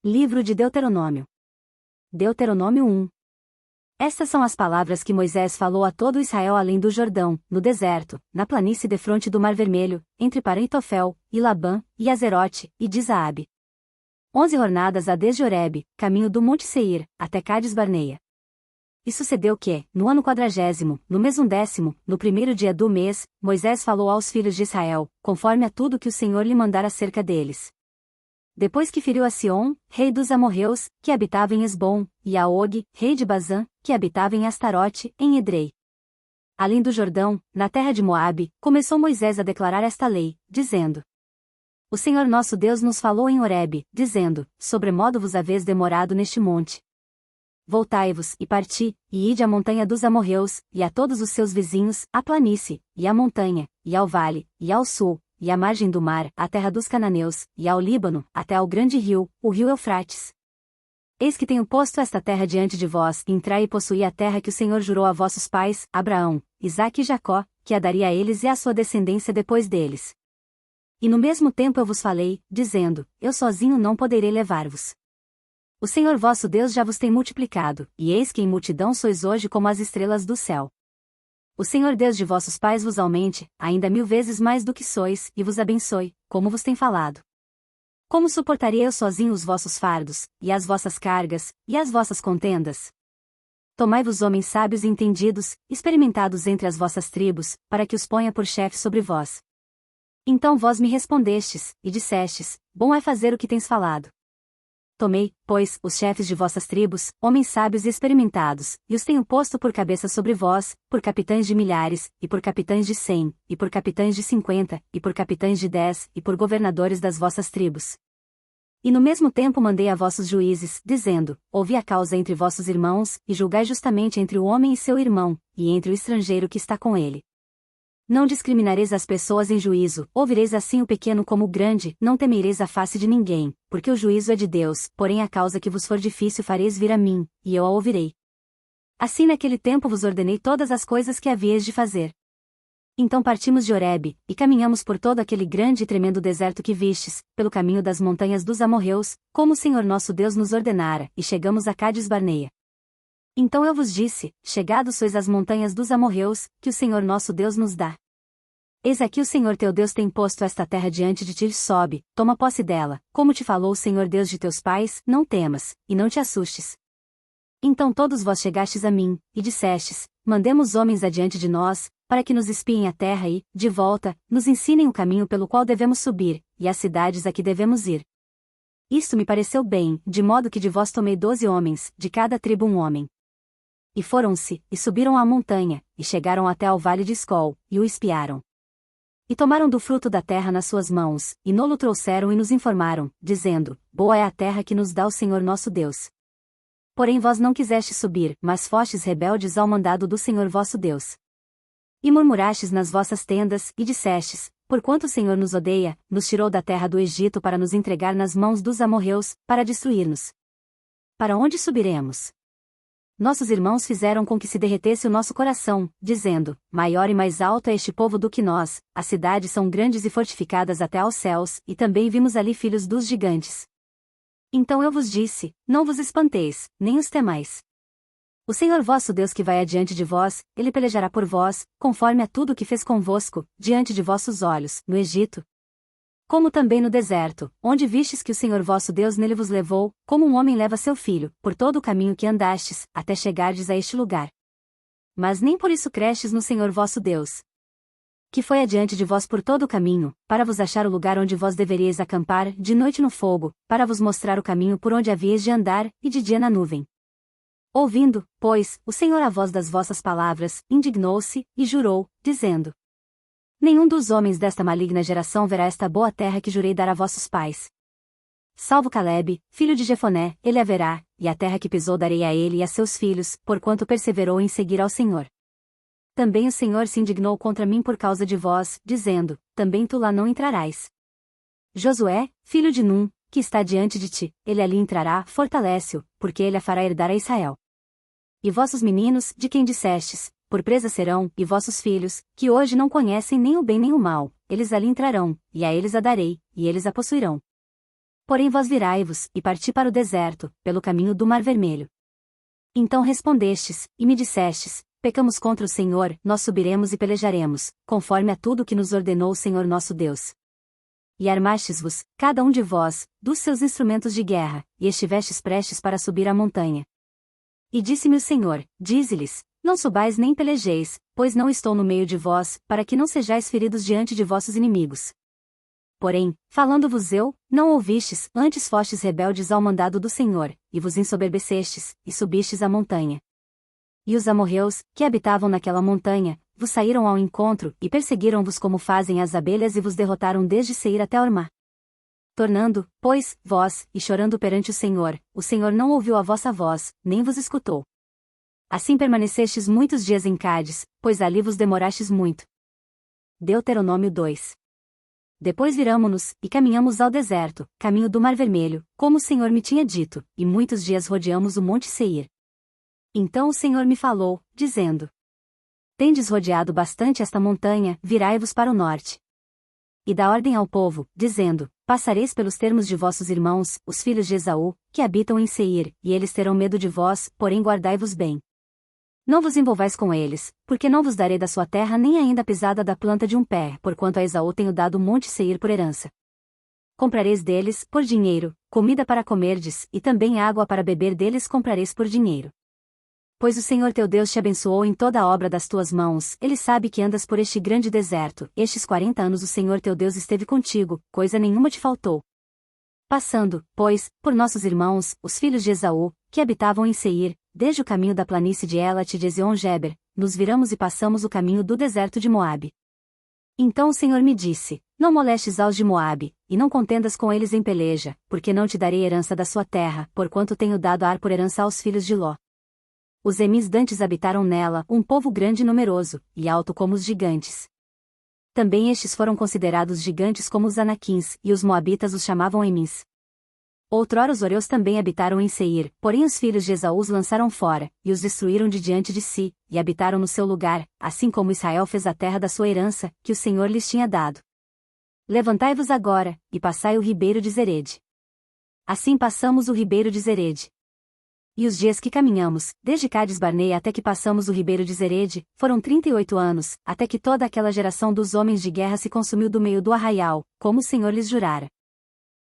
Livro de Deuteronômio. Deuteronômio 1. Estas são as palavras que Moisés falou a todo Israel além do Jordão, no deserto, na planície defronte do Mar Vermelho, entre Parã-e-Tofel, e Labã, e Azerote, e de Zaabe. 11 jornadas há desde Horebe, caminho do Monte Seir, até Cádiz-Barneia. E sucedeu que, no ano 40º, no mês 11º, no primeiro dia do mês, Moisés falou aos filhos de Israel, conforme a tudo que o Senhor lhe mandara acerca deles. Depois que feriu a Sion, rei dos amorreus, que habitava em Esbom, e a Og, rei de Bazã, que habitava em Astarote, em Edrei. Além do Jordão, na terra de Moabe, começou Moisés a declarar esta lei, dizendo: O Senhor nosso Deus nos falou em Horebe, dizendo: Sobremodo vos haveis demorado neste monte. Voltai-vos, e parti, e ide à montanha dos amorreus, e a todos os seus vizinhos, à planície, e à montanha, e ao vale, e ao sul, e à margem do mar, à terra dos cananeus, e ao Líbano, até ao grande rio, o rio Eufrates. Eis que tenho posto esta terra diante de vós, e entrai e possuí a terra que o Senhor jurou a vossos pais, Abraão, Isaque e Jacó, que a daria a eles e à sua descendência depois deles. E no mesmo tempo eu vos falei, dizendo: Eu sozinho não poderei levar-vos. O Senhor vosso Deus já vos tem multiplicado, e eis que em multidão sois hoje como as estrelas do céu. O Senhor Deus de vossos pais vos aumente, ainda 1000 vezes mais do que sois, e vos abençoe, como vos tem falado. Como suportaria eu sozinho os vossos fardos, e as vossas cargas, e as vossas contendas? Tomai-vos homens sábios e entendidos, experimentados entre as vossas tribos, para que os ponha por chefe sobre vós. Então vós me respondestes, e dissestes: Bom é fazer o que tens falado. Tomei, pois, os chefes de vossas tribos, homens sábios e experimentados, e os tenho posto por cabeça sobre vós, por capitães de milhares, e por capitães de 100, e por capitães de 50, e por capitães de 10, e por governadores das vossas tribos. E no mesmo tempo mandei a vossos juízes, dizendo: Ouvi a causa entre vossos irmãos, e julgai justamente entre o homem e seu irmão, e entre o estrangeiro que está com ele. Não discriminareis as pessoas em juízo, ouvireis assim o pequeno como o grande, não temereis a face de ninguém, porque o juízo é de Deus, porém a causa que vos for difícil fareis vir a mim, e eu a ouvirei. Assim naquele tempo vos ordenei todas as coisas que havíeis de fazer. Então partimos de Horebe, e caminhamos por todo aquele grande e tremendo deserto que vistes, pelo caminho das montanhas dos amorreus, como o Senhor nosso Deus nos ordenara, e chegamos a Cádiz-Barneia. Então eu vos disse: Chegados sois às montanhas dos amorreus, que o Senhor nosso Deus nos dá. Eis aqui o Senhor teu Deus tem posto esta terra diante de ti, sobe, toma posse dela, como te falou o Senhor Deus de teus pais, não temas, e não te assustes. Então todos vós chegastes a mim, e dissestes: Mandemos homens adiante de nós, para que nos espiem a terra e, de volta, nos ensinem o caminho pelo qual devemos subir, e as cidades a que devemos ir. Isto me pareceu bem, de modo que de vós tomei 12 homens, de cada tribo um homem. E foram-se, e subiram à montanha, e chegaram até ao vale de Escol, e o espiaram. E tomaram do fruto da terra nas suas mãos, e nolo trouxeram e nos informaram, dizendo: Boa é a terra que nos dá o Senhor nosso Deus. Porém vós não quisestes subir, mas fostes rebeldes ao mandado do Senhor vosso Deus. E murmurastes nas vossas tendas, e dissestes: Porquanto o Senhor nos odeia, nos tirou da terra do Egito para nos entregar nas mãos dos amorreus, para destruir-nos. Para onde subiremos? Nossos irmãos fizeram com que se derretesse o nosso coração, dizendo: Maior e mais alto é este povo do que nós, as cidades são grandes e fortificadas até aos céus, e também vimos ali filhos dos gigantes. Então eu vos disse: Não vos espanteis, nem os temais. O Senhor vosso Deus que vai adiante de vós, ele pelejará por vós, conforme a tudo o que fez convosco, diante de vossos olhos, no Egito. Como também no deserto, onde vistes que o Senhor vosso Deus nele vos levou, como um homem leva seu filho, por todo o caminho que andastes, até chegardes a este lugar. Mas nem por isso crestes no Senhor vosso Deus, que foi adiante de vós por todo o caminho, para vos achar o lugar onde vós deveríeis acampar, de noite no fogo, para vos mostrar o caminho por onde havíeis de andar, e de dia na nuvem. Ouvindo, pois, o Senhor a voz das vossas palavras, indignou-se, e jurou, dizendo: Nenhum dos homens desta maligna geração verá esta boa terra que jurei dar a vossos pais. Salvo Calebe, filho de Jefoné, ele a verá, e a terra que pisou darei a ele e a seus filhos, porquanto perseverou em seguir ao Senhor. Também o Senhor se indignou contra mim por causa de vós, dizendo: Também tu lá não entrarás. Josué, filho de Num, que está diante de ti, ele ali entrará, fortalece-o, porque ele a fará herdar a Israel. E vossos meninos, de quem dissestes: Por presa serão, e vossos filhos, que hoje não conhecem nem o bem nem o mal, eles ali entrarão, e a eles a darei, e eles a possuirão. Porém vós virai-vos, e parti para o deserto, pelo caminho do Mar Vermelho. Então respondestes, e me dissestes, pecamos contra o Senhor, nós subiremos e pelejaremos, conforme a tudo que nos ordenou o Senhor nosso Deus. E armastes-vos, cada um de vós, dos seus instrumentos de guerra, e estivestes prestes para subir a montanha. E disse-me o Senhor, dize-lhes, não subais nem pelejeis, pois não estou no meio de vós, para que não sejais feridos diante de vossos inimigos. Porém, falando-vos eu, não ouvistes, antes fostes rebeldes ao mandado do Senhor, e vos ensoberbecestes, e subistes a montanha. E os amorreus, que habitavam naquela montanha, vos saíram ao encontro, e perseguiram-vos como fazem as abelhas e vos derrotaram desde Seir até Hormá. Tornando, pois, vós, e chorando perante o Senhor não ouviu a vossa voz, nem vos escutou. Assim permanecestes muitos dias em Cádiz, pois ali vos demorastes muito. Deuteronômio 2. Depois viramo-nos, e caminhamos ao deserto, caminho do Mar Vermelho, como o Senhor me tinha dito, e muitos dias rodeamos o monte Seir. Então o Senhor me falou, dizendo: Tendes rodeado bastante esta montanha, virai-vos para o norte. E dá ordem ao povo, dizendo: Passareis pelos termos de vossos irmãos, os filhos de Esaú, que habitam em Seir, e eles terão medo de vós, porém guardai-vos bem. Não vos envolvais com eles, porque não vos darei da sua terra nem ainda a pisada da planta de um pé, porquanto a Esaú tenho dado o monte Seir por herança. Comprareis deles, por dinheiro, comida para comerdes, e também água para beber deles comprareis por dinheiro. Pois o Senhor teu Deus te abençoou em toda a obra das tuas mãos, ele sabe que andas por este grande deserto, estes 40 anos o Senhor teu Deus esteve contigo, coisa nenhuma te faltou. Passando, pois, por nossos irmãos, os filhos de Esaú, que habitavam em Seir, desde o caminho da planície de Elat e de Ezion-Geber, nos viramos e passamos o caminho do deserto de Moabe. Então o Senhor me disse: Não molestes aos de Moabe, e não contendas com eles em peleja, porque não te darei herança da sua terra, porquanto tenho dado Ar por herança aos filhos de Ló. Os Emis dantes habitaram nela, um povo grande e numeroso, e alto como os gigantes. Também estes foram considerados gigantes como os Anaquins, e os Moabitas os chamavam Emis. Outrora os Oreus também habitaram em Seir, porém os filhos de Esaú os lançaram fora, e os destruíram de diante de si, e habitaram no seu lugar, assim como Israel fez a terra da sua herança, que o Senhor lhes tinha dado. Levantai-vos agora, e passai o ribeiro de Zerede. Assim passamos o ribeiro de Zerede. E os dias que caminhamos, desde Cádiz Barneia até que passamos o ribeiro de Zerede, foram 38 anos, até que toda aquela geração dos homens de guerra se consumiu do meio do arraial, como o Senhor lhes jurara.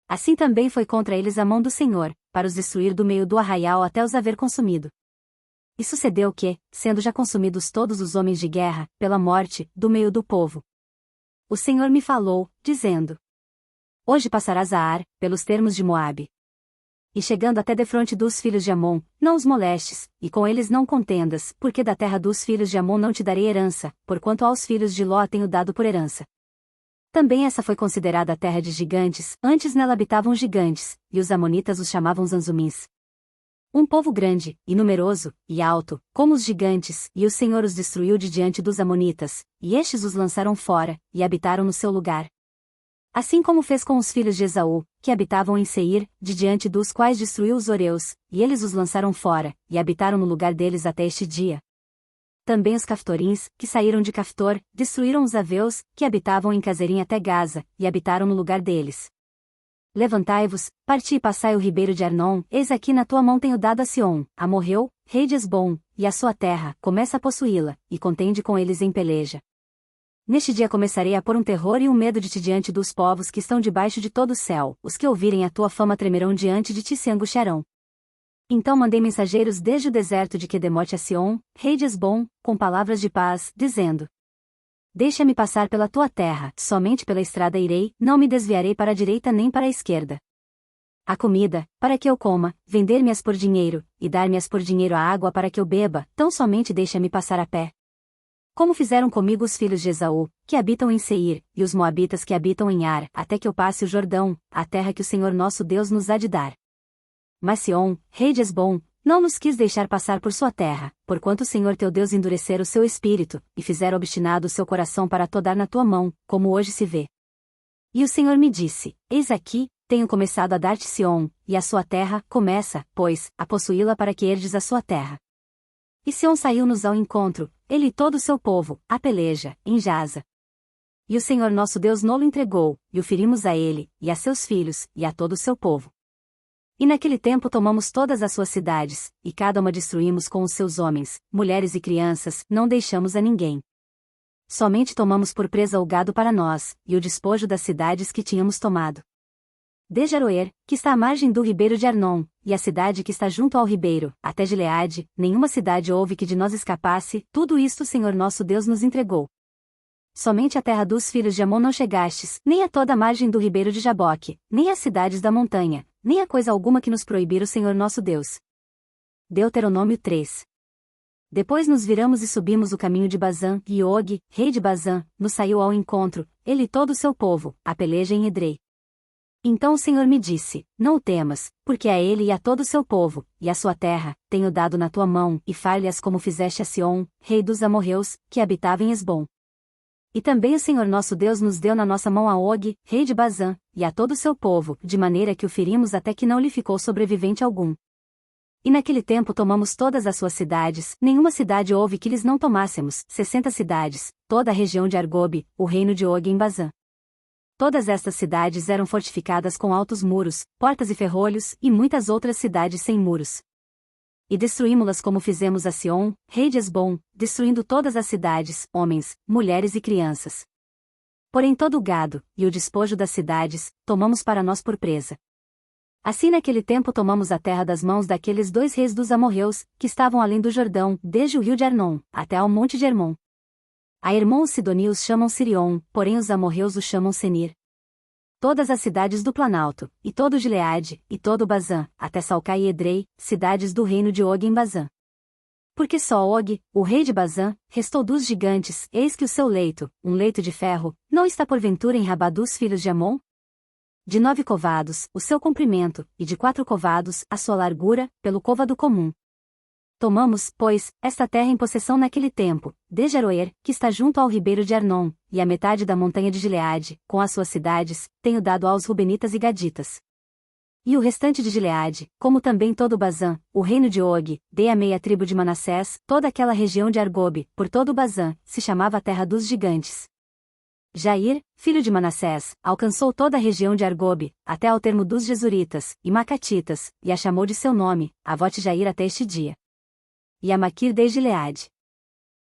Assim também foi contra eles a mão do Senhor, para os destruir do meio do arraial até os haver consumido. E sucedeu que, sendo já consumidos todos os homens de guerra, pela morte, do meio do povo, o Senhor me falou, dizendo: Hoje passarás a Ar, pelos termos de Moabe. E chegando até defronte dos filhos de Amon, não os molestes, e com eles não contendas, porque da terra dos filhos de Amon não te darei herança, porquanto aos filhos de Ló tenho dado por herança. Também essa foi considerada a terra de gigantes, antes nela habitavam gigantes, e os amonitas os chamavam Zanzumins. Um povo grande, e numeroso, e alto, como os gigantes, e o Senhor os destruiu de diante dos amonitas, e estes os lançaram fora, e habitaram no seu lugar. Assim como fez com os filhos de Esaú, que habitavam em Seir, de diante dos quais destruiu os Oreus, e eles os lançaram fora, e habitaram no lugar deles até este dia. Também os Caftorins, que saíram de Caftor, destruíram os Aveus, que habitavam em Cazerim até Gaza, e habitaram no lugar deles. Levantai-vos, parti e passai o ribeiro de Arnon, eis aqui na tua mão tenho dado a Sion, Amorreu, rei de Esbom, e a sua terra, começa a possuí-la, e contende com eles em peleja. Neste dia começarei a pôr um terror e um medo de ti diante dos povos que estão debaixo de todo o céu, os que ouvirem a tua fama tremerão diante de ti e se angustiarão. Então mandei mensageiros desde o deserto de Quedemote a Sion, rei de Esbom, com palavras de paz, dizendo: Deixa-me passar pela tua terra, somente pela estrada irei, não me desviarei para a direita nem para a esquerda. A comida, para que eu coma, vender-me-as por dinheiro, e dar-me-as por dinheiro a água para que eu beba, tão somente deixa-me passar a pé. Como fizeram comigo os filhos de Esaú, que habitam em Seir, e os moabitas que habitam em Ar, até que eu passe o Jordão, a terra que o Senhor nosso Deus nos há de dar. Mas Sion, rei de Esbom, não nos quis deixar passar por sua terra, porquanto o Senhor teu Deus endureceram o seu espírito, e fizeram obstinado o seu coração para todar na tua mão, como hoje se vê. E o Senhor me disse: Eis aqui, tenho começado a dar-te Sion, e a sua terra, começa, pois, a possuí-la para que herdes a sua terra. E Sion saiu-nos ao encontro, ele e todo o seu povo, a peleja, em Jaza. E o Senhor nosso Deus nolo entregou, e o ferimos a ele, e a seus filhos, e a todo o seu povo. E naquele tempo tomamos todas as suas cidades, e cada uma destruímos com os seus homens, mulheres e crianças, não deixamos a ninguém. Somente tomamos por presa o gado para nós, e o despojo das cidades que tínhamos tomado. Desde Aroer, que está à margem do ribeiro de Arnon, e a cidade que está junto ao ribeiro, até Gileade, nenhuma cidade houve que de nós escapasse, tudo isto o Senhor nosso Deus nos entregou. Somente a terra dos filhos de Amon não chegastes, nem a toda a margem do ribeiro de Jaboque, nem as cidades da montanha, nem a coisa alguma que nos proibira o Senhor nosso Deus. Deuteronômio 3. Depois nos viramos e subimos o caminho de Bazã, e Og, rei de Bazã, nos saiu ao encontro, ele e todo o seu povo, a peleja em Edrei. Então o Senhor me disse, não o temas, porque a ele e a todo o seu povo, e a sua terra, tenho dado na tua mão, e far-lhe-as como fizeste a Sion, rei dos amorreus, que habitava em Esbom. E também o Senhor nosso Deus nos deu na nossa mão a Og, rei de Bazã, e a todo o seu povo, de maneira que o ferimos até que não lhe ficou sobrevivente algum. E naquele tempo tomamos todas as suas cidades, nenhuma cidade houve que lhes não tomássemos, 60 cidades, toda a região de Argobe, o reino de Og em Bazã. Todas estas cidades eram fortificadas com altos muros, portas e ferrolhos, e muitas outras cidades sem muros. E destruímo-las como fizemos a Sion, rei de Esbom, destruindo todas as cidades, homens, mulheres e crianças. Porém todo o gado, e o despojo das cidades, tomamos para nós por presa. Assim naquele tempo tomamos a terra das mãos daqueles 2 reis dos amorreus, que estavam além do Jordão, desde o rio de Arnon, até ao monte de Hermon. A Hermon os sidonios chamam Sirion, porém os amorreus o chamam Senir. Todas as cidades do Planalto, e todo o Gileade, e todo o Bazã, até Salcá e Edrei, cidades do reino de Og em Bazã. Porque só Og, o rei de Bazã, restou dos gigantes, eis que o seu leito, um leito de ferro, não está porventura em Rabá dos filhos de Amon? De 9 covados, o seu comprimento, e de 4 covados, a sua largura, pelo côvado comum. Tomamos, pois, esta terra em possessão naquele tempo, desde Aroer, que está junto ao ribeiro de Arnon, e a metade da montanha de Gileade, com as suas cidades, tenho dado aos Rubenitas e Gaditas. E o restante de Gileade, como também todo o Bazã, o reino de Og, dei a meia tribo de Manassés, toda aquela região de Argobe, por todo o Bazã, se chamava a terra dos gigantes. Jair, filho de Manassés, alcançou toda a região de Argobe, até ao termo dos Jesuritas, e Macatitas, e a chamou de seu nome, Avote Jair até este dia. E a Maquir desde Gileade.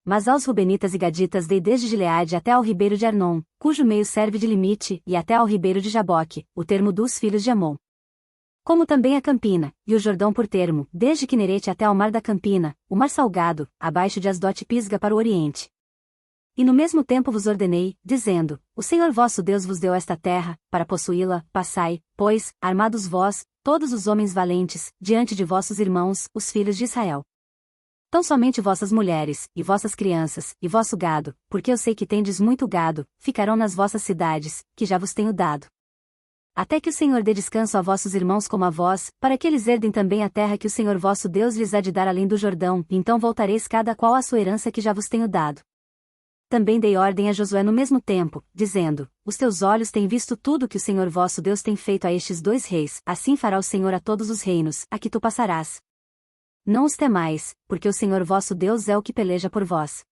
Mas aos Rubenitas e Gaditas dei desde Gileade até ao ribeiro de Arnon, cujo meio serve de limite, e até ao ribeiro de Jaboque, o termo dos filhos de Amon. Como também a Campina, e o Jordão por termo, desde Quinerete até ao mar da Campina, o mar salgado, abaixo de Asdote Pisga para o oriente. E no mesmo tempo vos ordenei, dizendo, o Senhor vosso Deus vos deu esta terra, para possuí-la, passai, pois, armados vós, todos os homens valentes, diante de vossos irmãos, os filhos de Israel. Tão somente vossas mulheres, e vossas crianças, e vosso gado, porque eu sei que tendes muito gado, ficarão nas vossas cidades, que já vos tenho dado. Até que o Senhor dê descanso a vossos irmãos como a vós, para que eles herdem também a terra que o Senhor vosso Deus lhes há de dar além do Jordão, então voltareis cada qual à sua herança que já vos tenho dado. Também dei ordem a Josué no mesmo tempo, dizendo, os teus olhos têm visto tudo que o Senhor vosso Deus tem feito a estes 2 reis, assim fará o Senhor a todos os reinos, a que tu passarás. Não os temais, porque o Senhor vosso Deus é o que peleja por vós.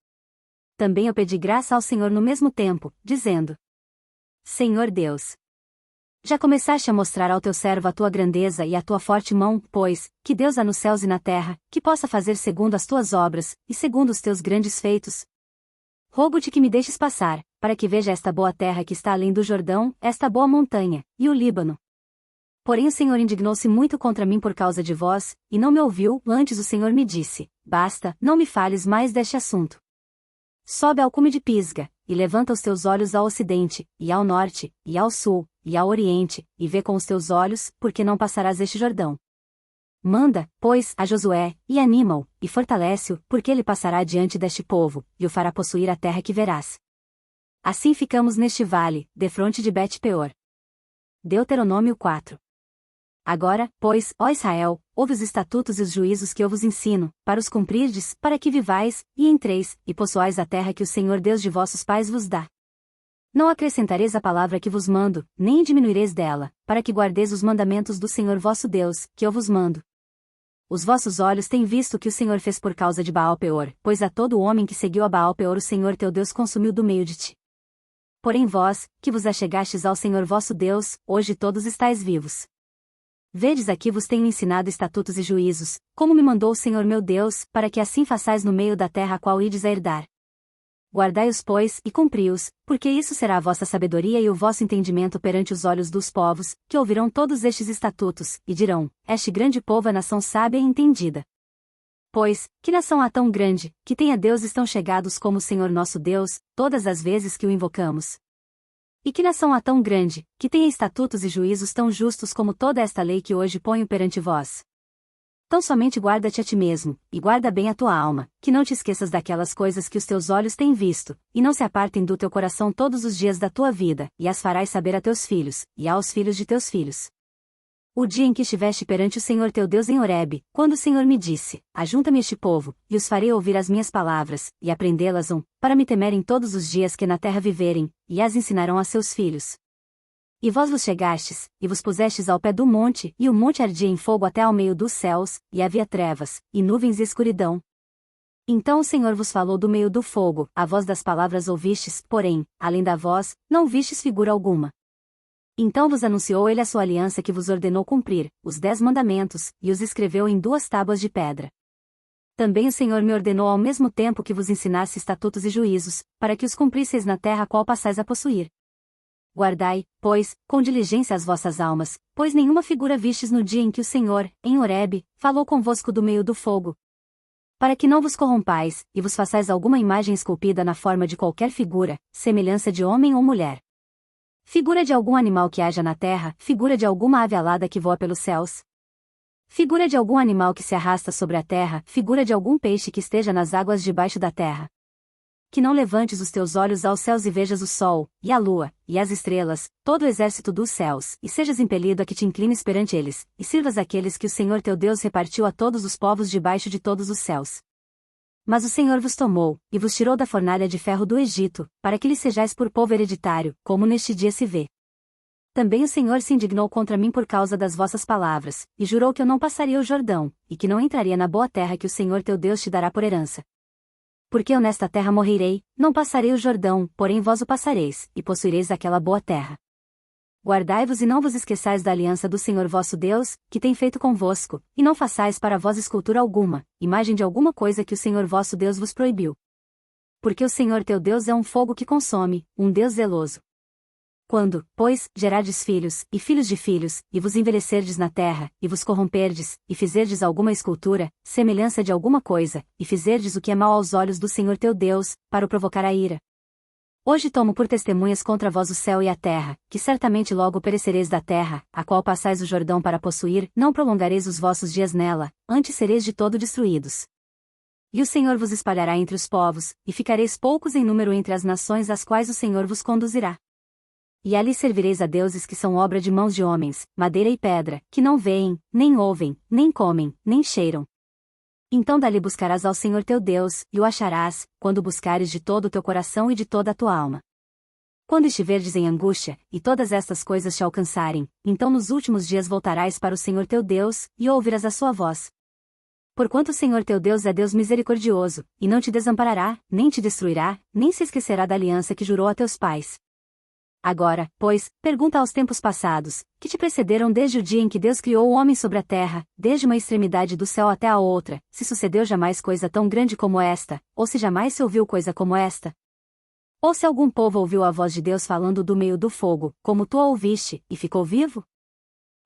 Também eu pedi graça ao Senhor no mesmo tempo, dizendo, Senhor Deus, já começaste a mostrar ao teu servo a tua grandeza e a tua forte mão, pois, que Deus há nos céus e na terra, que possa fazer segundo as tuas obras, e segundo os teus grandes feitos. Rogo-te que me deixes passar, para que veja esta boa terra que está além do Jordão, esta boa montanha, e o Líbano. Porém o Senhor indignou-se muito contra mim por causa de vós, e não me ouviu, antes o Senhor me disse, basta, não me fales mais deste assunto. Sobe ao cume de Pisga, e levanta os teus olhos ao ocidente, e ao norte, e ao sul, e ao oriente, e vê com os teus olhos, porque não passarás este Jordão. Manda, pois, a Josué, e anima-o, e fortalece-o, porque ele passará diante deste povo, e o fará possuir a terra que verás. Assim ficamos neste vale, defronte de Bet-peor. Deuteronômio 4. Agora, pois, ó Israel, ouve os estatutos e os juízos que eu vos ensino, para os cumprirdes, para que vivais, e entreis, e possuais a terra que o Senhor Deus de vossos pais vos dá. Não acrescentareis a palavra que vos mando, nem diminuireis dela, para que guardeis os mandamentos do Senhor vosso Deus, que eu vos mando. Os vossos olhos têm visto o que o Senhor fez por causa de Baal-peor, pois a todo homem que seguiu a Baal-peor o Senhor teu Deus consumiu do meio de ti. porém vós, que vos achegastes ao Senhor vosso Deus, hoje todos estáis vivos. Vedes aqui vos tenho ensinado estatutos e juízos, como me mandou o Senhor meu Deus, para que assim façais no meio da terra a qual ides a herdar. Guardai-os, pois, e cumpri-os, porque isso será a vossa sabedoria e o vosso entendimento perante os olhos dos povos, que ouvirão todos estes estatutos, e dirão: Este grande povo é nação sábia e entendida. Pois, que nação há tão grande, que tenha deuses tão chegados como o Senhor nosso Deus, todas as vezes que o invocamos? E que nação há tão grande, que tenha estatutos e juízos tão justos como toda esta lei que hoje ponho perante vós? Tão somente guarda-te a ti mesmo, e guarda bem a tua alma, que não te esqueças daquelas coisas que os teus olhos têm visto, e não se apartem do teu coração todos os dias da tua vida, e as farás saber a teus filhos, e aos filhos de teus filhos. O dia em que estiveste perante o Senhor teu Deus em Horebe, quando o Senhor me disse: Ajunta-me este povo, e os farei ouvir as minhas palavras, e aprendê-las-ão, para me temerem todos os dias que na terra viverem, e as ensinarão a seus filhos. E vós vos chegastes, e vos pusestes ao pé do monte, e o monte ardia em fogo até ao meio dos céus, e havia trevas, e nuvens e escuridão. Então o Senhor vos falou do meio do fogo, a voz das palavras ouvistes, porém, além da voz, não vistes figura alguma. Então vos anunciou ele a sua aliança que vos ordenou cumprir, os 10 mandamentos, e os escreveu em 2 tábuas de pedra. Também o Senhor me ordenou ao mesmo tempo que vos ensinasse estatutos e juízos, para que os cumprisseis na terra a qual passais a possuir. Guardai, pois, com diligência as vossas almas, pois nenhuma figura vistes no dia em que o Senhor, em Horebe, falou convosco do meio do fogo. Para que não vos corrompais, e vos façais alguma imagem esculpida na forma de qualquer figura, semelhança de homem ou mulher. Figura de algum animal que haja na terra, figura de alguma ave alada que voa pelos céus. Figura de algum animal que se arrasta sobre a terra, figura de algum peixe que esteja nas águas debaixo da terra. Que não levantes os teus olhos aos céus e vejas o sol, e a lua, e as estrelas, todo o exército dos céus, e sejas impelido a que te inclines perante eles, e sirvas aqueles que o Senhor teu Deus repartiu a todos os povos debaixo de todos os céus. Mas o Senhor vos tomou, e vos tirou da fornalha de ferro do Egito, para que lhe sejais por povo hereditário, como neste dia se vê. Também o Senhor se indignou contra mim por causa das vossas palavras, e jurou que eu não passaria o Jordão, e que não entraria na boa terra que o Senhor teu Deus te dará por herança. Porque eu nesta terra morrerei, não passarei o Jordão, porém vós o passareis, e possuireis aquela boa terra. Guardai-vos e não vos esqueçais da aliança do Senhor vosso Deus, que tem feito convosco, e não façais para vós escultura alguma, imagem de alguma coisa que o Senhor vosso Deus vos proibiu. Porque o Senhor teu Deus é um fogo que consome, um Deus zeloso. Quando, pois, gerardes filhos, e filhos de filhos, e vos envelhecerdes na terra, e vos corromperdes, e fizerdes alguma escultura, semelhança de alguma coisa, e fizerdes o que é mau aos olhos do Senhor teu Deus, para o provocar a ira. Hoje tomo por testemunhas contra vós o céu e a terra, que certamente logo perecereis da terra, a qual passais o Jordão para possuir, não prolongareis os vossos dias nela, antes sereis de todo destruídos. E o Senhor vos espalhará entre os povos, e ficareis poucos em número entre as nações às quais o Senhor vos conduzirá. E ali servireis a deuses que são obra de mãos de homens, madeira e pedra, que não veem, nem ouvem, nem comem, nem cheiram. Então dali buscarás ao Senhor teu Deus, e o acharás, quando buscares de todo o teu coração e de toda a tua alma. Quando estiverdes em angústia, e todas estas coisas te alcançarem, então nos últimos dias voltarás para o Senhor teu Deus, e ouvirás a sua voz. Porquanto o Senhor teu Deus é Deus misericordioso, e não te desamparará, nem te destruirá, nem se esquecerá da aliança que jurou a teus pais. Agora, pois, pergunta aos tempos passados, que te precederam desde o dia em que Deus criou o homem sobre a terra, desde uma extremidade do céu até a outra, se sucedeu jamais coisa tão grande como esta, ou se jamais se ouviu coisa como esta? Ou se algum povo ouviu a voz de Deus falando do meio do fogo, como tu a ouviste, e ficou vivo?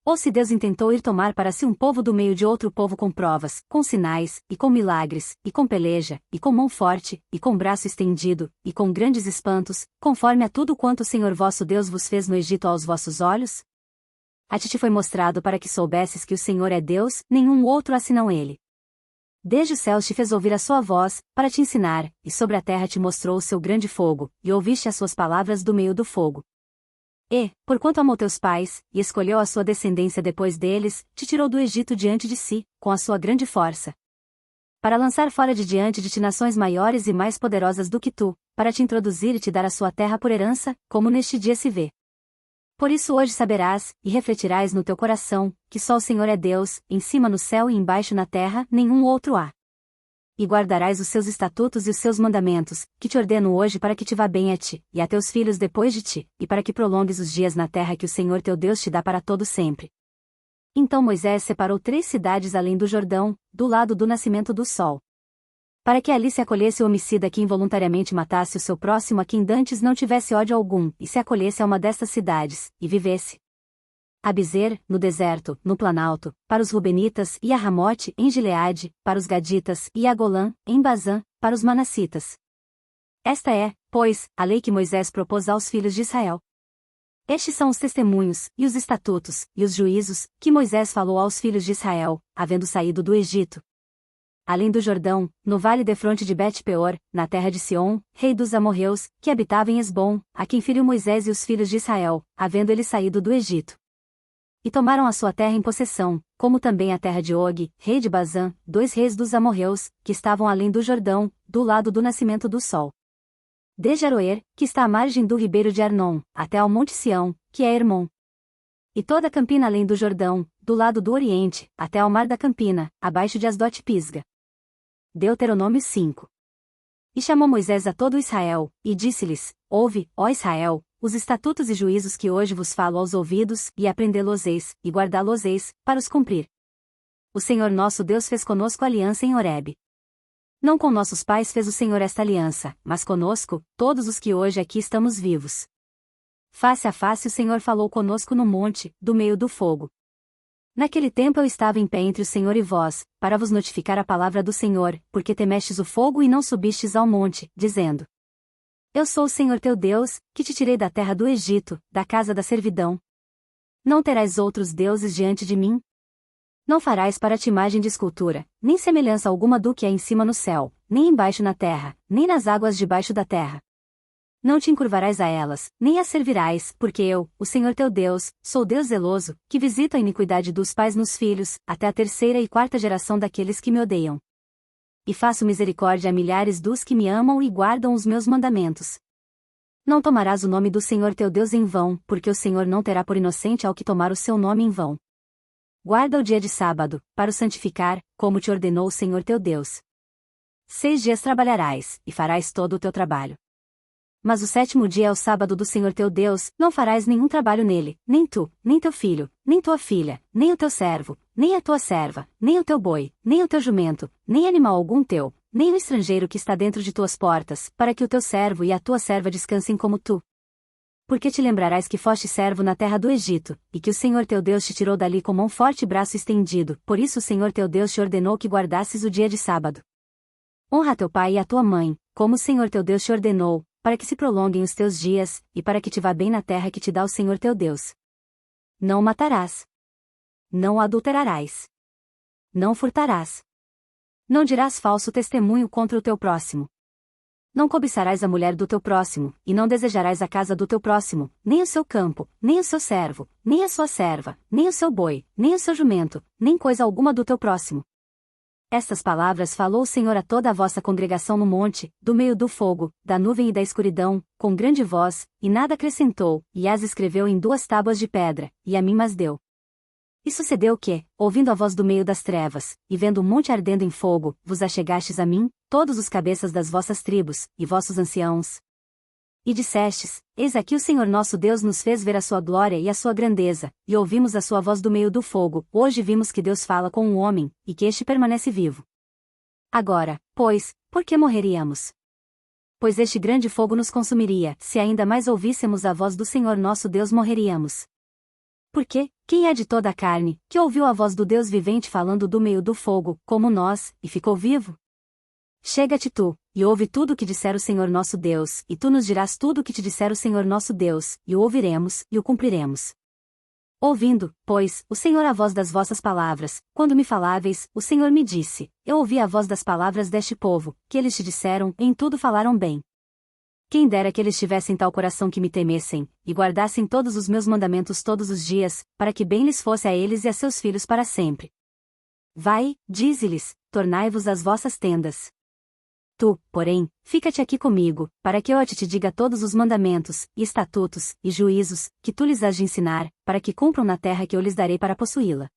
Ou se Deus intentou ir tomar para si um povo do meio de outro povo com provas, com sinais, e com milagres, e com peleja, e com mão forte, e com braço estendido, e com grandes espantos, conforme a tudo quanto o Senhor vosso Deus vos fez no Egito aos vossos olhos? A ti te foi mostrado para que soubesses que o Senhor é Deus, nenhum outro há senão Ele. Desde os céus te fez ouvir a sua voz, para te ensinar, e sobre a terra te mostrou o seu grande fogo, e ouviste as suas palavras do meio do fogo. E, porquanto amou teus pais, e escolheu a sua descendência depois deles, te tirou do Egito diante de si, com a sua grande força. Para lançar fora de diante de ti nações maiores e mais poderosas do que tu, para te introduzir e te dar a sua terra por herança, como neste dia se vê. Por isso hoje saberás, e refletirás no teu coração, que só o Senhor é Deus, em cima no céu e embaixo na terra, nenhum outro há. E guardarás os seus estatutos e os seus mandamentos, que te ordeno hoje para que te vá bem a ti, e a teus filhos depois de ti, e para que prolongues os dias na terra que o Senhor teu Deus te dá para todo sempre. Então Moisés separou 3 cidades além do Jordão, do lado do nascimento do sol, para que ali se acolhesse o homicida que involuntariamente matasse o seu próximo a quem dantes não tivesse ódio algum, e se acolhesse a uma destas cidades, e vivesse. Abizer, no deserto, no planalto, para os Rubenitas, e a Ramote, em Gileade, para os Gaditas, e a Golã, em Bazã, para os Manassitas. Esta é, pois, a lei que Moisés propôs aos filhos de Israel. Estes são os testemunhos, e os estatutos, e os juízos, que Moisés falou aos filhos de Israel, havendo saído do Egito. Além do Jordão, no vale defronte de Bet-peor, na terra de Sion, rei dos amorreus, que habitava em Esbom, a quem feriu Moisés e os filhos de Israel, havendo ele saído do Egito. E tomaram a sua terra em possessão, como também a terra de Og, rei de Bazã, 2 reis dos amorreus, que estavam além do Jordão, do lado do nascimento do sol. Desde Aroer, que está à margem do ribeiro de Arnon, até ao monte Sião, que é Hermon. E toda a campina além do Jordão, do lado do oriente, até ao mar da campina, abaixo de Asdote-Pisga. Deuteronômio 5. E chamou Moisés a todo Israel, e disse-lhes: Ouve, ó Israel, os estatutos e juízos que hoje vos falo aos ouvidos, e aprendê-los-eis, e guardá-los-eis, para os cumprir. O Senhor nosso Deus fez conosco aliança em Horebe. Não com nossos pais fez o Senhor esta aliança, mas conosco, todos os que hoje aqui estamos vivos. Face a face o Senhor falou conosco no monte, do meio do fogo. Naquele tempo eu estava em pé entre o Senhor e vós, para vos notificar a palavra do Senhor, porque temestes o fogo e não subistes ao monte, dizendo: Eu sou o Senhor teu Deus, que te tirei da terra do Egito, da casa da servidão. Não terás outros deuses diante de mim? Não farás para ti imagem de escultura, nem semelhança alguma do que há em cima no céu, nem embaixo na terra, nem nas águas debaixo da terra. Não te encurvarás a elas, nem as servirás, porque eu, o Senhor teu Deus, sou Deus zeloso, que visito a iniquidade dos pais nos filhos, até a 3ª e 4ª geração daqueles que me odeiam. E faço misericórdia a milhares dos que me amam e guardam os meus mandamentos. Não tomarás o nome do Senhor teu Deus em vão, porque o Senhor não terá por inocente ao que tomar o seu nome em vão. Guarda o dia de sábado, para o santificar, como te ordenou o Senhor teu Deus. 6 dias trabalharás, e farás todo o teu trabalho. Mas o 7º dia é o sábado do Senhor teu Deus, não farás nenhum trabalho nele, nem tu, nem teu filho, nem tua filha, nem o teu servo, nem a tua serva, nem o teu boi, nem o teu jumento, nem animal algum teu, nem o estrangeiro que está dentro de tuas portas, para que o teu servo e a tua serva descansem como tu. Porque te lembrarás que foste servo na terra do Egito, e que o Senhor teu Deus te tirou dali com mão forte e braço estendido, por isso o Senhor teu Deus te ordenou que guardasses o dia de sábado. Honra teu pai e a tua mãe, como o Senhor teu Deus te ordenou, para que se prolonguem os teus dias, e para que te vá bem na terra que te dá o Senhor teu Deus. Não matarás. Não adulterarás. Não furtarás. Não dirás falso testemunho contra o teu próximo. Não cobiçarás a mulher do teu próximo, e não desejarás a casa do teu próximo, nem o seu campo, nem o seu servo, nem a sua serva, nem o seu boi, nem o seu jumento, nem coisa alguma do teu próximo. Estas palavras falou o Senhor a toda a vossa congregação no monte, do meio do fogo, da nuvem e da escuridão, com grande voz, e nada acrescentou, e as escreveu em 2 tábuas de pedra, e a mim mas deu. E sucedeu que, ouvindo a voz do meio das trevas, e vendo o monte ardendo em fogo, vos achegastes a mim, todos os cabeças das vossas tribos, e vossos anciãos. E dissestes: Eis aqui o Senhor nosso Deus nos fez ver a sua glória e a sua grandeza, e ouvimos a sua voz do meio do fogo. Hoje vimos que Deus fala com um homem, e que este permanece vivo. Agora, pois, por que morreríamos? Pois este grande fogo nos consumiria, se ainda mais ouvíssemos a voz do Senhor nosso Deus morreríamos. Porque, quem é de toda a carne, que ouviu a voz do Deus vivente falando do meio do fogo, como nós, e ficou vivo? Chega-te tu, e ouve tudo o que disser o Senhor nosso Deus, e tu nos dirás tudo o que te disser o Senhor nosso Deus, e o ouviremos, e o cumpriremos. Ouvindo, pois, o Senhor a voz das vossas palavras, quando me faláveis, o Senhor me disse: Eu ouvi a voz das palavras deste povo, que eles te disseram, em tudo falaram bem. Quem dera que eles tivessem tal coração que me temessem, e guardassem todos os meus mandamentos todos os dias, para que bem lhes fosse a eles e a seus filhos para sempre. Vai, dize-lhes, tornai-vos as vossas tendas. Tu, porém, fica-te aqui comigo, para que eu te diga todos os mandamentos, e estatutos, e juízos, que tu lhes has de ensinar, para que cumpram na terra que eu lhes darei para possuí-la.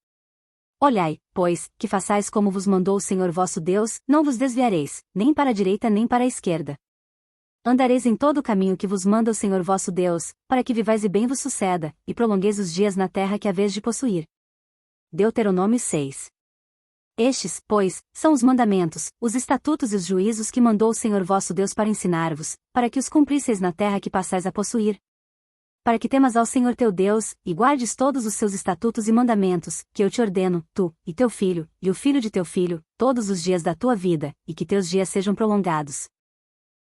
Olhai, pois, que façais como vos mandou o Senhor vosso Deus, não vos desviareis, nem para a direita nem para a esquerda. Andareis em todo o caminho que vos manda o Senhor vosso Deus, para que vivais e bem vos suceda, e prolongueis os dias na terra que haveis de possuir. Deuteronômio 6. Estes, pois, são os mandamentos, os estatutos e os juízos que mandou o Senhor vosso Deus para ensinar-vos, para que os cumprisseis na terra que passais a possuir. Para que temas ao Senhor teu Deus, e guardes todos os seus estatutos e mandamentos, que eu te ordeno, tu, e teu filho, e o filho de teu filho, todos os dias da tua vida, e que teus dias sejam prolongados.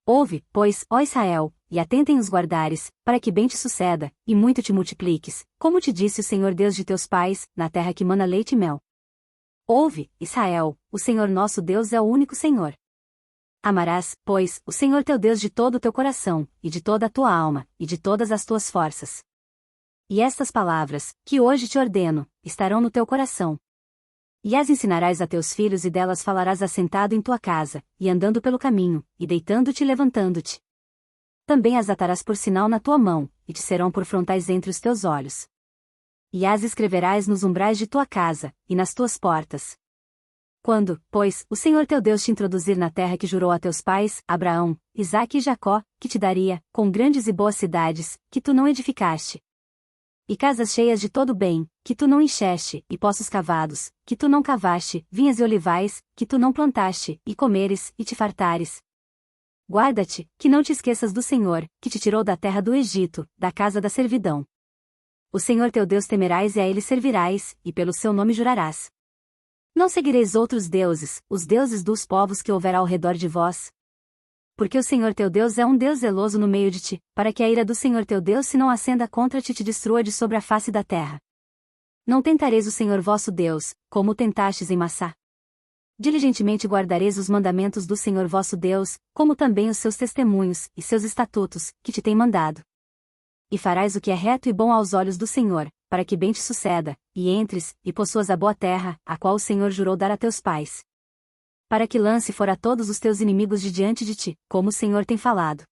Ouve, pois, ó Israel, e atenta em os guardares, para que bem te suceda, e muito te multipliques, como te disse o Senhor Deus de teus pais, na terra que mana leite e mel. Ouve, Israel, o Senhor nosso Deus é o único Senhor. Amarás, pois, o Senhor teu Deus de todo o teu coração, e de toda a tua alma, e de todas as tuas forças. E estas palavras, que hoje te ordeno, estarão no teu coração. E as ensinarás a teus filhos e delas falarás assentado em tua casa, e andando pelo caminho, e deitando-te e levantando-te. Também as atarás por sinal na tua mão, e te serão por frontais entre os teus olhos. E as escreverás nos umbrais de tua casa, e nas tuas portas. Quando, pois, o Senhor teu Deus te introduzir na terra que jurou a teus pais, Abraão, Isaque e Jacó, que te daria, com grandes e boas cidades, que tu não edificaste, e casas cheias de todo bem, que tu não encheste, e poços cavados, que tu não cavaste, vinhas e olivais, que tu não plantaste, e comeres, e te fartares. Guarda-te, que não te esqueças do Senhor, que te tirou da terra do Egito, da casa da servidão. O Senhor teu Deus temerás e a ele servirás, e pelo seu nome jurarás. Não seguireis outros deuses, os deuses dos povos que houver ao redor de vós. Porque o Senhor teu Deus é um Deus zeloso no meio de ti, para que a ira do Senhor teu Deus se não acenda contra ti e te destrua de sobre a face da terra. Não tentareis o Senhor vosso Deus, como tentastes em Massá. Diligentemente guardareis os mandamentos do Senhor vosso Deus, como também os seus testemunhos, e seus estatutos, que te tem mandado. E farás o que é reto e bom aos olhos do Senhor, para que bem te suceda, e entres, e possuas a boa terra, a qual o Senhor jurou dar a teus pais. Para que lance fora todos os teus inimigos de diante de ti, como o Senhor tem falado.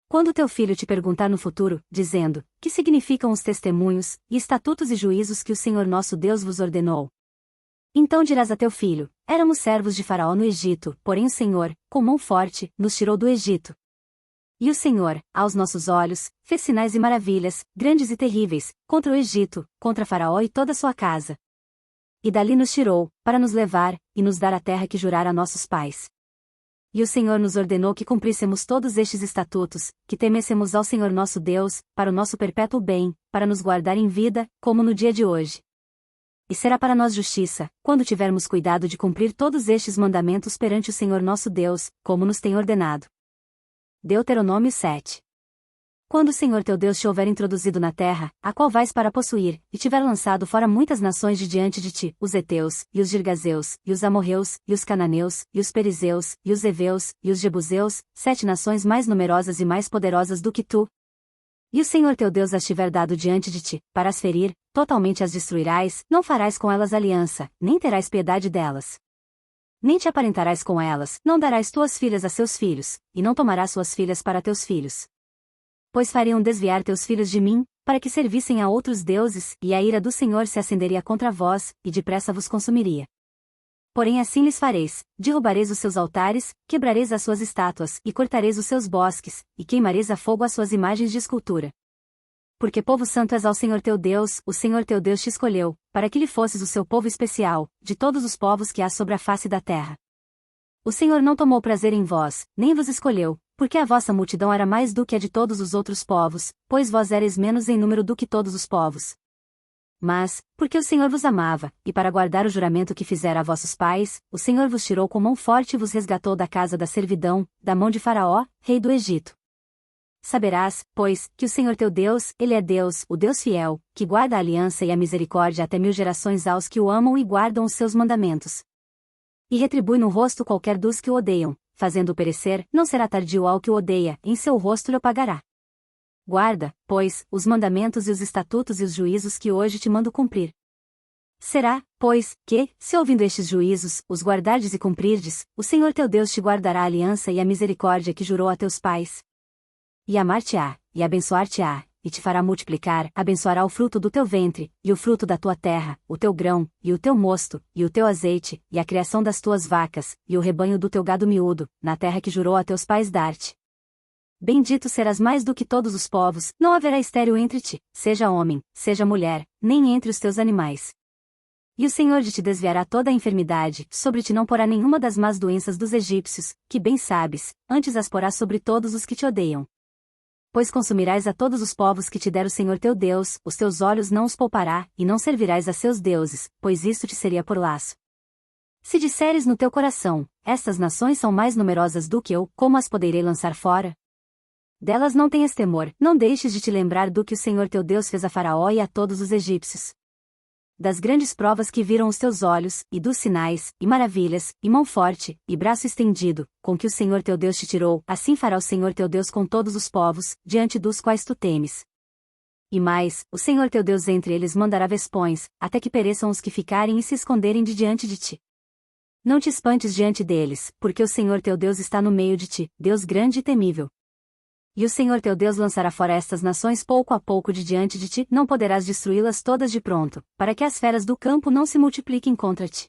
Quando teu filho te perguntar no futuro, dizendo, que significam os testemunhos, e estatutos e juízos que o Senhor nosso Deus vos ordenou? Então dirás a teu filho, éramos servos de Faraó no Egito, porém o Senhor, com mão forte, nos tirou do Egito. E o Senhor, aos nossos olhos, fez sinais e maravilhas, grandes e terríveis, contra o Egito, contra Faraó e toda a sua casa. E dali nos tirou, para nos levar, e nos dar a terra que jurara a nossos pais. E o Senhor nos ordenou que cumpríssemos todos estes estatutos, que temêssemos ao Senhor nosso Deus, para o nosso perpétuo bem, para nos guardar em vida, como no dia de hoje. E será para nós justiça, quando tivermos cuidado de cumprir todos estes mandamentos perante o Senhor nosso Deus, como nos tem ordenado. Deuteronômio 7. Quando o Senhor teu Deus te houver introduzido na terra, a qual vais para possuir, e tiver lançado fora muitas nações de diante de ti, os heteus, e os girgazeus, e os amorreus, e os cananeus, e os perizeus, e os heveus, e os jebuseus, 7 nações mais numerosas e mais poderosas do que tu. E o Senhor teu Deus as tiver dado diante de ti, para as ferir, totalmente as destruirás, não farás com elas aliança, nem terás piedade delas. Nem te aparentarás com elas, não darás tuas filhas a seus filhos, e não tomarás suas filhas para teus filhos. Pois fariam desviar teus filhos de mim, para que servissem a outros deuses, e a ira do Senhor se acenderia contra vós, e depressa vos consumiria. Porém assim lhes fareis, derrubareis os seus altares, quebrareis as suas estátuas, e cortareis os seus bosques, e queimareis a fogo as suas imagens de escultura. Porque povo santo és ao Senhor teu Deus, o Senhor teu Deus te escolheu, para que lhe fosses o seu povo especial, de todos os povos que há sobre a face da terra. O Senhor não tomou prazer em vós, nem vos escolheu, porque a vossa multidão era mais do que a de todos os outros povos, pois vós eres menos em número do que todos os povos. Mas, porque o Senhor vos amava, e para guardar o juramento que fizera a vossos pais, o Senhor vos tirou com mão forte e vos resgatou da casa da servidão, da mão de Faraó, rei do Egito. Saberás, pois, que o Senhor teu Deus, Ele é Deus, o Deus fiel, que guarda a aliança e a misericórdia até 1000 gerações aos que o amam e guardam os seus mandamentos. E retribui no rosto qualquer dos que o odeiam, fazendo-o perecer, não será tardio ao que o odeia, em seu rosto lhe o pagará. Guarda, pois, os mandamentos e os estatutos e os juízos que hoje te mando cumprir. Será, pois, que, se ouvindo estes juízos, os guardardes e cumprirdes, o Senhor teu Deus te guardará a aliança e a misericórdia que jurou a teus pais. E amar-te-á, e abençoar-te-á, e te fará multiplicar, abençoará o fruto do teu ventre, e o fruto da tua terra, o teu grão, e o teu mosto, e o teu azeite, e a criação das tuas vacas, e o rebanho do teu gado miúdo, na terra que jurou a teus pais dar-te. Bendito serás mais do que todos os povos, não haverá estéril entre ti, seja homem, seja mulher, nem entre os teus animais. E o Senhor de te desviará toda a enfermidade, sobre ti não porá nenhuma das más doenças dos egípcios, que bem sabes, antes as porá sobre todos os que te odeiam. Pois consumirás a todos os povos que te der o Senhor teu Deus, os teus olhos não os poupará, e não servirás a seus deuses, pois isto te seria por laço. Se disseres no teu coração, estas nações são mais numerosas do que eu, como as poderei lançar fora? Delas não tenhas temor, não deixes de te lembrar do que o Senhor teu Deus fez a Faraó e a todos os egípcios. Das grandes provas que viram os teus olhos, e dos sinais, e maravilhas, e mão forte, e braço estendido, com que o Senhor teu Deus te tirou, assim fará o Senhor teu Deus com todos os povos, diante dos quais tu temes. E mais, o Senhor teu Deus entre eles mandará vespões, até que pereçam os que ficarem e se esconderem de diante de ti. Não te espantes diante deles, porque o Senhor teu Deus está no meio de ti, Deus grande e temível. E o Senhor teu Deus lançará fora estas nações pouco a pouco de diante de ti, não poderás destruí-las todas de pronto, para que as feras do campo não se multipliquem contra ti.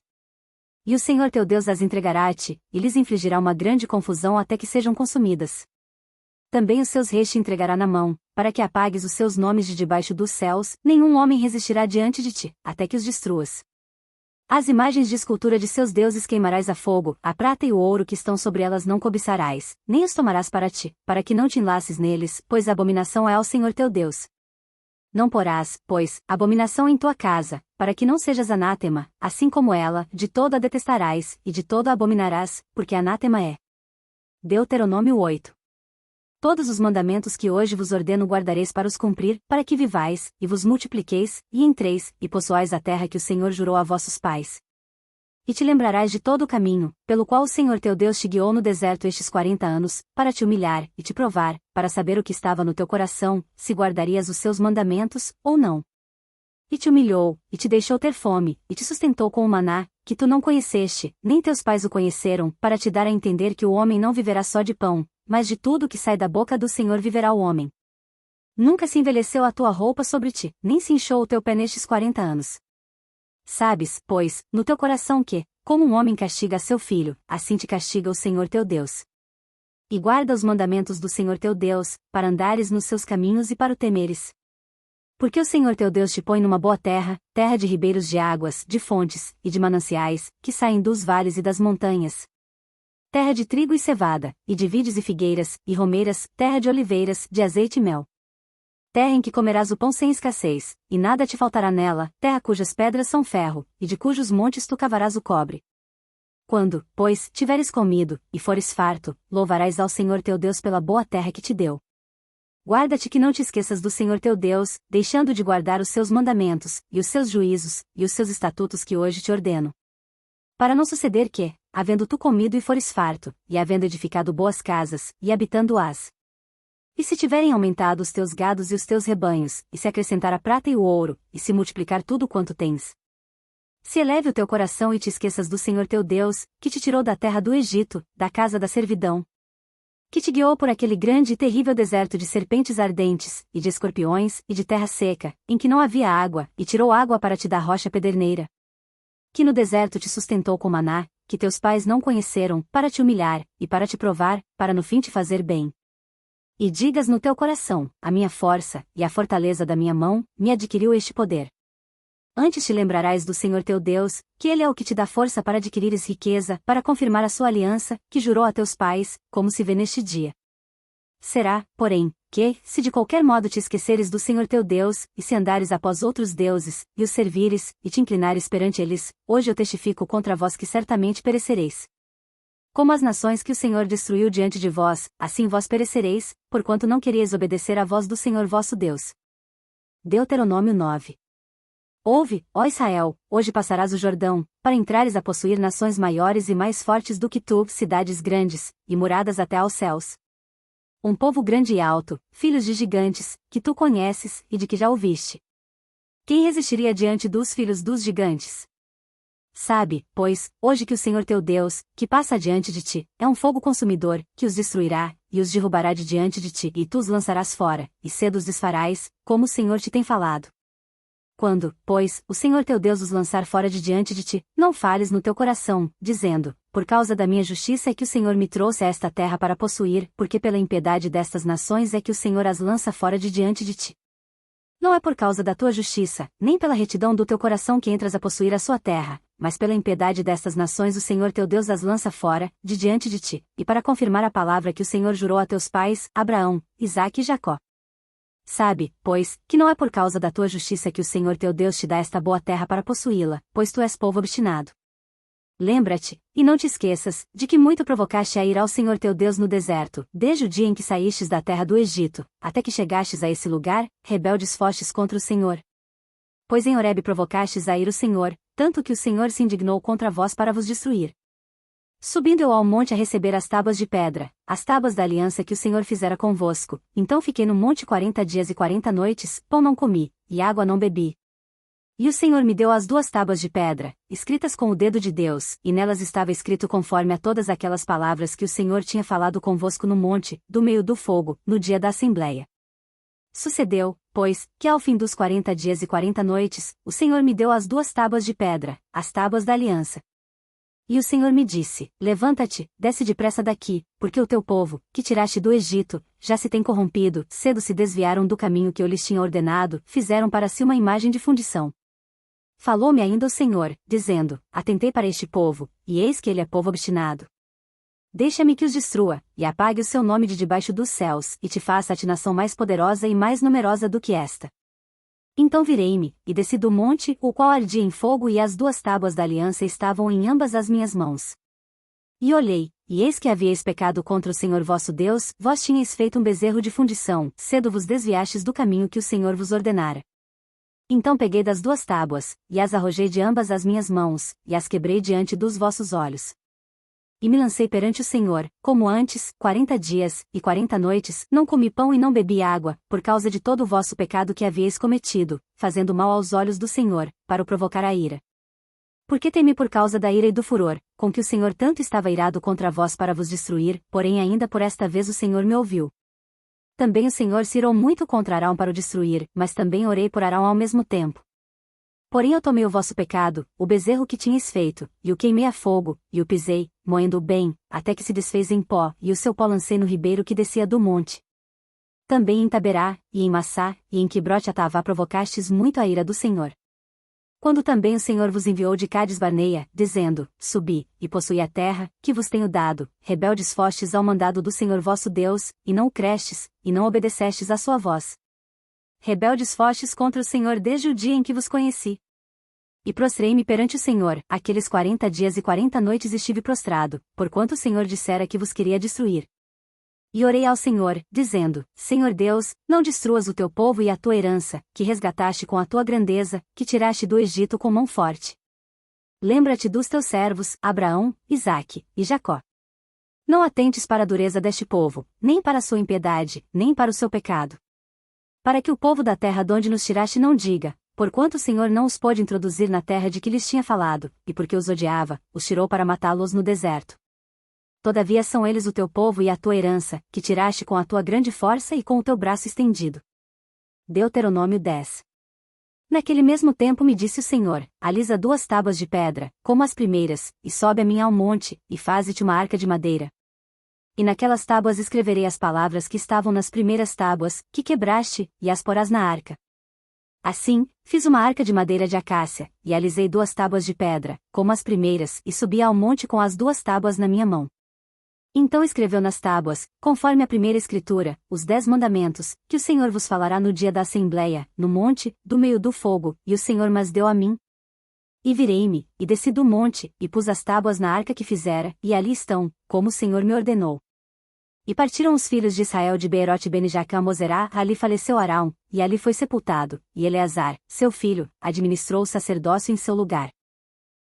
E o Senhor teu Deus as entregará a ti, e lhes infligirá uma grande confusão até que sejam consumidas. Também os seus reis te entregará na mão, para que apagues os seus nomes de debaixo dos céus, nenhum homem resistirá diante de ti, até que os destruas. As imagens de escultura de seus deuses queimarás a fogo, a prata e o ouro que estão sobre elas não cobiçarás, nem os tomarás para ti, para que não te enlaces neles, pois a abominação é ao Senhor teu Deus. Não porás, pois, abominação em tua casa, para que não sejas anátema, assim como ela, de todo a detestarás, e de todo a abominarás, porque anátema é. Deuteronômio 8. Todos os mandamentos que hoje vos ordeno guardareis para os cumprir, para que vivais, e vos multipliqueis, e entreis, e possuais a terra que o Senhor jurou a vossos pais. E te lembrarás de todo o caminho, pelo qual o Senhor teu Deus te guiou no deserto estes 40 anos, para te humilhar, e te provar, para saber o que estava no teu coração, se guardarias os seus mandamentos, ou não. E te humilhou, e te deixou ter fome, e te sustentou com o maná, que tu não conheceste, nem teus pais o conheceram, para te dar a entender que o homem não viverá só de pão, mas de tudo que sai da boca do Senhor viverá o homem. Nunca se envelheceu a tua roupa sobre ti, nem se inchou o teu pé nestes 40 anos. Sabes, pois, no teu coração que, como um homem castiga a seu filho, assim te castiga o Senhor teu Deus. E guarda os mandamentos do Senhor teu Deus, para andares nos seus caminhos e para o temeres. Porque o Senhor teu Deus te põe numa boa terra, terra de ribeiros de águas, de fontes, e de mananciais, que saem dos vales e das montanhas. Terra de trigo e cevada, e de vides e figueiras, e romeiras, terra de oliveiras, de azeite e mel. Terra em que comerás o pão sem escassez, e nada te faltará nela, terra cujas pedras são ferro, e de cujos montes tu cavarás o cobre. Quando, pois, tiveres comido, e fores farto, louvarás ao Senhor teu Deus pela boa terra que te deu. Guarda-te que não te esqueças do Senhor teu Deus, deixando de guardar os seus mandamentos, e os seus juízos, e os seus estatutos que hoje te ordeno. Para não suceder que, havendo tu comido e fores farto, e havendo edificado boas casas, e habitando-as. E se tiverem aumentado os teus gados e os teus rebanhos, e se acrescentar a prata e o ouro, e se multiplicar tudo quanto tens. Se eleve o teu coração e te esqueças do Senhor teu Deus, que te tirou da terra do Egito, da casa da servidão. Que te guiou por aquele grande e terrível deserto de serpentes ardentes, e de escorpiões, e de terra seca, em que não havia água, e tirou água para te dar rocha pederneira. Que no deserto te sustentou com maná, que teus pais não conheceram, para te humilhar, e para te provar, para no fim te fazer bem. E digas no teu coração, a minha força, e a fortaleza da minha mão, me adquiriu este poder. Antes te lembrarás do Senhor teu Deus, que Ele é o que te dá força para adquirires riqueza, para confirmar a sua aliança, que jurou a teus pais, como se vê neste dia. Será, porém, que, se de qualquer modo te esqueceres do Senhor teu Deus, e se andares após outros deuses, e os servires, e te inclinares perante eles, hoje eu testifico contra vós que certamente perecereis. Como as nações que o Senhor destruiu diante de vós, assim vós perecereis, porquanto não queríeis obedecer à voz do Senhor vosso Deus. Deuteronômio 9. Ouve, ó Israel, hoje passarás o Jordão, para entrares a possuir nações maiores e mais fortes do que tu, cidades grandes, e muradas até aos céus. Um povo grande e alto, filhos de gigantes, que tu conheces, e de que já ouviste. Quem resistiria diante dos filhos dos gigantes? Sabe, pois, hoje que o Senhor teu Deus, que passa adiante de ti, é um fogo consumidor, que os destruirá, e os derrubará de diante de ti, e tu os lançarás fora, e cedo os desfarás, como o Senhor te tem falado. Quando, pois, o Senhor teu Deus os lançar fora de diante de ti, não fales no teu coração, dizendo: por causa da minha justiça é que o Senhor me trouxe a esta terra para possuir, porque pela impiedade destas nações é que o Senhor as lança fora de diante de ti. Não é por causa da tua justiça, nem pela retidão do teu coração que entras a possuir a sua terra, mas pela impiedade destas nações o Senhor teu Deus as lança fora, de diante de ti, e para confirmar a palavra que o Senhor jurou a teus pais, Abraão, Isaque e Jacó. Sabe, pois, que não é por causa da tua justiça que o Senhor teu Deus te dá esta boa terra para possuí-la, pois tu és povo obstinado. Lembra-te, e não te esqueças, de que muito provocaste a ira ao Senhor teu Deus no deserto, desde o dia em que saístes da terra do Egito, até que chegastes a esse lugar, rebeldes fostes contra o Senhor. Pois em Horebe provocastes a ira o Senhor, tanto que o Senhor se indignou contra vós para vos destruir. Subindo eu ao monte a receber as tábuas de pedra, as tábuas da aliança que o Senhor fizera convosco, então fiquei no monte 40 dias e 40 noites, pão não comi, e água não bebi. E o Senhor me deu as 2 tábuas de pedra, escritas com o dedo de Deus, e nelas estava escrito conforme a todas aquelas palavras que o Senhor tinha falado convosco no monte, do meio do fogo, no dia da assembleia. Sucedeu, pois, que ao fim dos 40 dias e 40 noites, o Senhor me deu as 2 tábuas de pedra, as tábuas da aliança. E o Senhor me disse: levanta-te, desce depressa daqui, porque o teu povo, que tiraste do Egito, já se tem corrompido, cedo se desviaram do caminho que eu lhes tinha ordenado, fizeram para si uma imagem de fundição. Falou-me ainda o Senhor, dizendo: atentei para este povo, e eis que ele é povo obstinado. Deixa-me que os destrua, e apague o seu nome de debaixo dos céus, e te faça a ti nação mais poderosa e mais numerosa do que esta. Então virei-me, e desci do monte, o qual ardia em fogo, e as 2 tábuas da aliança estavam em ambas as minhas mãos. E olhei, e eis que havíeis pecado contra o Senhor vosso Deus, vós tinhais feito um bezerro de fundição, cedo vos desviastes do caminho que o Senhor vos ordenara. Então peguei das 2 tábuas, e as arrojei de ambas as minhas mãos, e as quebrei diante dos vossos olhos. E me lancei perante o Senhor, como antes, 40 dias, e 40 noites, não comi pão e não bebi água, por causa de todo o vosso pecado que havíeis cometido, fazendo mal aos olhos do Senhor, para o provocar a ira. Porque temi por causa da ira e do furor, com que o Senhor tanto estava irado contra vós para vos destruir, porém ainda por esta vez o Senhor me ouviu. Também o Senhor se irou muito contra Arão para o destruir, mas também orei por Arão ao mesmo tempo. Porém eu tomei o vosso pecado, o bezerro que tinhais feito, e o queimei a fogo, e o pisei, moendo-o bem, até que se desfez em pó, e o seu pó lancei no ribeiro que descia do monte. Também em Taberá, e em Massá, e em Quibrote-Atavá provocastes muito a ira do Senhor. Quando também o Senhor vos enviou de Cades-Barneia, dizendo: subi, e possui a terra, que vos tenho dado, rebeldes fostes ao mandado do Senhor vosso Deus, e não o crestes, e não obedecestes à sua voz. Rebeldes fostes contra o Senhor desde o dia em que vos conheci. E prostrei-me perante o Senhor, aqueles 40 dias e 40 noites estive prostrado, porquanto o Senhor dissera que vos queria destruir. E orei ao Senhor, dizendo: Senhor Deus, não destruas o teu povo e a tua herança, que resgataste com a tua grandeza, que tiraste do Egito com mão forte. Lembra-te dos teus servos, Abraão, Isaque e Jacó. Não atentes para a dureza deste povo, nem para a sua impiedade, nem para o seu pecado. Para que o povo da terra de onde nos tiraste não diga: porquanto o Senhor não os pôde introduzir na terra de que lhes tinha falado, e porque os odiava, os tirou para matá-los no deserto. Todavia são eles o teu povo e a tua herança, que tiraste com a tua grande força e com o teu braço estendido. Deuteronômio 10. Naquele mesmo tempo me disse o Senhor: alisa 2 tábuas de pedra, como as primeiras, e sobe a mim ao monte, e faze-te uma arca de madeira. E naquelas tábuas escreverei as palavras que estavam nas primeiras tábuas, que quebraste, e as porás na arca. Assim, fiz uma arca de madeira de acácia, e alisei 2 tábuas de pedra, como as primeiras, e subi ao monte com as 2 tábuas na minha mão. Então escreveu nas tábuas, conforme a primeira escritura, os 10 mandamentos, que o Senhor vos falará no dia da assembleia, no monte, do meio do fogo, e o Senhor mas deu a mim. E virei-me, e desci do monte, e pus as tábuas na arca que fizera, e ali estão, como o Senhor me ordenou. E partiram os filhos de Israel de Beerote Bene-Jacã a Mozerá, ali faleceu Arão, e ali foi sepultado, e Eleazar, seu filho, administrou o sacerdócio em seu lugar.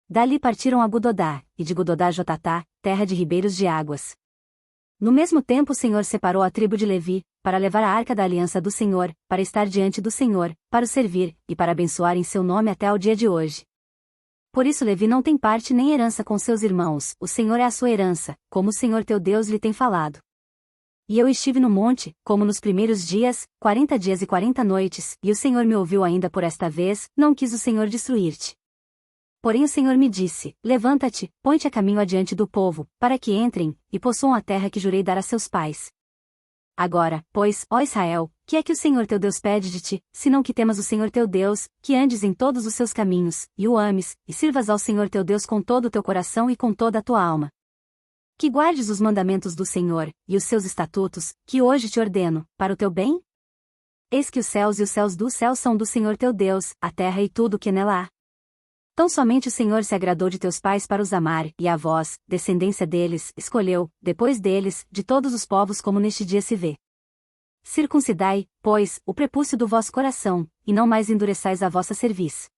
Dali partiram a Gudodá, e de Gudodá a Jotatá, terra de ribeiros de águas. No mesmo tempo o Senhor separou a tribo de Levi, para levar a arca da aliança do Senhor, para estar diante do Senhor, para o servir, e para abençoar em seu nome até ao dia de hoje. Por isso Levi não tem parte nem herança com seus irmãos, o Senhor é a sua herança, como o Senhor teu Deus lhe tem falado. E eu estive no monte, como nos primeiros dias, 40 dias e 40 noites, e o Senhor me ouviu ainda por esta vez, não quis o Senhor destruir-te. Porém o Senhor me disse, levanta-te, põe-te a caminho adiante do povo, para que entrem, e possuam a terra que jurei dar a seus pais. Agora, pois, ó Israel, que é que o Senhor teu Deus pede de ti, senão que temas o Senhor teu Deus, que andes em todos os seus caminhos, e o ames, e sirvas ao Senhor teu Deus com todo o teu coração e com toda a tua alma. Que guardes os mandamentos do Senhor, e os seus estatutos, que hoje te ordeno, para o teu bem? Eis que os céus e os céus do céu são do Senhor teu Deus, a terra e tudo o que nela há. Tão somente o Senhor se agradou de teus pais para os amar, e a vós, descendência deles, escolheu, depois deles, de todos os povos como neste dia se vê. Circuncidai, pois, o prepúcio do vosso coração, e não mais endureçais a vossa cerviz.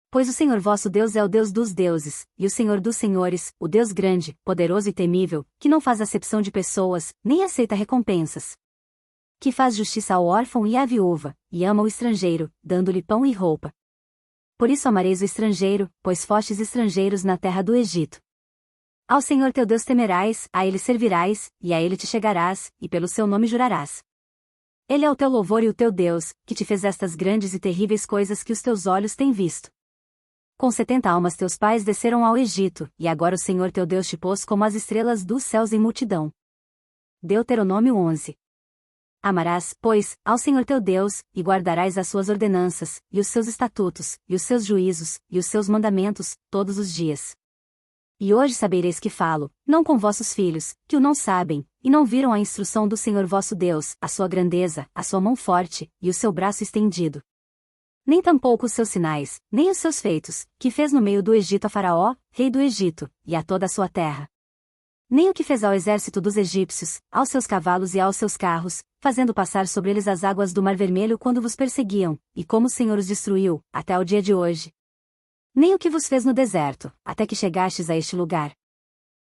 Pois o Senhor vosso Deus é o Deus dos deuses, e o Senhor dos senhores, o Deus grande, poderoso e temível, que não faz acepção de pessoas, nem aceita recompensas. Que faz justiça ao órfão e à viúva, e ama o estrangeiro, dando-lhe pão e roupa. Por isso amareis o estrangeiro, pois fostes estrangeiros na terra do Egito. Ao Senhor teu Deus temerás, a ele servirás, e a ele te chegarás, e pelo seu nome jurarás. Ele é o teu louvor e o teu Deus, que te fez estas grandes e terríveis coisas que os teus olhos têm visto. Com 70 almas teus pais desceram ao Egito, e agora o Senhor teu Deus te pôs como as estrelas dos céus em multidão. Deuteronômio 11. Amarás, pois, ao Senhor teu Deus, e guardarás as suas ordenanças, e os seus estatutos, e os seus juízos, e os seus mandamentos, todos os dias. E hoje sabereis que falo, não com vossos filhos, que o não sabem, e não viram a instrução do Senhor vosso Deus, a sua grandeza, a sua mão forte, e o seu braço estendido. Nem tampouco os seus sinais, nem os seus feitos, que fez no meio do Egito a Faraó, rei do Egito, e a toda a sua terra. Nem o que fez ao exército dos egípcios, aos seus cavalos e aos seus carros, fazendo passar sobre eles as águas do Mar Vermelho quando vos perseguiam, e como o Senhor os destruiu, até ao dia de hoje. Nem o que vos fez no deserto, até que chegastes a este lugar.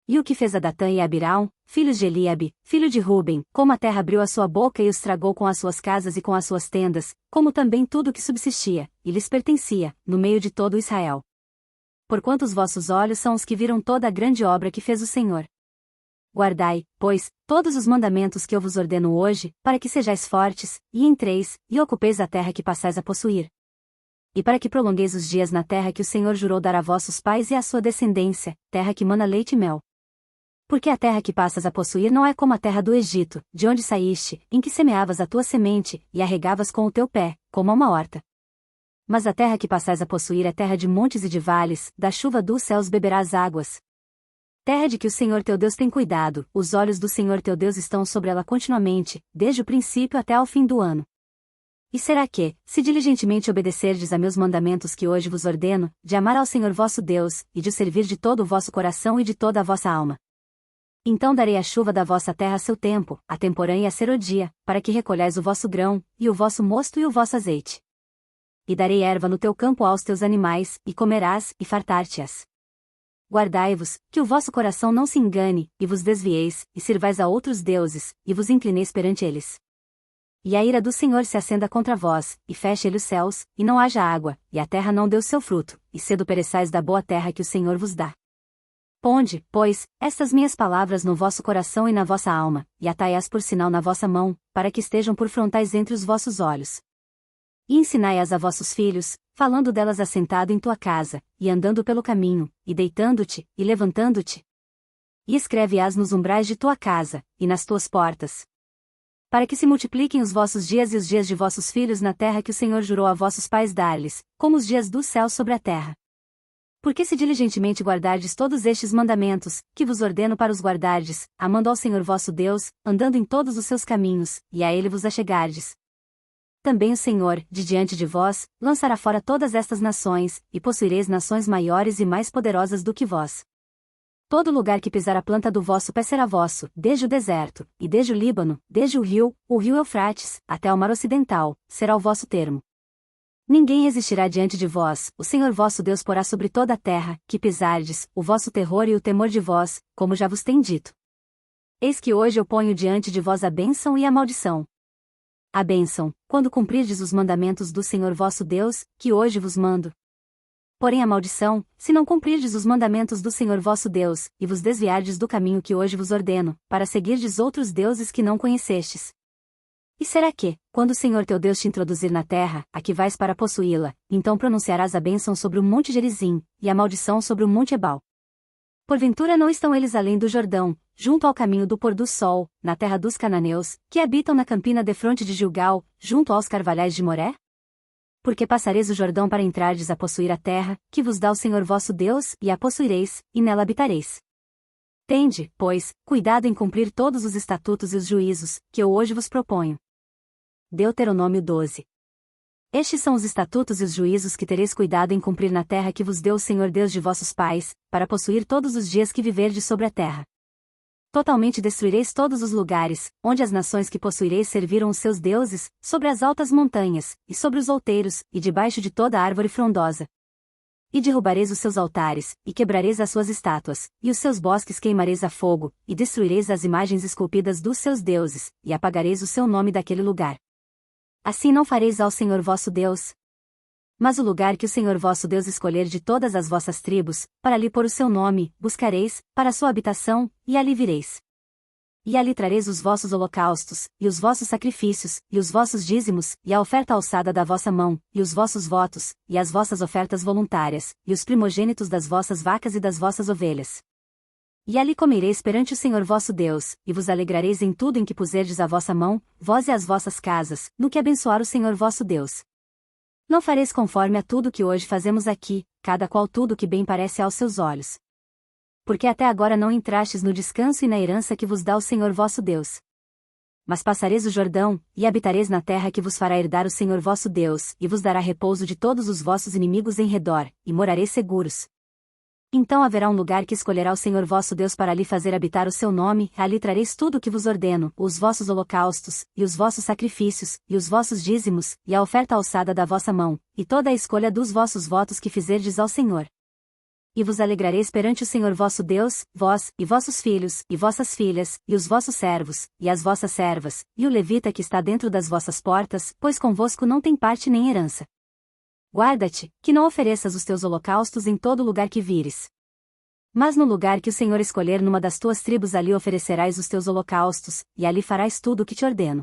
E o que fez a Datã e a Abirão, filhos de Eliabe, filho de Ruben, como a terra abriu a sua boca e os tragou com as suas casas e com as suas tendas, como também tudo o que subsistia, e lhes pertencia, no meio de todo Israel. Porquanto os vossos olhos são os que viram toda a grande obra que fez o Senhor. Guardai, pois, todos os mandamentos que eu vos ordeno hoje, para que sejais fortes, e entreis, e ocupeis a terra que passais a possuir. E para que prolongueis os dias na terra que o Senhor jurou dar a vossos pais e à sua descendência, terra que mana leite e mel. Porque a terra que passas a possuir não é como a terra do Egito, de onde saíste, em que semeavas a tua semente, e a regavas com o teu pé, como a uma horta. Mas a terra que passais a possuir é terra de montes e de vales, da chuva dos céus beberás águas. Terra de que o Senhor teu Deus tem cuidado, os olhos do Senhor teu Deus estão sobre ela continuamente, desde o princípio até ao fim do ano. E será que, se diligentemente obedecerdes a meus mandamentos que hoje vos ordeno, de amar ao Senhor vosso Deus, e de o servir de todo o vosso coração e de toda a vossa alma? Então darei a chuva da vossa terra a seu tempo, a temporã e a serodia, para que recolhais o vosso grão, e o vosso mosto e o vosso azeite. E darei erva no teu campo aos teus animais, e comerás, e fartar-te-ás. Guardai-vos, que o vosso coração não se engane, e vos desvieis, e sirvais a outros deuses, e vos inclineis perante eles. E a ira do Senhor se acenda contra vós, e feche ele os céus, e não haja água, e a terra não dê o seu fruto, e cedo pereçais da boa terra que o Senhor vos dá. Ponde, pois, estas minhas palavras no vosso coração e na vossa alma, e atai-as por sinal na vossa mão, para que estejam por frontais entre os vossos olhos. E ensinai-as a vossos filhos, falando delas assentado em tua casa, e andando pelo caminho, e deitando-te, e levantando-te. E escreve-as nos umbrais de tua casa, e nas tuas portas. Para que se multipliquem os vossos dias e os dias de vossos filhos na terra que o Senhor jurou a vossos pais dar-lhes, como os dias do céu sobre a terra. Porque se diligentemente guardardes todos estes mandamentos, que vos ordeno para os guardardes, amando ao Senhor vosso Deus, andando em todos os seus caminhos, e a ele vos achegardes. Também o Senhor, de diante de vós, lançará fora todas estas nações, e possuireis nações maiores e mais poderosas do que vós. Todo lugar que pisar a planta do vosso pé será vosso, desde o deserto, e desde o Líbano, desde o rio Eufrates, até o mar ocidental, será o vosso termo. Ninguém resistirá diante de vós, o Senhor vosso Deus porá sobre toda a terra, que pisardes, o vosso terror e o temor de vós, como já vos tem dito. Eis que hoje eu ponho diante de vós a bênção e a maldição. A bênção, quando cumprirdes os mandamentos do Senhor vosso Deus, que hoje vos mando. Porém a maldição, se não cumprirdes os mandamentos do Senhor vosso Deus, e vos desviardes do caminho que hoje vos ordeno, para seguirdes outros deuses que não conhecestes. E será que, quando o Senhor teu Deus te introduzir na terra, a que vais para possuí-la, então pronunciarás a bênção sobre o monte Gerizim, e a maldição sobre o monte Ebal. Porventura não estão eles além do Jordão, junto ao caminho do pôr do sol, na terra dos cananeus, que habitam na campina defronte de Gilgal, junto aos carvalhais de Moré? Porque passareis o Jordão para entrardes a possuir a terra, que vos dá o Senhor vosso Deus, e a possuireis, e nela habitareis. Tende, pois, cuidado em cumprir todos os estatutos e os juízos, que eu hoje vos proponho. Deuteronômio 12. Estes são os estatutos e os juízos que tereis cuidado em cumprir na terra que vos deu o Senhor Deus de vossos pais, para possuir todos os dias que viverdes sobre a terra. Totalmente destruireis todos os lugares, onde as nações que possuireis serviram os seus deuses, sobre as altas montanhas, e sobre os outeiros, e debaixo de toda árvore frondosa. E derrubareis os seus altares, e quebrareis as suas estátuas, e os seus bosques queimareis a fogo, e destruireis as imagens esculpidas dos seus deuses, e apagareis o seu nome daquele lugar. Assim não fareis ao Senhor vosso Deus. Mas o lugar que o Senhor vosso Deus escolher de todas as vossas tribos, para ali pôr o seu nome, buscareis, para a sua habitação, e ali vireis. E ali trareis os vossos holocaustos, e os vossos sacrifícios, e os vossos dízimos, e a oferta alçada da vossa mão, e os vossos votos, e as vossas ofertas voluntárias, e os primogênitos das vossas vacas e das vossas ovelhas. E ali comereis perante o Senhor vosso Deus, e vos alegrareis em tudo em que puserdes a vossa mão, vós e as vossas casas, no que abençoar o Senhor vosso Deus. Não fareis conforme a tudo que hoje fazemos aqui, cada qual tudo que bem parece aos seus olhos. Porque até agora não entrastes no descanso e na herança que vos dá o Senhor vosso Deus. Mas passareis o Jordão, e habitareis na terra que vos fará herdar o Senhor vosso Deus, e vos dará repouso de todos os vossos inimigos em redor, e morareis seguros. Então haverá um lugar que escolherá o Senhor vosso Deus para ali fazer habitar o seu nome, ali trareis tudo o que vos ordeno, os vossos holocaustos, e os vossos sacrifícios, e os vossos dízimos, e a oferta alçada da vossa mão, e toda a escolha dos vossos votos que fizerdes ao Senhor. E vos alegrareis perante o Senhor vosso Deus, vós, e vossos filhos, e vossas filhas, e os vossos servos, e as vossas servas, e o levita que está dentro das vossas portas, pois convosco não tem parte nem herança. Guarda-te, que não ofereças os teus holocaustos em todo lugar que vires. Mas no lugar que o Senhor escolher numa das tuas tribos ali oferecerás os teus holocaustos, e ali farás tudo o que te ordeno.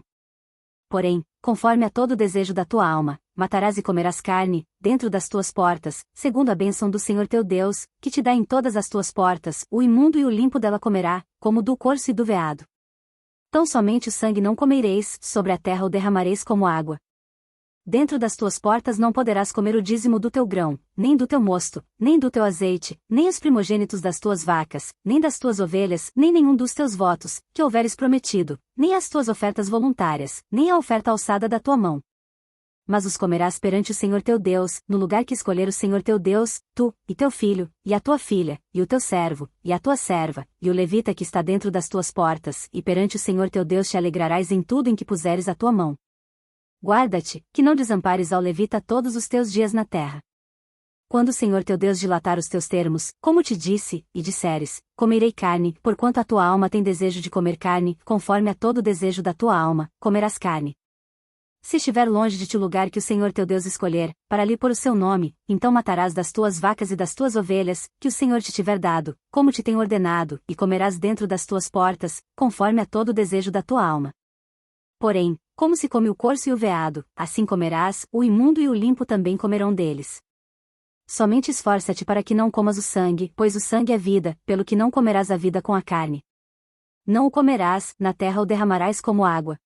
Porém, conforme a todo o desejo da tua alma, matarás e comerás carne, dentro das tuas portas, segundo a bênção do Senhor teu Deus, que te dá em todas as tuas portas, o imundo e o limpo dela comerá, como do corso e do veado. Tão somente o sangue não comereis, sobre a terra o derramareis como água. Dentro das tuas portas não poderás comer o dízimo do teu grão, nem do teu mosto, nem do teu azeite, nem os primogênitos das tuas vacas, nem das tuas ovelhas, nem nenhum dos teus votos, que houveres prometido, nem as tuas ofertas voluntárias, nem a oferta alçada da tua mão. Mas os comerás perante o Senhor teu Deus, no lugar que escolher o Senhor teu Deus, tu, e teu filho, e a tua filha, e o teu servo, e a tua serva, e o levita que está dentro das tuas portas, e perante o Senhor teu Deus te alegrarás em tudo em que puseres a tua mão. Guarda-te, que não desampares ao levita todos os teus dias na terra. Quando o Senhor teu Deus dilatar os teus termos, como te disse, e disseres, comerei carne, porquanto a tua alma tem desejo de comer carne, conforme a todo o desejo da tua alma, comerás carne. Se estiver longe de ti o lugar que o Senhor teu Deus escolher, para ali pôr o seu nome, então matarás das tuas vacas e das tuas ovelhas, que o Senhor te tiver dado, como te tem ordenado, e comerás dentro das tuas portas, conforme a todo o desejo da tua alma. Porém, como se come o corso e o veado, assim comerás, o imundo e o limpo também comerão deles. Somente esforça-te para que não comas o sangue, pois o sangue é vida, pelo que não comerás a vida com a carne. Não o comerás, na terra o derramarás como água.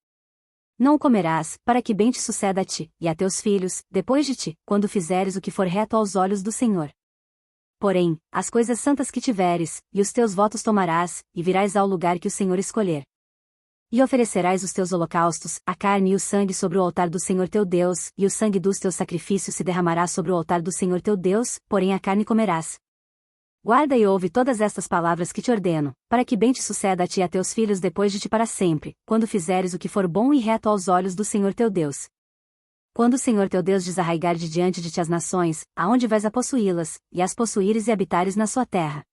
Não o comerás, para que bem te suceda a ti, e a teus filhos, depois de ti, quando fizeres o que for reto aos olhos do Senhor. Porém, as coisas santas que tiveres, e os teus votos tomarás, e virás ao lugar que o Senhor escolher. E oferecerás os teus holocaustos, a carne e o sangue sobre o altar do Senhor teu Deus, e o sangue dos teus sacrifícios se derramará sobre o altar do Senhor teu Deus, porém a carne comerás. Guarda e ouve todas estas palavras que te ordeno, para que bem te suceda a ti e a teus filhos depois de ti para sempre, quando fizeres o que for bom e reto aos olhos do Senhor teu Deus. Quando o Senhor teu Deus desarraigar de diante de ti as nações, aonde vais a possuí-las, e as possuíres e habitares na sua terra.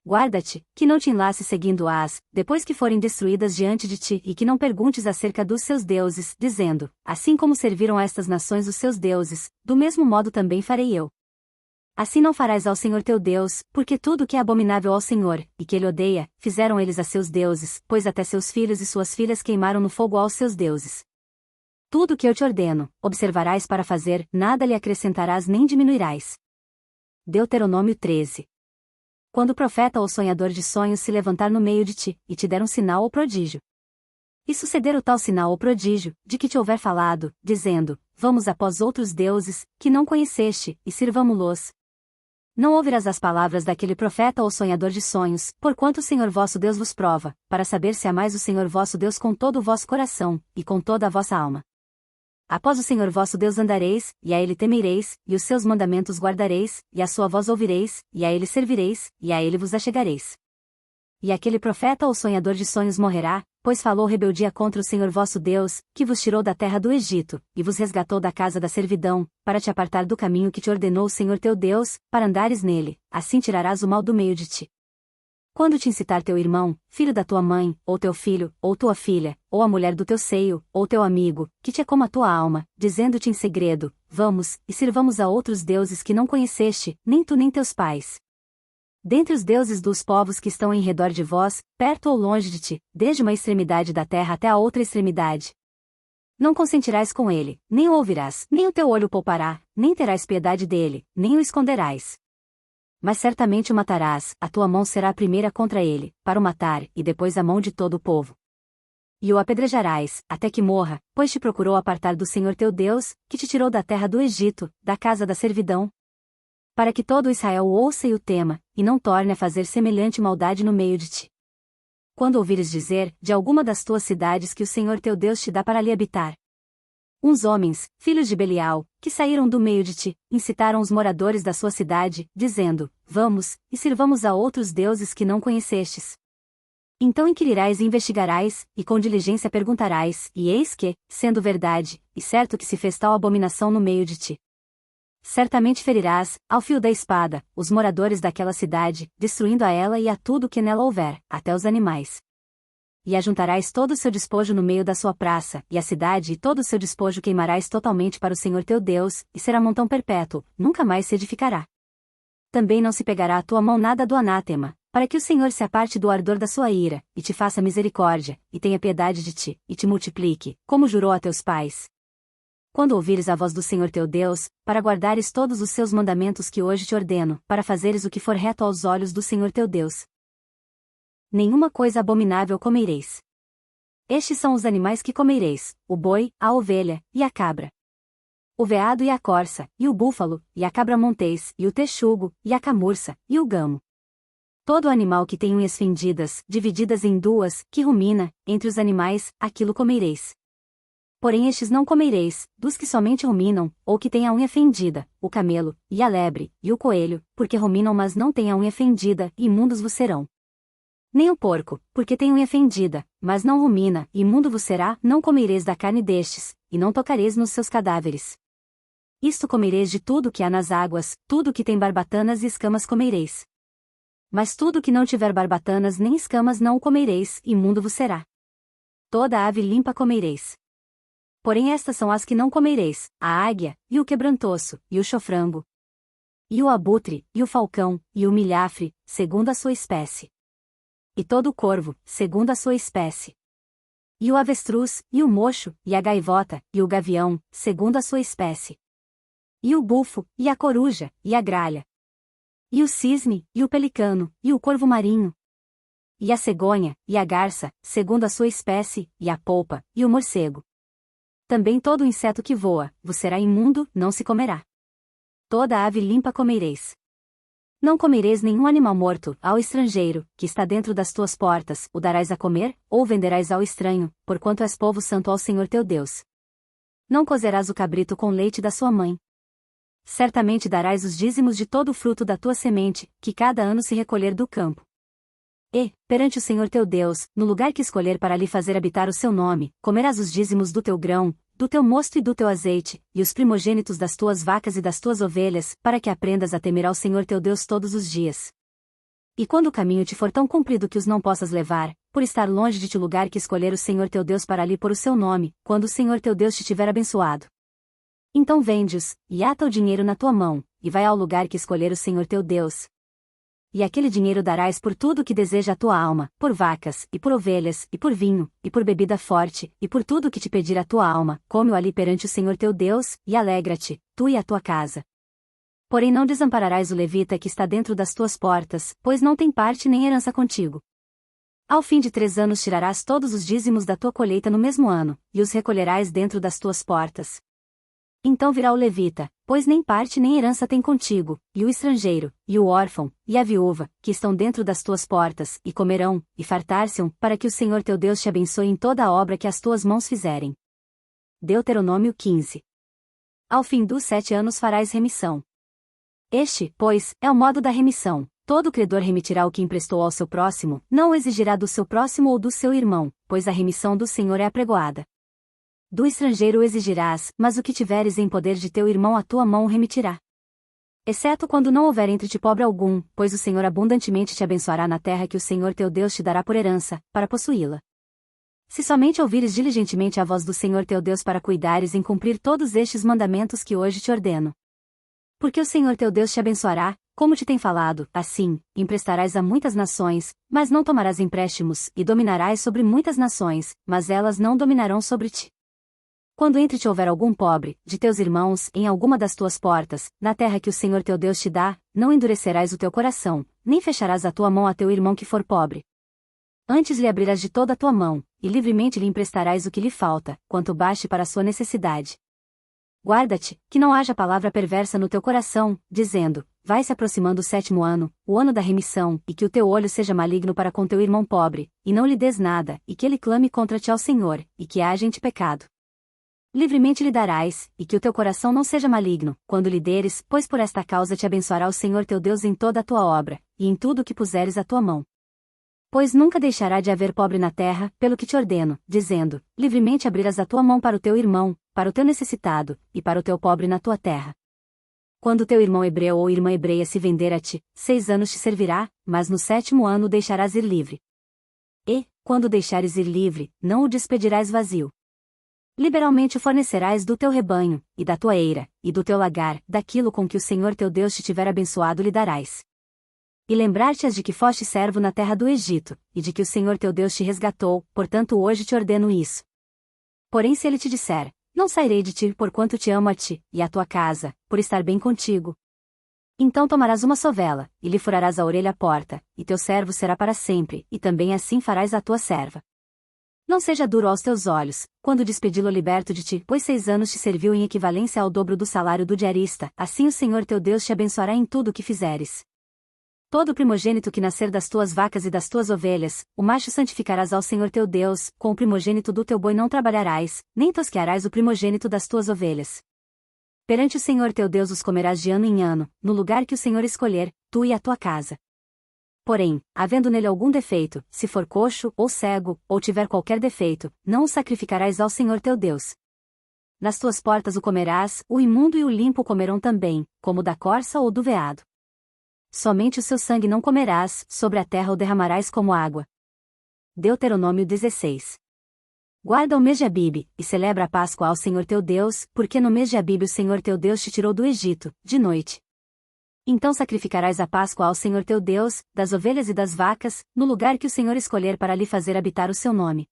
Guarda-te, que não te enlaces seguindo-as, depois que forem destruídas diante de ti, e que não perguntes acerca dos seus deuses, dizendo, assim como serviram a estas nações os seus deuses, do mesmo modo também farei eu. Assim não farás ao Senhor teu Deus, porque tudo que é abominável ao Senhor, e que ele odeia, fizeram eles a seus deuses, pois até seus filhos e suas filhas queimaram no fogo aos seus deuses. Tudo que eu te ordeno, observarás para fazer, nada lhe acrescentarás nem diminuirás. Deuteronômio 13. Quando o profeta ou sonhador de sonhos se levantar no meio de ti, e te der um sinal ou prodígio, e suceder o tal sinal ou prodígio, de que te houver falado, dizendo, vamos após outros deuses, que não conheceste, e sirvamo-los. Não ouvirás as palavras daquele profeta ou sonhador de sonhos, porquanto o Senhor vosso Deus vos prova, para saber se amais o Senhor vosso Deus com todo o vosso coração, e com toda a vossa alma. Após o Senhor vosso Deus andareis, e a ele temereis, e os seus mandamentos guardareis, e a sua voz ouvireis, e a ele servireis, e a ele vos achegareis. E aquele profeta ou sonhador de sonhos morrerá, pois falou rebeldia contra o Senhor vosso Deus, que vos tirou da terra do Egito, e vos resgatou da casa da servidão, para te apartar do caminho que te ordenou o Senhor teu Deus, para andares nele, assim tirarás o mal do meio de ti. Quando te incitar teu irmão, filho da tua mãe, ou teu filho, ou tua filha, ou a mulher do teu seio, ou teu amigo, que te é como a tua alma, dizendo-te em segredo, vamos, e sirvamos a outros deuses que não conheceste, nem tu nem teus pais. Dentre os deuses dos povos que estão em redor de vós, perto ou longe de ti, desde uma extremidade da terra até a outra extremidade. Não consentirás com ele, nem o ouvirás, nem o teu olho poupará, nem terás piedade dele, nem o esconderás. Mas certamente o matarás, a tua mão será a primeira contra ele, para o matar, e depois a mão de todo o povo. E o apedrejarás, até que morra, pois te procurou apartar do Senhor teu Deus, que te tirou da terra do Egito, da casa da servidão, para que todo Israel o ouça e o tema, e não torne a fazer semelhante maldade no meio de ti. Quando ouvires dizer, de alguma das tuas cidades que o Senhor teu Deus te dá para ali habitar, uns homens, filhos de Belial, que saíram do meio de ti, incitaram os moradores da sua cidade, dizendo, vamos, e sirvamos a outros deuses que não conhecestes. Então inquirirás e investigarás, e com diligência perguntarás, e eis que, sendo verdade, e certo que se fez tal abominação no meio de ti, certamente ferirás, ao fio da espada, os moradores daquela cidade, destruindo a ela e a tudo que nela houver, até os animais. E ajuntarás todo o seu despojo no meio da sua praça, e a cidade e todo o seu despojo queimarás totalmente para o Senhor teu Deus, e será montão perpétuo, nunca mais se edificará. Também não se pegará à tua mão nada do anátema, para que o Senhor se aparte do ardor da sua ira, e te faça misericórdia, e tenha piedade de ti, e te multiplique, como jurou a teus pais. Quando ouvires a voz do Senhor teu Deus, para guardares todos os seus mandamentos que hoje te ordeno, para fazeres o que for reto aos olhos do Senhor teu Deus. Nenhuma coisa abominável comereis. Estes são os animais que comereis, o boi, a ovelha, e a cabra. O veado e a corça, e o búfalo, e a cabra montês, e o texugo, e a camurça, e o gamo. Todo animal que tem unhas fendidas, divididas em duas, que rumina, entre os animais, aquilo comereis. Porém estes não comereis, dos que somente ruminam, ou que têm a unha fendida, o camelo, e a lebre, e o coelho, porque ruminam mas não têm a unha fendida, e imundos vos serão. Nem o porco, porque tem unha fendida, mas não rumina, e imundo vos será, não comereis da carne destes, e não tocareis nos seus cadáveres. Isto comereis de tudo que há nas águas, tudo que tem barbatanas e escamas comereis. Mas tudo que não tiver barbatanas nem escamas não o comereis, imundo vos será. Toda ave limpa comereis. Porém estas são as que não comereis, a águia, e o quebrantoço, e o chofrango, e o abutre, e o falcão, e o milhafre, segundo a sua espécie. E todo o corvo, segundo a sua espécie. E o avestruz, e o mocho, e a gaivota, e o gavião, segundo a sua espécie. E o bufo, e a coruja, e a gralha. E o cisne, e o pelicano, e o corvo marinho. E a cegonha, e a garça, segundo a sua espécie, e a polpa, e o morcego. Também todo inseto que voa, vos será imundo, não se comerá. Toda ave limpa comereis. Não comereis nenhum animal morto, ao estrangeiro, que está dentro das tuas portas, o darás a comer, ou venderás ao estranho, porquanto és povo santo ao Senhor teu Deus. Não cozerás o cabrito com leite da sua mãe. Certamente darás os dízimos de todo o fruto da tua semente, que cada ano se recolher do campo. E, perante o Senhor teu Deus, no lugar que escolher para lhe fazer habitar o seu nome, comerás os dízimos do teu grão, do teu mosto e do teu azeite, e os primogênitos das tuas vacas e das tuas ovelhas, para que aprendas a temer ao Senhor teu Deus todos os dias. E quando o caminho te for tão comprido que os não possas levar, por estar longe de ti o lugar que escolher o Senhor teu Deus para ali pôr o seu nome, quando o Senhor teu Deus te tiver abençoado, então vende-os, e ata o dinheiro na tua mão, e vai ao lugar que escolher o Senhor teu Deus. E aquele dinheiro darás por tudo o que deseja a tua alma, por vacas, e por ovelhas, e por vinho, e por bebida forte, e por tudo o que te pedir a tua alma, come-o ali perante o Senhor teu Deus, e alegra-te, tu e a tua casa. Porém não desampararás o levita que está dentro das tuas portas, pois não tem parte nem herança contigo. Ao fim de 3 anos tirarás todos os dízimos da tua colheita no mesmo ano, e os recolherás dentro das tuas portas. Então virá o levita, pois nem parte nem herança tem contigo, e o estrangeiro, e o órfão, e a viúva, que estão dentro das tuas portas, e comerão, e fartar-se-ão, para que o Senhor teu Deus te abençoe em toda a obra que as tuas mãos fizerem. Deuteronômio 15. Ao fim dos 7 anos farás remissão. Este, pois, é o modo da remissão. Todo credor remitirá o que emprestou ao seu próximo, não o exigirá do seu próximo ou do seu irmão, pois a remissão do Senhor é apregoada. Do estrangeiro o exigirás, mas o que tiveres em poder de teu irmão a tua mão o remitirá. Exceto quando não houver entre ti pobre algum, pois o Senhor abundantemente te abençoará na terra que o Senhor teu Deus te dará por herança, para possuí-la. Se somente ouvires diligentemente a voz do Senhor teu Deus para cuidares em cumprir todos estes mandamentos que hoje te ordeno. Porque o Senhor teu Deus te abençoará, como te tem falado, assim, emprestarás a muitas nações, mas não tomarás empréstimos, e dominarás sobre muitas nações, mas elas não dominarão sobre ti. Quando entre ti houver algum pobre, de teus irmãos, em alguma das tuas portas, na terra que o Senhor teu Deus te dá, não endurecerás o teu coração, nem fecharás a tua mão a teu irmão que for pobre. Antes lhe abrirás de toda a tua mão, e livremente lhe emprestarás o que lhe falta, quanto baste para a sua necessidade. Guarda-te, que não haja palavra perversa no teu coração, dizendo, vai se aproximando o 7º ano, o ano da remissão, e que o teu olho seja maligno para com teu irmão pobre, e não lhe des nada, e que ele clame contra ti ao Senhor, e que haja em ti pecado. Livremente lhe darás, e que o teu coração não seja maligno, quando lhe deres, pois por esta causa te abençoará o Senhor teu Deus em toda a tua obra, e em tudo o que puseres a tua mão. Pois nunca deixará de haver pobre na terra, pelo que te ordeno, dizendo, livremente abrirás a tua mão para o teu irmão, para o teu necessitado, e para o teu pobre na tua terra. Quando teu irmão hebreu ou irmã hebreia se vender a ti, 6 anos te servirá, mas no 7º ano o deixarás ir livre. E, quando o deixares ir livre, não o despedirás vazio. Liberalmente o fornecerás do teu rebanho, e da tua eira, e do teu lagar, daquilo com que o Senhor teu Deus te tiver abençoado lhe darás. E lembrar-te-as de que foste servo na terra do Egito, e de que o Senhor teu Deus te resgatou, portanto hoje te ordeno isso. Porém se ele te disser, não sairei de ti porquanto te amo a ti, e a tua casa, por estar bem contigo. Então tomarás uma sovela, e lhe furarás a orelha à porta, e teu servo será para sempre, e também assim farás à tua serva. Não seja duro aos teus olhos, quando despedi-lo liberto de ti, pois 6 anos te serviu em equivalência ao dobro do salário do diarista, assim o Senhor teu Deus te abençoará em tudo o que fizeres. Todo o primogênito que nascer das tuas vacas e das tuas ovelhas, o macho santificarás ao Senhor teu Deus, com o primogênito do teu boi não trabalharás, nem tosquearás o primogênito das tuas ovelhas. Perante o Senhor teu Deus os comerás de ano em ano, no lugar que o Senhor escolher, tu e a tua casa. Porém, havendo nele algum defeito, se for coxo, ou cego, ou tiver qualquer defeito, não o sacrificarás ao Senhor teu Deus. Nas tuas portas o comerás, o imundo e o limpo comerão também, como da corça ou do veado. Somente o seu sangue não comerás, sobre a terra o derramarás como água. Deuteronômio 16. Guarda o mês de Abibe, e celebra a Páscoa ao Senhor teu Deus, porque no mês de Abibe o Senhor teu Deus te tirou do Egito, de noite. Então sacrificarás a Páscoa ao Senhor teu Deus, das ovelhas e das vacas, no lugar que o Senhor escolher para lhe fazer habitar o seu nome.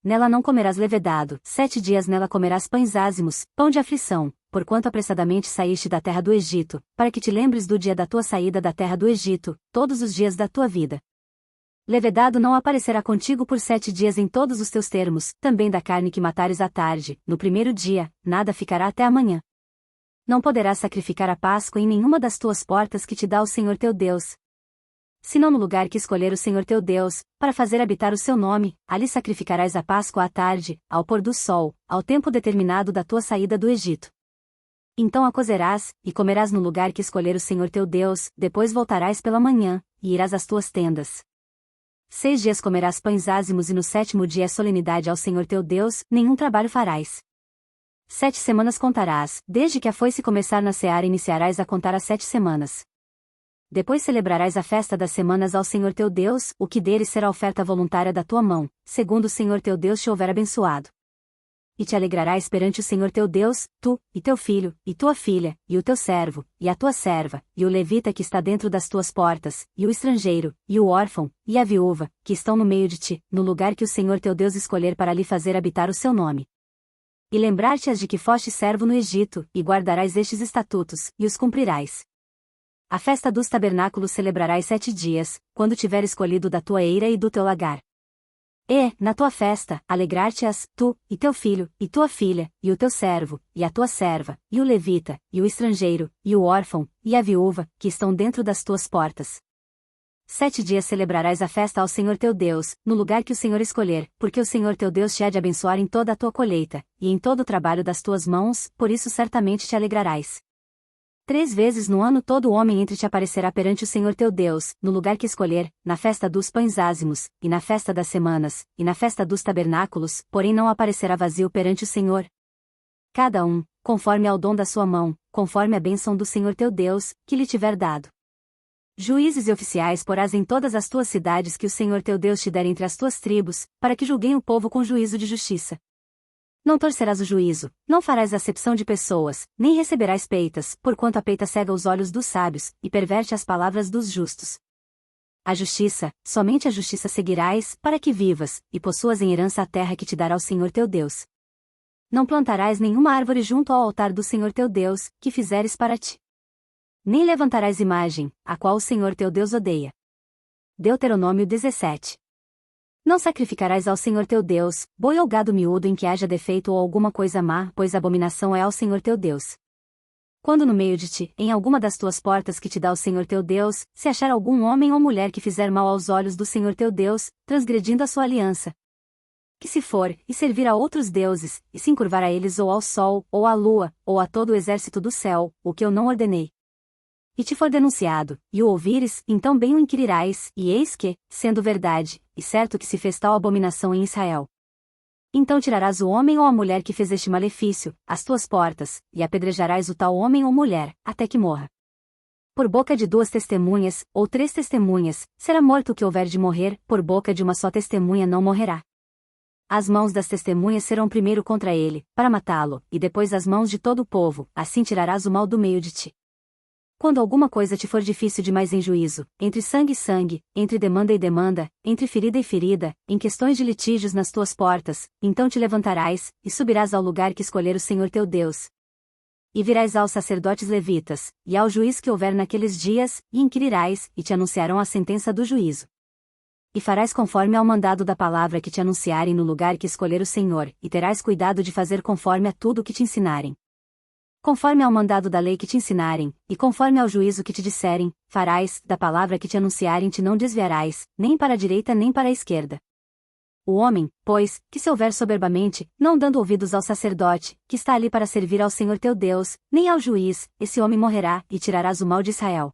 Nela não comerás levedado, 7 dias nela comerás pães ázimos, pão de aflição, porquanto apressadamente saíste da terra do Egito, para que te lembres do dia da tua saída da terra do Egito, todos os dias da tua vida. Levedado não aparecerá contigo por 7 dias em todos os teus termos, também da carne que matares à tarde, no primeiro dia, nada ficará até amanhã. Não poderás sacrificar a Páscoa em nenhuma das tuas portas que te dá o Senhor teu Deus. Senão no lugar que escolher o Senhor teu Deus, para fazer habitar o seu nome, ali sacrificarás a Páscoa à tarde, ao pôr do sol, ao tempo determinado da tua saída do Egito. Então a cozerás, e comerás no lugar que escolher o Senhor teu Deus, depois voltarás pela manhã, e irás às tuas tendas. 6 dias comerás pães ázimos e no 7º dia é solenidade ao Senhor teu Deus, nenhum trabalho farás. 7 semanas contarás, desde que a foice começar na seara iniciarás a contar as 7 semanas. Depois celebrarás a festa das semanas ao Senhor teu Deus, o que deres será oferta voluntária da tua mão, segundo o Senhor teu Deus te houver abençoado. E te alegrarás perante o Senhor teu Deus, tu, e teu filho, e tua filha, e o teu servo, e a tua serva, e o levita que está dentro das tuas portas, e o estrangeiro, e o órfão, e a viúva, que estão no meio de ti, no lugar que o Senhor teu Deus escolher para lhe fazer habitar o seu nome. E lembrar-te-ás de que foste servo no Egito, e guardarás estes estatutos, e os cumprirás. A festa dos tabernáculos celebrarás 7 dias, quando tiver escolhido da tua eira e do teu lagar. E, na tua festa, alegrar-te-ás, tu, e teu filho, e tua filha, e o teu servo, e a tua serva, e o levita, e o estrangeiro, e o órfão, e a viúva, que estão dentro das tuas portas. 7 dias celebrarás a festa ao Senhor teu Deus, no lugar que o Senhor escolher, porque o Senhor teu Deus te há de abençoar em toda a tua colheita, e em todo o trabalho das tuas mãos, por isso certamente te alegrarás. 3 vezes no ano todo homem entre te aparecerá perante o Senhor teu Deus, no lugar que escolher, na festa dos pães ázimos, e na festa das semanas, e na festa dos tabernáculos, porém não aparecerá vazio perante o Senhor. Cada um, conforme ao dom da sua mão, conforme a bênção do Senhor teu Deus, que lhe tiver dado. Juízes e oficiais porás em todas as tuas cidades que o Senhor teu Deus te der entre as tuas tribos, para que julguem o povo com juízo de justiça. Não torcerás o juízo, não farás acepção de pessoas, nem receberás peitas, porquanto a peita cega os olhos dos sábios, e perverte as palavras dos justos. A justiça, somente a justiça seguirás, para que vivas, e possuas em herança a terra que te dará o Senhor teu Deus. Não plantarás nenhuma árvore junto ao altar do Senhor teu Deus, que fizeres para ti. Nem levantarás imagem, a qual o Senhor teu Deus odeia. Deuteronômio 17. Não sacrificarás ao Senhor teu Deus, boi ou gado miúdo em que haja defeito ou alguma coisa má, pois abominação é ao Senhor teu Deus. Quando no meio de ti, em alguma das tuas portas que te dá o Senhor teu Deus, se achar algum homem ou mulher que fizer mal aos olhos do Senhor teu Deus, transgredindo a sua aliança, que se for, e servir a outros deuses, e se encurvar a eles ou ao sol, ou à lua, ou a todo o exército do céu, o que eu não ordenei, e te for denunciado, e o ouvires, então bem o inquirirás, e eis que, sendo verdade, e certo que se fez tal abominação em Israel. Então tirarás o homem ou a mulher que fez este malefício, às tuas portas, e apedrejarás o tal homem ou mulher, até que morra. Por boca de 2 testemunhas, ou 3 testemunhas, será morto o que houver de morrer, por boca de uma só testemunha não morrerá. As mãos das testemunhas serão primeiro contra ele, para matá-lo, e depois as mãos de todo o povo, assim tirarás o mal do meio de ti. Quando alguma coisa te for difícil demais em juízo, entre sangue e sangue, entre demanda e demanda, entre ferida e ferida, em questões de litígios nas tuas portas, então te levantarás, e subirás ao lugar que escolher o Senhor teu Deus. E virás aos sacerdotes levitas, e ao juiz que houver naqueles dias, e inquirirás, e te anunciarão a sentença do juízo. E farás conforme ao mandado da palavra que te anunciarem no lugar que escolher o Senhor, e terás cuidado de fazer conforme a tudo o que te ensinarem. Conforme ao mandado da lei que te ensinarem, e conforme ao juízo que te disserem, farás, da palavra que te anunciarem te não desviarás, nem para a direita nem para a esquerda. O homem, pois, que se houver soberbamente, não dando ouvidos ao sacerdote, que está ali para servir ao Senhor teu Deus, nem ao juiz, esse homem morrerá, e tirarás o mal de Israel.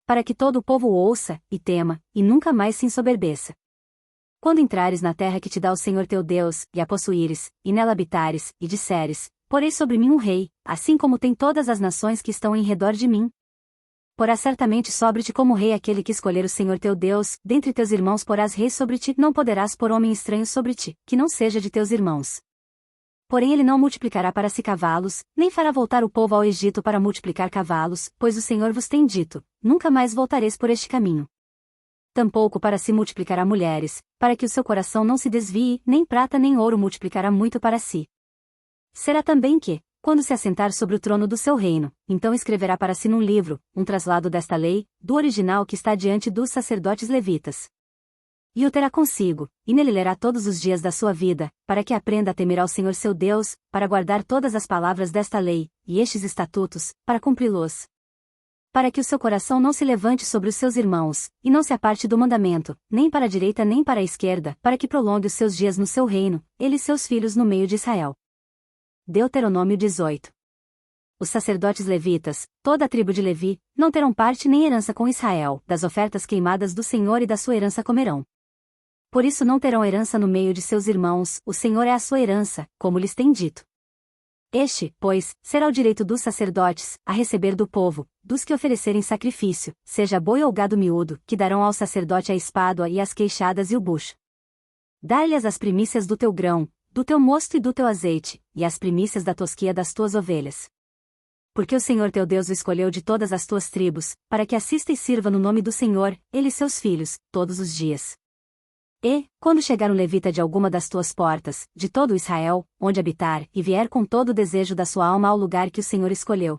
Para que todo o povo ouça, e tema, e nunca mais se ensoberbeça. Quando entrares na terra que te dá o Senhor teu Deus, e a possuíres, e nela habitares, e disseres, porei sobre mim um rei, assim como tem todas as nações que estão em redor de mim. Porá certamente sobre ti como rei aquele que escolher o Senhor teu Deus, dentre teus irmãos porás rei sobre ti, não poderás pôr homem estranho sobre ti, que não seja de teus irmãos. Porém ele não multiplicará para si cavalos, nem fará voltar o povo ao Egito para multiplicar cavalos, pois o Senhor vos tem dito, nunca mais voltareis por este caminho. Tampouco para si multiplicará mulheres, para que o seu coração não se desvie, nem prata nem ouro multiplicará muito para si. Será também que, quando se assentar sobre o trono do seu reino, então escreverá para si num livro, um traslado desta lei, do original que está diante dos sacerdotes levitas. E o terá consigo, e nele lerá todos os dias da sua vida, para que aprenda a temer ao Senhor seu Deus, para guardar todas as palavras desta lei, e estes estatutos, para cumpri-los. Para que o seu coração não se levante sobre os seus irmãos, e não se aparte do mandamento, nem para a direita nem para a esquerda, para que prolongue os seus dias no seu reino, ele e seus filhos no meio de Israel. Deuteronômio 18. Os sacerdotes levitas, toda a tribo de Levi, não terão parte nem herança com Israel, das ofertas queimadas do Senhor e da sua herança comerão. Por isso não terão herança no meio de seus irmãos, o Senhor é a sua herança, como lhes tem dito. Este, pois, será o direito dos sacerdotes, a receber do povo, dos que oferecerem sacrifício, seja boi ou gado miúdo, que darão ao sacerdote a espádua e as queixadas e o bucho. Dá-lhes as primícias do teu grão, do teu mosto e do teu azeite, e as primícias da tosquia das tuas ovelhas. Porque o Senhor teu Deus o escolheu de todas as tuas tribos, para que assista e sirva no nome do Senhor, ele e seus filhos, todos os dias. E, quando chegar um levita de alguma das tuas portas, de todo Israel, onde habitar, e vier com todo o desejo da sua alma ao lugar que o Senhor escolheu,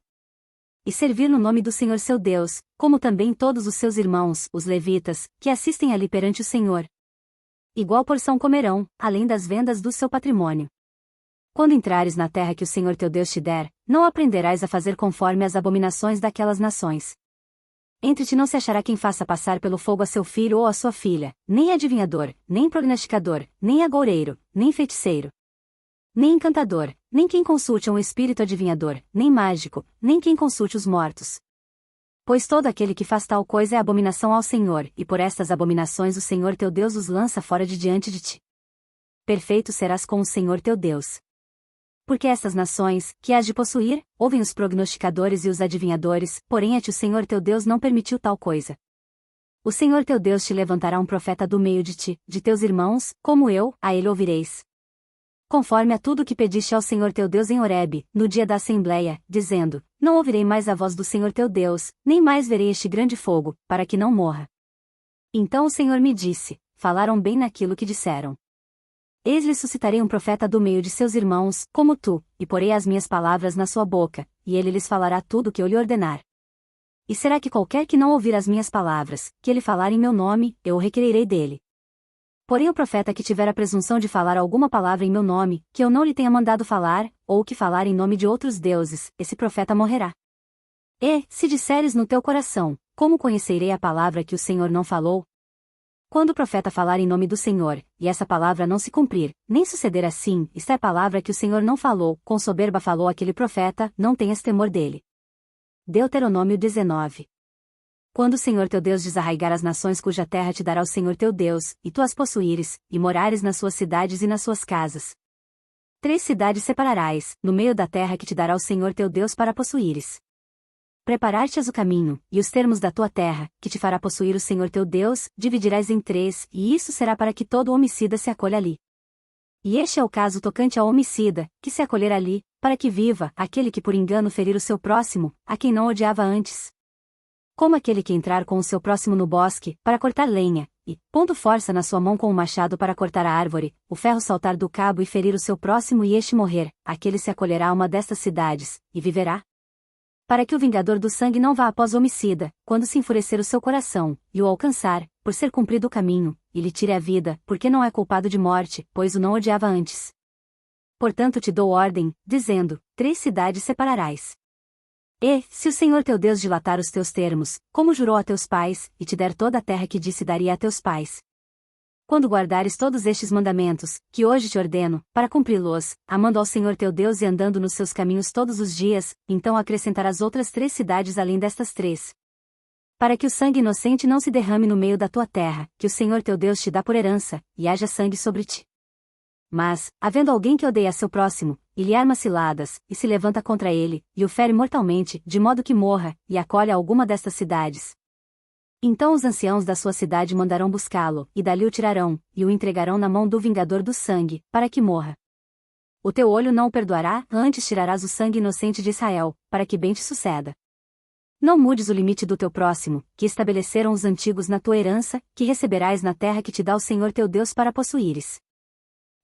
e servir no nome do Senhor seu Deus, como também todos os seus irmãos, os levitas, que assistem ali perante o Senhor, igual porção comerão, além das vendas do seu patrimônio. Quando entrares na terra que o Senhor teu Deus te der, não aprenderás a fazer conforme as abominações daquelas nações. Entre ti não se achará quem faça passar pelo fogo a seu filho ou a sua filha, nem adivinhador, nem prognosticador, nem agoureiro, nem feiticeiro, nem encantador, nem quem consulte um espírito adivinhador, nem mágico, nem quem consulte os mortos. Pois todo aquele que faz tal coisa é abominação ao Senhor, e por estas abominações o Senhor teu Deus os lança fora de diante de ti. Perfeito serás com o Senhor teu Deus. Porque estas nações, que hás de possuir, ouvem os prognosticadores e os adivinhadores, porém a ti o Senhor teu Deus não permitiu tal coisa. O Senhor teu Deus te levantará um profeta do meio de ti, de teus irmãos, como eu, a ele ouvireis. Conforme a tudo que pediste ao Senhor teu Deus em Horebe, no dia da assembleia, dizendo, não ouvirei mais a voz do Senhor teu Deus, nem mais verei este grande fogo, para que não morra. Então o Senhor me disse, falaram bem naquilo que disseram. Eis-lhe suscitarei um profeta do meio de seus irmãos, como tu, e porei as minhas palavras na sua boca, e ele lhes falará tudo o que eu lhe ordenar. E será que qualquer que não ouvir as minhas palavras, que ele falar em meu nome, eu o requererei dele. Porém o profeta que tiver a presunção de falar alguma palavra em meu nome, que eu não lhe tenha mandado falar, ou que falar em nome de outros deuses, esse profeta morrerá. E, se disseres no teu coração, como conhecerei a palavra que o Senhor não falou? Quando o profeta falar em nome do Senhor, e essa palavra não se cumprir, nem suceder assim, esta é a palavra que o Senhor não falou, com soberba falou aquele profeta, não tenhas temor dele. Deuteronômio 19. Quando o Senhor teu Deus desarraigar as nações cuja terra te dará o Senhor teu Deus, e tu as possuíres, e morares nas suas cidades e nas suas casas. 3 cidades separarás, no meio da terra que te dará o Senhor teu Deus para possuíres. Preparar-te-ás o caminho, e os termos da tua terra, que te fará possuir o Senhor teu Deus, dividirás em 3, e isso será para que todo homicida se acolha ali. E este é o caso tocante ao homicida, que se acolher ali, para que viva, aquele que por engano ferir o seu próximo, a quem não odiava antes. Como aquele que entrar com o seu próximo no bosque, para cortar lenha, e, pondo força na sua mão com o machado para cortar a árvore, o ferro saltar do cabo e ferir o seu próximo e este morrer, aquele se acolherá a uma destas cidades, e viverá. Para que o vingador do sangue não vá após o homicida, quando se enfurecer o seu coração, e o alcançar, por ser cumprido o caminho, e lhe tire a vida, porque não é culpado de morte, pois o não odiava antes. Portanto te dou ordem, dizendo, 3 cidades separarás. E, se o Senhor teu Deus dilatar os teus termos, como jurou a teus pais, e te der toda a terra que disse daria a teus pais. Quando guardares todos estes mandamentos, que hoje te ordeno, para cumpri-los, amando ao Senhor teu Deus e andando nos seus caminhos todos os dias, então acrescentarás outras 3 cidades além destas 3. Para que o sangue inocente não se derrame no meio da tua terra, que o Senhor teu Deus te dá por herança, e haja sangue sobre ti. Mas, havendo alguém que odeia seu próximo, e lhe arma ciladas, e se levanta contra ele, e o fere mortalmente, de modo que morra, e acolhe a alguma destas cidades. Então os anciãos da sua cidade mandarão buscá-lo, e dali o tirarão, e o entregarão na mão do vingador do sangue, para que morra. O teu olho não o perdoará, antes tirarás o sangue inocente de Israel, para que bem te suceda. Não mudes o limite do teu próximo, que estabeleceram os antigos na tua herança, que receberás na terra que te dá o Senhor teu Deus para possuíres.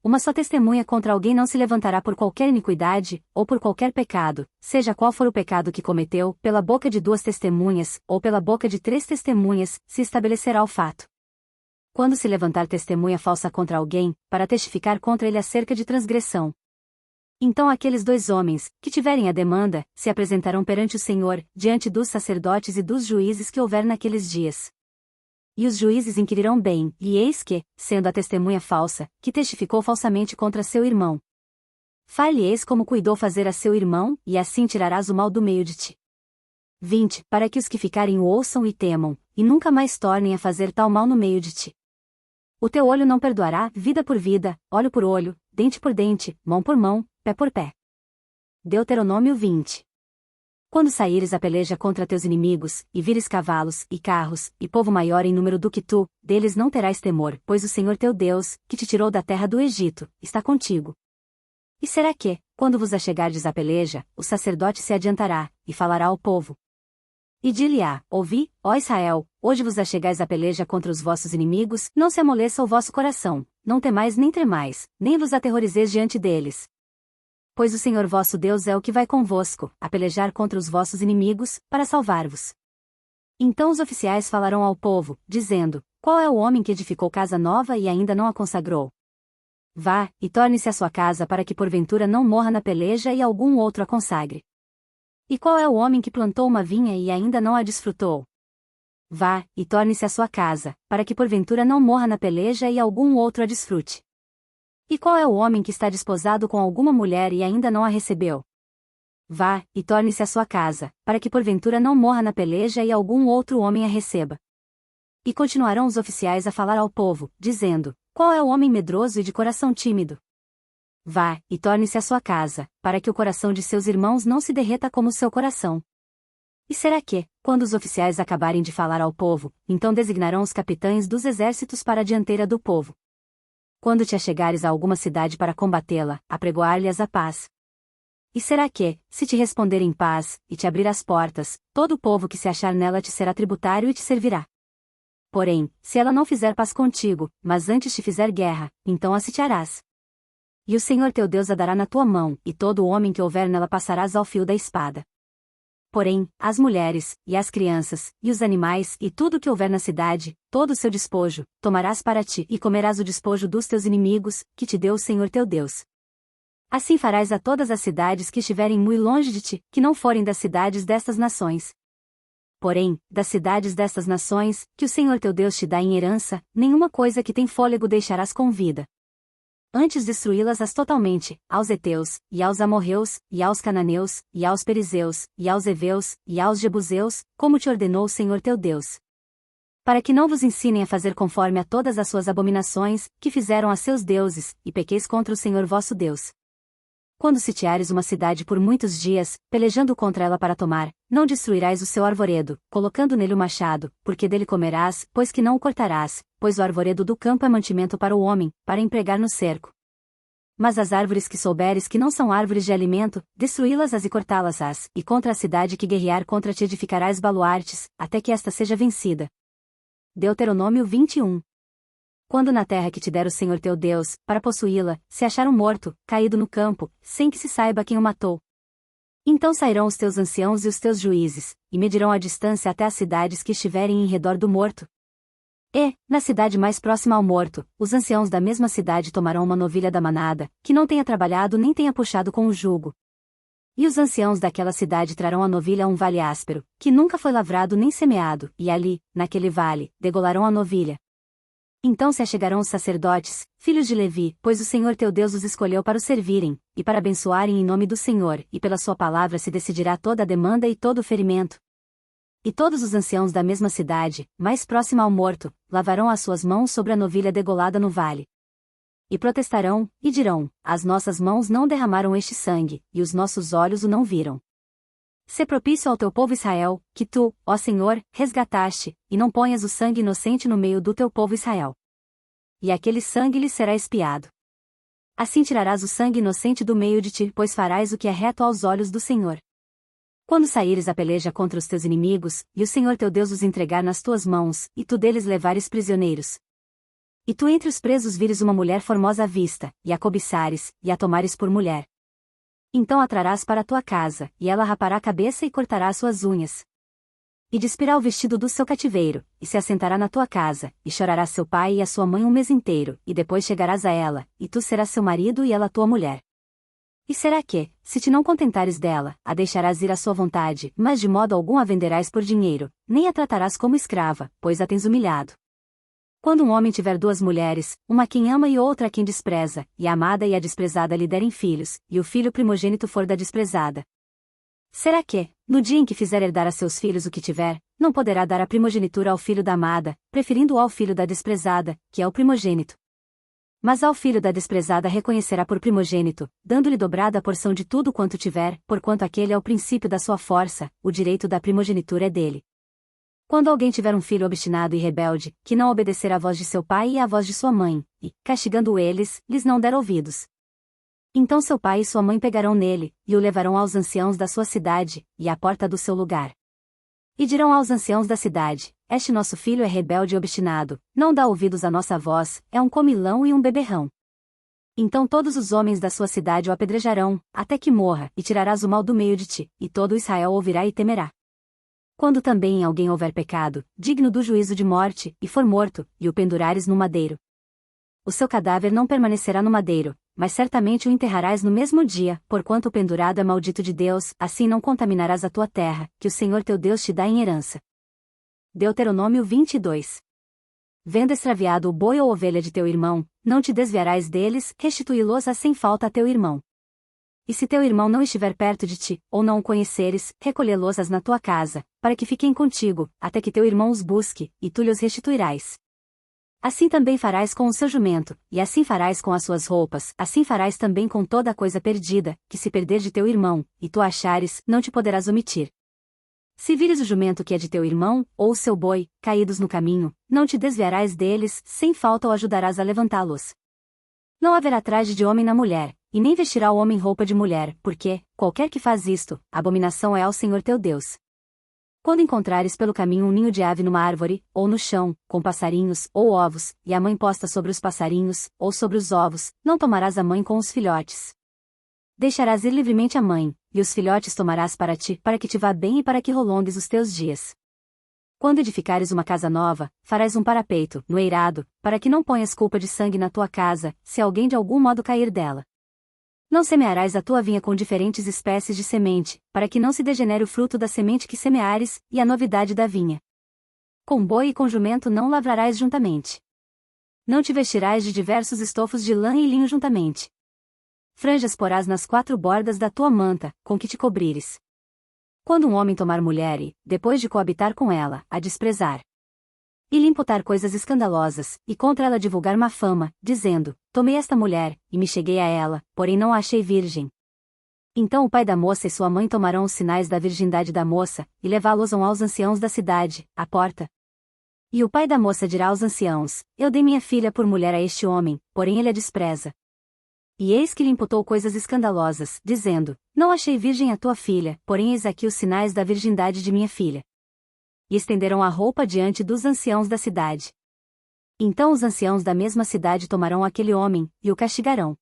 Uma só testemunha contra alguém não se levantará por qualquer iniquidade, ou por qualquer pecado, seja qual for o pecado que cometeu, pela boca de 2 testemunhas, ou pela boca de 3 testemunhas, se estabelecerá o fato. Quando se levantar testemunha falsa contra alguém, para testificar contra ele acerca de transgressão. Então aqueles 2 homens, que tiverem a demanda, se apresentarão perante o Senhor, diante dos sacerdotes e dos juízes que houver naqueles dias. E os juízes inquirirão bem, e eis que, sendo a testemunha falsa, que testificou falsamente contra seu irmão, far-lhe-eis como cuidou fazer a seu irmão, e assim tirarás o mal do meio de ti. 20. Para que os que ficarem o ouçam e temam, e nunca mais tornem a fazer tal mal no meio de ti. O teu olho não perdoará, vida por vida, olho por olho, dente por dente, mão por mão, pé por pé. Deuteronômio 20. Quando saíres a peleja contra teus inimigos, e vires cavalos, e carros, e povo maior em número do que tu, deles não terás temor, pois o Senhor teu Deus, que te tirou da terra do Egito, está contigo. E será que, quando vos achegardes à peleja, o sacerdote se adiantará, e falará ao povo. E dir-lhe-á: ouvi, ó Israel, hoje vos achegais à peleja contra os vossos inimigos, não se amoleça o vosso coração, não temais nem tremais, nem vos aterrorizeis diante deles. Pois o Senhor vosso Deus é o que vai convosco, a pelejar contra os vossos inimigos, para salvar-vos. Então os oficiais falarão ao povo, dizendo: qual é o homem que edificou casa nova e ainda não a consagrou? Vá, e torne-se à sua casa para que porventura não morra na peleja e algum outro a consagre. E qual é o homem que plantou uma vinha e ainda não a desfrutou? Vá, e torne-se à sua casa, para que porventura não morra na peleja e algum outro a desfrute. E qual é o homem que está desposado com alguma mulher e ainda não a recebeu? Vá, e torne-se à sua casa, para que porventura não morra na peleja e algum outro homem a receba. E continuarão os oficiais a falar ao povo, dizendo: qual é o homem medroso e de coração tímido? Vá, e torne-se à sua casa, para que o coração de seus irmãos não se derreta como o seu coração. E será que, quando os oficiais acabarem de falar ao povo, então designarão os capitães dos exércitos para a dianteira do povo? Quando te achegares a alguma cidade para combatê-la, apregoar-lhes a paz. E será que, se te responder em paz, e te abrir as portas, todo o povo que se achar nela te será tributário e te servirá? Porém, se ela não fizer paz contigo, mas antes te fizer guerra, então a sitiarás. E o Senhor teu Deus a dará na tua mão, e todo o homem que houver nela passarás ao fio da espada. Porém, as mulheres, e as crianças, e os animais, e tudo que houver na cidade, todo o seu despojo, tomarás para ti, e comerás o despojo dos teus inimigos, que te deu o Senhor teu Deus. Assim farás a todas as cidades que estiverem muito longe de ti, que não forem das cidades destas nações. Porém, das cidades destas nações, que o Senhor teu Deus te dá em herança, nenhuma coisa que tem fôlego deixarás com vida. Antes destruí-las totalmente, aos heteus, e aos amorreus, e aos cananeus, e aos perizeus, e aos heveus, e aos jebuseus, como te ordenou o Senhor teu Deus. Para que não vos ensinem a fazer conforme a todas as suas abominações, que fizeram a seus deuses, e pequeis contra o Senhor vosso Deus. Quando sitiares uma cidade por muitos dias, pelejando contra ela para tomar, não destruirás o seu arvoredo, colocando nele o machado, porque dele comerás, pois que não o cortarás, pois o arvoredo do campo é mantimento para o homem, para empregar no cerco. Mas as árvores que souberes que não são árvores de alimento, destruí-las-ás e cortá-las-ás, e contra a cidade que guerrear contra ti edificarás baluartes, até que esta seja vencida. Deuteronômio 21. Quando na terra que te der o Senhor teu Deus, para possuí-la, se achar um morto, caído no campo, sem que se saiba quem o matou. Então sairão os teus anciãos e os teus juízes, e medirão a distância até as cidades que estiverem em redor do morto. E, na cidade mais próxima ao morto, os anciãos da mesma cidade tomarão uma novilha da manada, que não tenha trabalhado nem tenha puxado com o jugo. E os anciãos daquela cidade trarão a novilha a um vale áspero, que nunca foi lavrado nem semeado, e ali, naquele vale, degolarão a novilha. Então se achegarão os sacerdotes, filhos de Levi, pois o Senhor teu Deus os escolheu para o servirem, e para abençoarem em nome do Senhor, e pela sua palavra se decidirá toda a demanda e todo o ferimento. E todos os anciãos da mesma cidade, mais próxima ao morto, lavarão as suas mãos sobre a novilha degolada no vale. E protestarão, e dirão: as nossas mãos não derramaram este sangue, e os nossos olhos o não viram. Sê propício ao teu povo Israel, que tu, ó Senhor, resgataste, e não ponhas o sangue inocente no meio do teu povo Israel. E aquele sangue lhe será expiado. Assim tirarás o sangue inocente do meio de ti, pois farás o que é reto aos olhos do Senhor. Quando saíres a peleja contra os teus inimigos, e o Senhor teu Deus os entregar nas tuas mãos, e tu deles levares prisioneiros. E tu entre os presos vires uma mulher formosa à vista, e a cobiçares, e a tomares por mulher. Então a trarás para a tua casa, e ela rapará a cabeça e cortará as suas unhas. E despirá o vestido do seu cativeiro, e se assentará na tua casa, e chorará seu pai e a sua mãe um mês inteiro, e depois chegarás a ela, e tu serás seu marido e ela tua mulher. E será que, se te não contentares dela, a deixarás ir à sua vontade, mas de modo algum a venderás por dinheiro, nem a tratarás como escrava, pois a tens humilhado. Quando um homem tiver duas mulheres, uma a quem ama e outra a quem despreza, e a amada e a desprezada lhe derem filhos, e o filho primogênito for da desprezada. Será que, no dia em que fizer herdar a seus filhos o que tiver, não poderá dar a primogenitura ao filho da amada, preferindo-o ao filho da desprezada, que é o primogênito? Mas ao filho da desprezada reconhecerá por primogênito, dando-lhe dobrada a porção de tudo quanto tiver, porquanto aquele é o princípio da sua força, o direito da primogenitura é dele. Quando alguém tiver um filho obstinado e rebelde, que não obedecer à voz de seu pai e à voz de sua mãe, e, castigando eles, lhes não der ouvidos. Então seu pai e sua mãe pegarão nele, e o levarão aos anciãos da sua cidade, e à porta do seu lugar. E dirão aos anciãos da cidade: Este nosso filho é rebelde e obstinado, não dá ouvidos à nossa voz, é um comilão e um beberrão. Então todos os homens da sua cidade o apedrejarão, até que morra, e tirarás o mal do meio de ti, e todo Israel ouvirá e temerá. Quando também em alguém houver pecado, digno do juízo de morte, e for morto, e o pendurares no madeiro, o seu cadáver não permanecerá no madeiro, mas certamente o enterrarás no mesmo dia, porquanto o pendurado é maldito de Deus, assim não contaminarás a tua terra, que o Senhor teu Deus te dá em herança. Deuteronômio 22. Vendo extraviado o boi ou ovelha de teu irmão, não te desviarás deles, restituí-los-á sem falta a teu irmão. E se teu irmão não estiver perto de ti, ou não o conheceres, recolhê-los-ás na tua casa, para que fiquem contigo, até que teu irmão os busque, e tu lhes restituirás. Assim também farás com o seu jumento, e assim farás com as suas roupas, assim farás também com toda a coisa perdida, que se perder de teu irmão, e tu achares, não te poderás omitir. Se vires o jumento que é de teu irmão, ou o seu boi, caídos no caminho, não te desviarás deles, sem falta o ajudarás a levantá-los. Não haverá traje de homem na mulher, e nem vestirá o homem roupa de mulher, porque, qualquer que faz isto, abominação é ao Senhor teu Deus. Quando encontrares pelo caminho um ninho de ave numa árvore, ou no chão, com passarinhos, ou ovos, e a mãe posta sobre os passarinhos, ou sobre os ovos, não tomarás a mãe com os filhotes. Deixarás ir livremente a mãe, e os filhotes tomarás para ti, para que te vá bem e para que prolongues os teus dias. Quando edificares uma casa nova, farás um parapeito, no eirado, para que não ponhas culpa de sangue na tua casa, se alguém de algum modo cair dela. Não semearás a tua vinha com diferentes espécies de semente, para que não se degenere o fruto da semente que semeares, e a novidade da vinha. Com boi e com jumento não lavrarás juntamente. Não te vestirás de diversos estofos de lã e linho juntamente. Franjas porás nas 4 bordas da tua manta, com que te cobrires. Quando um homem tomar mulher e, depois de coabitar com ela, a desprezar, e lhe imputar coisas escandalosas, e contra ela divulgar má fama, dizendo: Tomei esta mulher, e me cheguei a ela, porém não a achei virgem. Então o pai da moça e sua mãe tomarão os sinais da virgindade da moça, e levá-los-ão aos anciãos da cidade, à porta. E o pai da moça dirá aos anciãos: Eu dei minha filha por mulher a este homem, porém ele a despreza. E eis que lhe imputou coisas escandalosas, dizendo: Não achei virgem a tua filha, porém eis aqui os sinais da virgindade de minha filha. E estenderam a roupa diante dos anciãos da cidade. Então os anciãos da mesma cidade tomarão aquele homem, e o castigarão.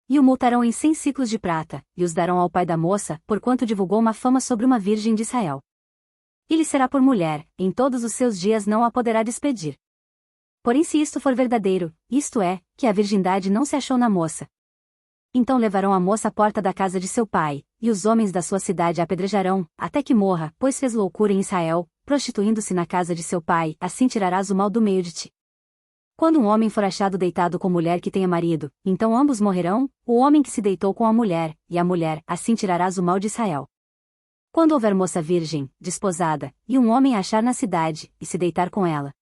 E o multarão em 100 siclos de prata, e os darão ao pai da moça, porquanto divulgou uma fama sobre uma virgem de Israel. E lhe será por mulher, em todos os seus dias não a poderá despedir. Porém se isto for verdadeiro, isto é, que a virgindade não se achou na moça, então levarão a moça à porta da casa de seu pai, e os homens da sua cidade a apedrejarão, até que morra, pois fez loucura em Israel, prostituindo-se na casa de seu pai, assim tirarás o mal do meio de ti. Quando um homem for achado deitado com mulher que tenha marido, então ambos morrerão, o homem que se deitou com a mulher, e a mulher, assim tirarás o mal de Israel. Quando houver moça virgem, desposada, e um homem a achar na cidade, e se deitar com ela,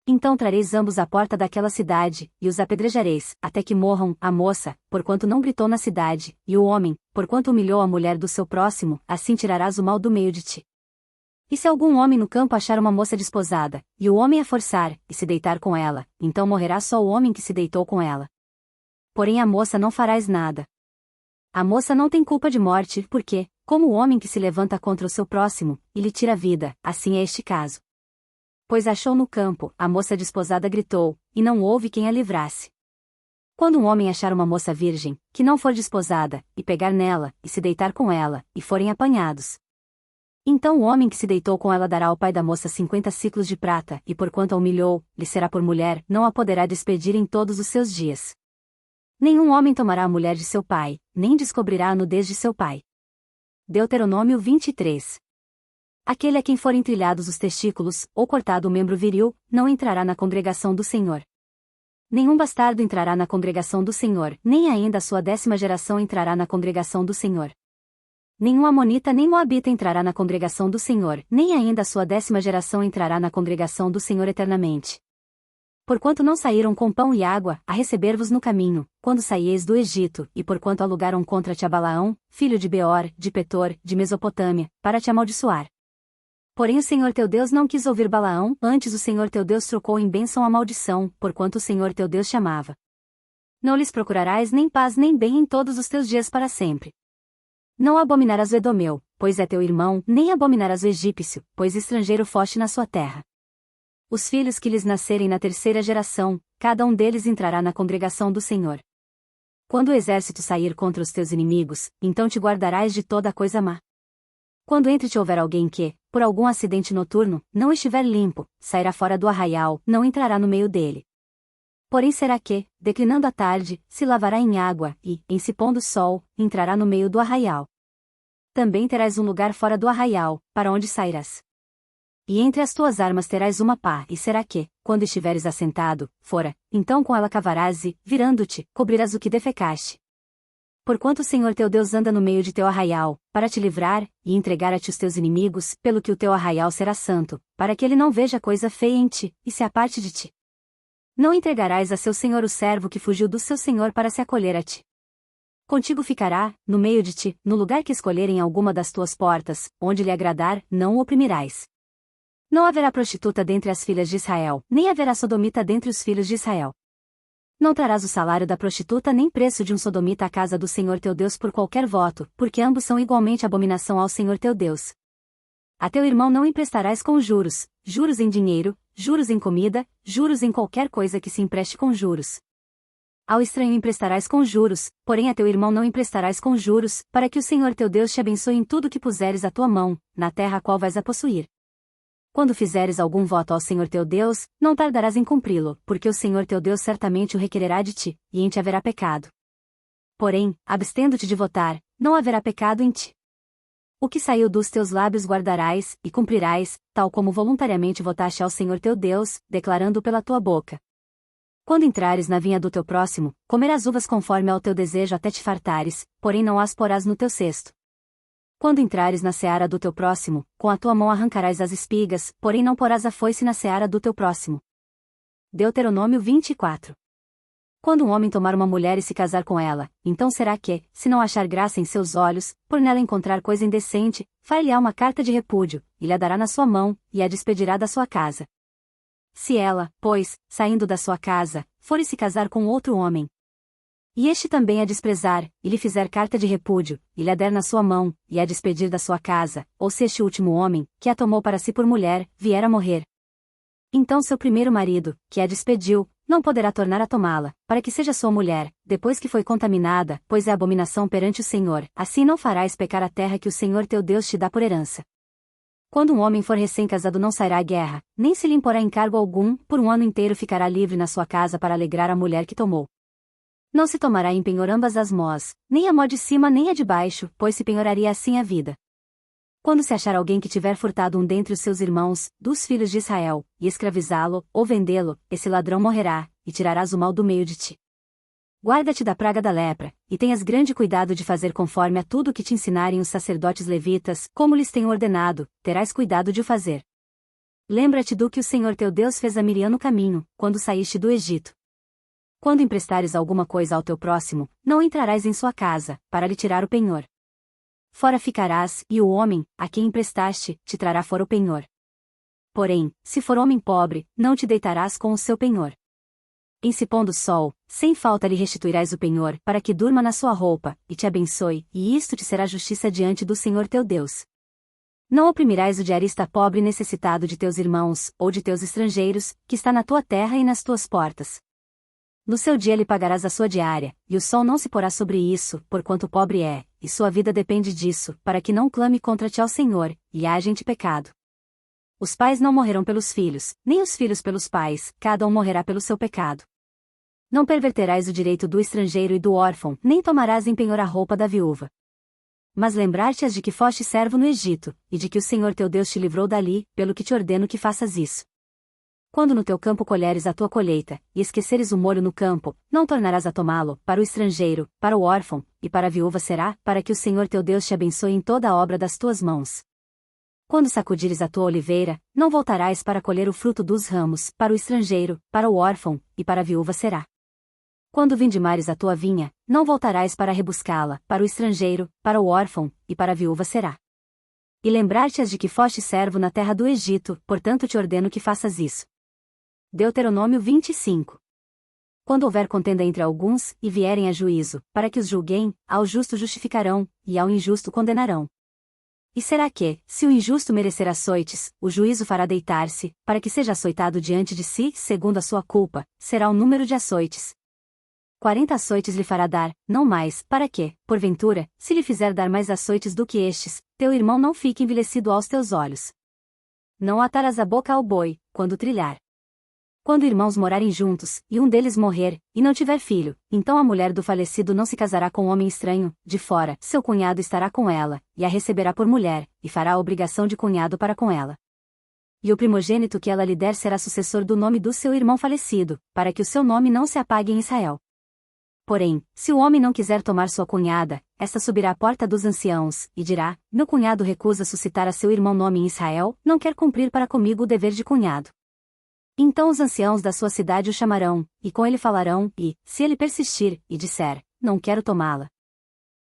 então trareis ambos à porta daquela cidade, e os apedrejareis, até que morram, a moça, porquanto não gritou na cidade, e o homem, porquanto humilhou a mulher do seu próximo, assim tirarás o mal do meio de ti. E se algum homem no campo achar uma moça desposada, e o homem a forçar, e se deitar com ela, então morrerá só o homem que se deitou com ela. Porém a moça não farás nada. A moça não tem culpa de morte, porque, como o homem que se levanta contra o seu próximo, e lhe tira a vida, assim é este caso. Pois achou no campo, a moça desposada gritou, e não houve quem a livrasse. Quando um homem achar uma moça virgem, que não for desposada, e pegar nela, e se deitar com ela, e forem apanhados, então o homem que se deitou com ela dará ao pai da moça 50 siclos de prata, e porquanto a humilhou, lhe será por mulher, não a poderá despedir em todos os seus dias. Nenhum homem tomará a mulher de seu pai, nem descobrirá a nudez de seu pai. Deuteronômio 23. Aquele a quem forem trilhados os testículos, ou cortado o membro viril, não entrará na congregação do Senhor. Nenhum bastardo entrará na congregação do Senhor, nem ainda a sua 10ª geração entrará na congregação do Senhor. Nenhum amonita nem moabita entrará na congregação do Senhor, nem ainda a sua 10ª geração entrará na congregação do Senhor eternamente. Porquanto não saíram com pão e água, a receber-vos no caminho, quando saíeis do Egito, e porquanto alugaram contra ti a Balaão, filho de Beor, de Petor, de Mesopotâmia, para te amaldiçoar. Porém o Senhor teu Deus não quis ouvir Balaão, antes o Senhor teu Deus trocou em bênção a maldição, porquanto o Senhor teu Deus te amava. Não lhes procurarás nem paz nem bem em todos os teus dias para sempre. Não abominarás o Edomeu, pois é teu irmão, nem abominarás o egípcio, pois estrangeiro foste na sua terra. Os filhos que lhes nascerem na terceira geração, cada um deles entrará na congregação do Senhor. Quando o exército sair contra os teus inimigos, então te guardarás de toda coisa má. Quando entre ti houver alguém que, por algum acidente noturno, não estiver limpo, sairá fora do arraial, não entrará no meio dele. Porém será que, declinando a tarde, se lavará em água, e, em se pondo o sol, entrará no meio do arraial. Também terás um lugar fora do arraial, para onde sairás. E entre as tuas armas terás uma pá, e será que, quando estiveres assentado, fora, então com ela cavarás e, virando-te, cobrirás o que defecaste. Porquanto o Senhor teu Deus anda no meio de teu arraial, para te livrar, e entregar a ti os teus inimigos, pelo que o teu arraial será santo, para que ele não veja coisa feia em ti, e se aparte de ti. Não entregarás a seu senhor o servo que fugiu do seu senhor para se acolher a ti. Contigo ficará, no meio de ti, no lugar que escolherem alguma das tuas portas, onde lhe agradar, não o oprimirás. Não haverá prostituta dentre as filhas de Israel, nem haverá sodomita dentre os filhos de Israel. Não trarás o salário da prostituta nem preço de um sodomita à casa do Senhor teu Deus por qualquer voto, porque ambos são igualmente abominação ao Senhor teu Deus. A teu irmão não emprestarás com juros, juros em dinheiro, juros em comida, juros em qualquer coisa que se empreste com juros. Ao estranho emprestarás com juros, porém a teu irmão não emprestarás com juros, para que o Senhor teu Deus te abençoe em tudo que puseres a tua mão, na terra a qual vais a possuir. Quando fizeres algum voto ao Senhor teu Deus, não tardarás em cumpri-lo, porque o Senhor teu Deus certamente o requererá de ti, e em ti haverá pecado. Porém, abstendo-te de votar, não haverá pecado em ti. O que saiu dos teus lábios guardarás, e cumprirás, tal como voluntariamente votaste ao Senhor teu Deus, declarando pela tua boca. Quando entrares na vinha do teu próximo, comerás uvas conforme ao teu desejo até te fartares, porém não as porás no teu cesto. Quando entrares na seara do teu próximo, com a tua mão arrancarás as espigas, porém não porás a foice na seara do teu próximo. Deuteronômio 24. Quando um homem tomar uma mulher e se casar com ela, então será que, se não achar graça em seus olhos, por nela encontrar coisa indecente, far-lhe-á uma carta de repúdio, e lhe a dará na sua mão, e a despedirá da sua casa. Se ela, pois, saindo da sua casa, for e se casar com outro homem, e este também a desprezar, e lhe fizer carta de repúdio, e lhe a der na sua mão, e a despedir da sua casa, ou se este último homem, que a tomou para si por mulher, vier a morrer. Então seu primeiro marido, que a despediu, não poderá tornar a tomá-la, para que seja sua mulher, depois que foi contaminada, pois é abominação perante o Senhor, assim não farás pecar a terra que o Senhor teu Deus te dá por herança. Quando um homem for recém-casado não sairá à guerra, nem se lhe imporá encargo algum, por um ano inteiro ficará livre na sua casa para alegrar a mulher que tomou. Não se tomará em penhor ambas as mós, nem a mó de cima nem a de baixo, pois se penhoraria assim a vida. Quando se achar alguém que tiver furtado um dentre os seus irmãos, dos filhos de Israel, e escravizá-lo, ou vendê-lo, esse ladrão morrerá, e tirarás o mal do meio de ti. Guarda-te da praga da lepra, e tenhas grande cuidado de fazer conforme a tudo o que te ensinarem os sacerdotes levitas, como lhes tenho ordenado, terás cuidado de o fazer. Lembra-te do que o Senhor teu Deus fez a Miriam no caminho, quando saíste do Egito. Quando emprestares alguma coisa ao teu próximo, não entrarás em sua casa, para lhe tirar o penhor. Fora ficarás, e o homem, a quem emprestaste, te trará fora o penhor. Porém, se for homem pobre, não te deitarás com o seu penhor. Em se pondo o sol, sem falta lhe restituirás o penhor, para que durma na sua roupa, e te abençoe, e isto te será justiça diante do Senhor teu Deus. Não oprimirás o diarista pobre e necessitado de teus irmãos, ou de teus estrangeiros, que está na tua terra e nas tuas portas. No seu dia lhe pagarás a sua diária, e o sol não se porá sobre isso, porquanto pobre é, e sua vida depende disso, para que não clame contra ti ao Senhor, e haja em ti pecado. Os pais não morrerão pelos filhos, nem os filhos pelos pais, cada um morrerá pelo seu pecado. Não perverterás o direito do estrangeiro e do órfão, nem tomarás em penhor a roupa da viúva. Mas lembrar-te-has de que foste servo no Egito, e de que o Senhor teu Deus te livrou dali, pelo que te ordeno que faças isso. Quando no teu campo colheres a tua colheita, e esqueceres o molho no campo, não tornarás a tomá-lo, para o estrangeiro, para o órfão, e para a viúva será, para que o Senhor teu Deus te abençoe em toda a obra das tuas mãos. Quando sacudires a tua oliveira, não voltarás para colher o fruto dos ramos, para o estrangeiro, para o órfão, e para a viúva será. Quando vindimares a tua vinha, não voltarás para rebuscá-la, para o estrangeiro, para o órfão, e para a viúva será. E lembrar-te-has de que foste servo na terra do Egito, portanto te ordeno que faças isso. Deuteronômio 25. Quando houver contenda entre alguns, e vierem a juízo, para que os julguem, ao justo justificarão, e ao injusto condenarão. E será que, se o injusto merecer açoites, o juízo fará deitar-se, para que seja açoitado diante de si, segundo a sua culpa, será o número de açoites. 40 açoites lhe fará dar, não mais, para que, porventura, se lhe fizer dar mais açoites do que estes, teu irmão não fique envelhecido aos teus olhos. Não atarás a boca ao boi, quando trilhar. Quando irmãos morarem juntos, e um deles morrer, e não tiver filho, então a mulher do falecido não se casará com homem estranho, de fora, seu cunhado estará com ela, e a receberá por mulher, e fará a obrigação de cunhado para com ela. E o primogênito que ela lhe der será sucessor do nome do seu irmão falecido, para que o seu nome não se apague em Israel. Porém, se o homem não quiser tomar sua cunhada, esta subirá à porta dos anciãos, e dirá: meu cunhado recusa suscitar a seu irmão nome em Israel, não quer cumprir para comigo o dever de cunhado. Então os anciãos da sua cidade o chamarão, e com ele falarão, e, se ele persistir, e disser: não quero tomá-la.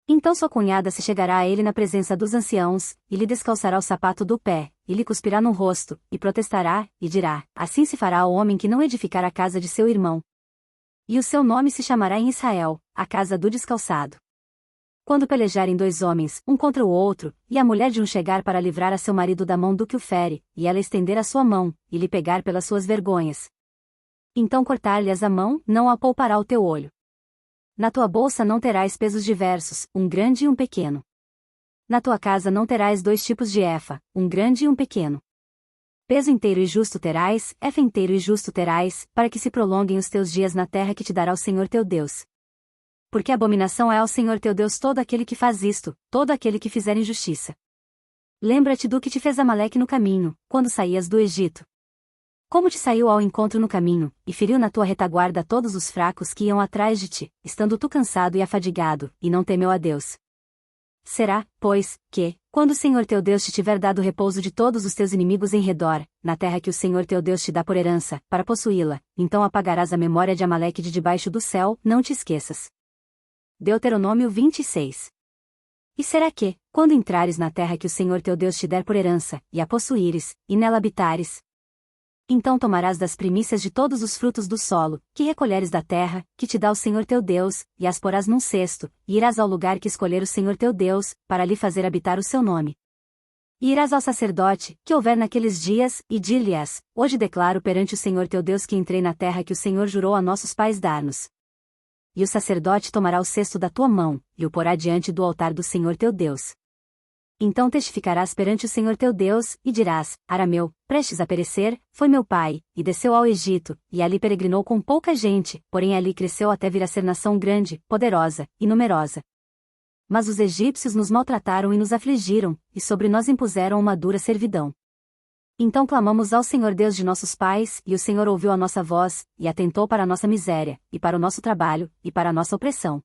Então sua cunhada se chegará a ele na presença dos anciãos, e lhe descalçará o sapato do pé, e lhe cuspirá no rosto, e protestará, e dirá: assim se fará ao homem que não edificar a casa de seu irmão. E o seu nome se chamará em Israel, a casa do descalçado. Quando pelejarem dois homens, um contra o outro, e a mulher de um chegar para livrar a seu marido da mão do que o fere, e ela estender a sua mão, e lhe pegar pelas suas vergonhas. Então cortar-lhes a mão, não a poupará o teu olho. Na tua bolsa não terás pesos diversos, um grande e um pequeno. Na tua casa não terás dois tipos de efa, um grande e um pequeno. Peso inteiro e justo terás, efa inteiro e justo terás, para que se prolonguem os teus dias na terra que te dará o Senhor teu Deus. Porque abominação é ao Senhor teu Deus todo aquele que faz isto, todo aquele que fizer injustiça. Lembra-te do que te fez Amaleque no caminho, quando saías do Egito. Como te saiu ao encontro no caminho, e feriu na tua retaguarda todos os fracos que iam atrás de ti, estando tu cansado e afadigado, e não temeu a Deus. Será, pois, que, quando o Senhor teu Deus te tiver dado repouso de todos os teus inimigos em redor, na terra que o Senhor teu Deus te dá por herança, para possuí-la, então apagarás a memória de Amaleque de debaixo do céu, não te esqueças. Deuteronômio 26. E será que, quando entrares na terra que o Senhor teu Deus te der por herança, e a possuíres, e nela habitares, então tomarás das primícias de todos os frutos do solo, que recolheres da terra, que te dá o Senhor teu Deus, e as porás num cesto, e irás ao lugar que escolher o Senhor teu Deus, para lhe fazer habitar o seu nome. E irás ao sacerdote, que houver naqueles dias, e dir-lhe-ás: hoje declaro perante o Senhor teu Deus que entrei na terra que o Senhor jurou a nossos pais dar-nos. E o sacerdote tomará o cesto da tua mão, e o porá diante do altar do Senhor teu Deus. Então testificarás perante o Senhor teu Deus, e dirás: Arameu, prestes a perecer, foi meu pai, e desceu ao Egito, e ali peregrinou com pouca gente, porém ali cresceu até vir a ser nação grande, poderosa, e numerosa. Mas os egípcios nos maltrataram e nos afligiram, e sobre nós impuseram uma dura servidão. Então clamamos ao Senhor Deus de nossos pais, e o Senhor ouviu a nossa voz, e atentou para a nossa miséria, e para o nosso trabalho, e para a nossa opressão.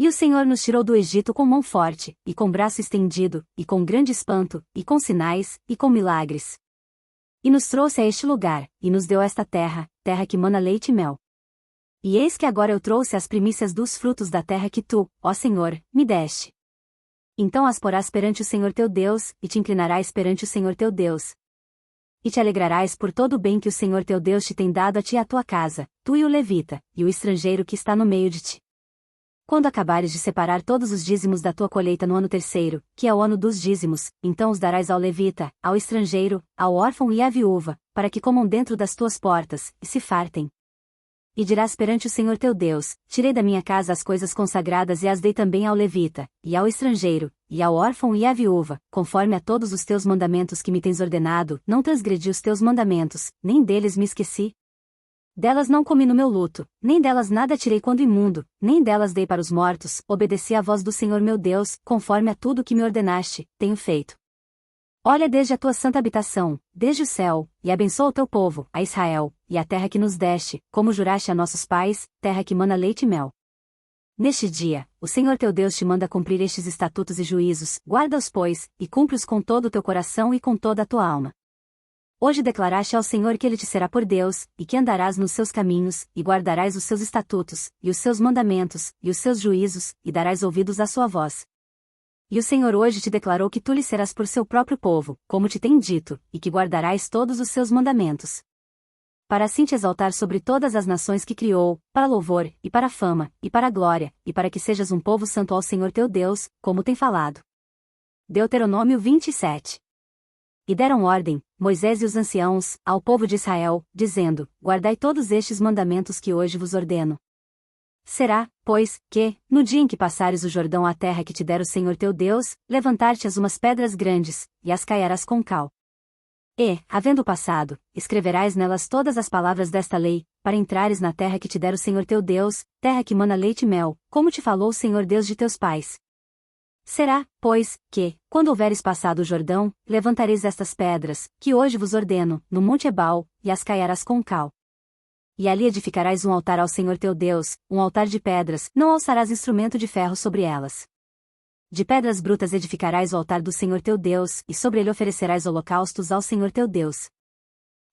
E o Senhor nos tirou do Egito com mão forte, e com braço estendido, e com grande espanto, e com sinais, e com milagres. E nos trouxe a este lugar, e nos deu esta terra, terra que mana leite e mel. E eis que agora eu trouxe as primícias dos frutos da terra que tu, ó Senhor, me deste. Então as porás perante o Senhor teu Deus, e te inclinarás perante o Senhor teu Deus. E te alegrarás por todo o bem que o Senhor teu Deus te tem dado a ti e à tua casa, tu e o levita, e o estrangeiro que está no meio de ti. Quando acabares de separar todos os dízimos da tua colheita no ano terceiro, que é o ano dos dízimos, então os darás ao levita, ao estrangeiro, ao órfão e à viúva, para que comam dentro das tuas portas, e se fartem. E dirás perante o Senhor teu Deus: tirei da minha casa as coisas consagradas e as dei também ao levita, e ao estrangeiro, e ao órfão e à viúva, conforme a todos os teus mandamentos que me tens ordenado, não transgredi os teus mandamentos, nem deles me esqueci. Delas não comi no meu luto, nem delas nada tirei quando imundo, nem delas dei para os mortos, obedeci à voz do Senhor meu Deus, conforme a tudo que me ordenaste, tenho feito. Olha desde a tua santa habitação, desde o céu, e abençoa o teu povo, a Israel, e a terra que nos deste, como juraste a nossos pais, terra que mana leite e mel. Neste dia, o Senhor teu Deus te manda cumprir estes estatutos e juízos, guarda-os pois, e cumpre-os com todo o teu coração e com toda a tua alma. Hoje declaraste ao Senhor que Ele te será por Deus, e que andarás nos seus caminhos, e guardarás os seus estatutos, e os seus mandamentos, e os seus juízos, e darás ouvidos à sua voz. E o Senhor hoje te declarou que tu lhe serás por seu próprio povo, como te tem dito, e que guardarás todos os seus mandamentos. para assim te exaltar sobre todas as nações que criou, para louvor, e para fama, e para glória, e para que sejas um povo santo ao Senhor teu Deus, como tem falado. Deuteronômio 27. E deram ordem, Moisés e os anciãos, ao povo de Israel, dizendo: Guardai todos estes mandamentos que hoje vos ordeno. Será, pois, que, no dia em que passares o Jordão à terra que te der o Senhor teu Deus, levantar-te-as umas pedras grandes, e as caiarás com cal. E, havendo passado, escreverás nelas todas as palavras desta lei, para entrares na terra que te der o Senhor teu Deus, terra que mana leite e mel, como te falou o Senhor Deus de teus pais. Será, pois, que, quando houveres passado o Jordão, levantareis estas pedras, que hoje vos ordeno, no monte Ebal, e as caiarás com cal. E ali edificarás um altar ao Senhor teu Deus, um altar de pedras, não alçarás instrumento de ferro sobre elas. De pedras brutas edificarás o altar do Senhor teu Deus, e sobre ele oferecerás holocaustos ao Senhor teu Deus.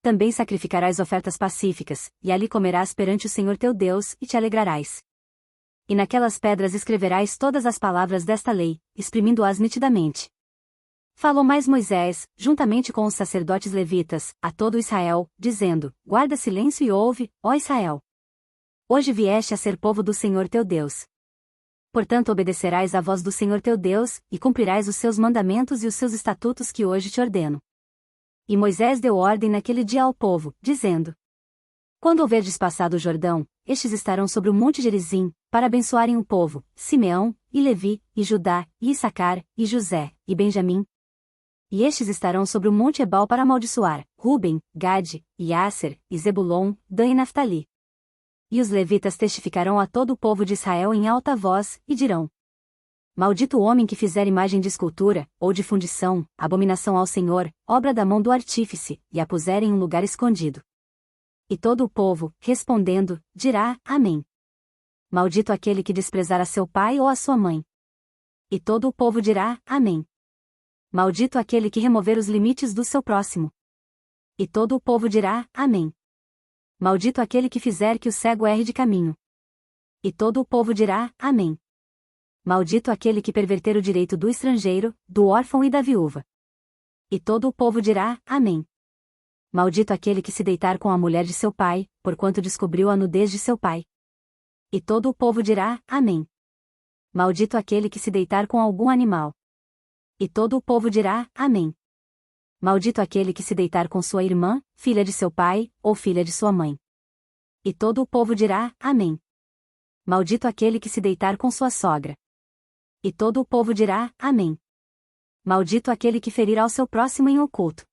Também sacrificarás ofertas pacíficas, e ali comerás perante o Senhor teu Deus, e te alegrarás. E naquelas pedras escreverás todas as palavras desta lei, exprimindo-as nitidamente. Falou mais Moisés, juntamente com os sacerdotes levitas, a todo Israel, dizendo: Guarda silêncio e ouve, ó Israel. Hoje vieste a ser povo do Senhor teu Deus. Portanto obedecerás à voz do Senhor teu Deus, e cumprirás os seus mandamentos e os seus estatutos que hoje te ordeno. E Moisés deu ordem naquele dia ao povo, dizendo: Quando houverdes passado o Jordão, estes estarão sobre o monte Gerizim, para abençoarem o povo, Simeão, e Levi, e Judá, e Issacar, e José, e Benjamim. E estes estarão sobre o monte Ebal para amaldiçoar, Ruben, Gade, e Asser, e Zebulon, Dan e Naftali. E os levitas testificarão a todo o povo de Israel em alta voz, e dirão: Maldito o homem que fizer imagem de escultura, ou de fundição, abominação ao Senhor, obra da mão do artífice, e a puser em um lugar escondido. E todo o povo, respondendo, dirá: Amém. Maldito aquele que desprezar a seu pai ou a sua mãe. E todo o povo dirá: Amém. Maldito aquele que remover os limites do seu próximo. E todo o povo dirá: Amém. Maldito aquele que fizer que o cego erre de caminho. E todo o povo dirá: Amém. Maldito aquele que perverter o direito do estrangeiro, do órfão e da viúva. E todo o povo dirá: Amém. Maldito aquele que se deitar com a mulher de seu pai, porquanto descobriu a nudez de seu pai. E todo o povo dirá: Amém. Maldito aquele que se deitar com algum animal. E todo o povo dirá: Amém. Maldito aquele que se deitar com sua irmã, filha de seu pai, ou filha de sua mãe. E todo o povo dirá: Amém. Maldito aquele que se deitar com sua sogra. E todo o povo dirá: Amém. Maldito aquele que ferir ao seu próximo em oculto.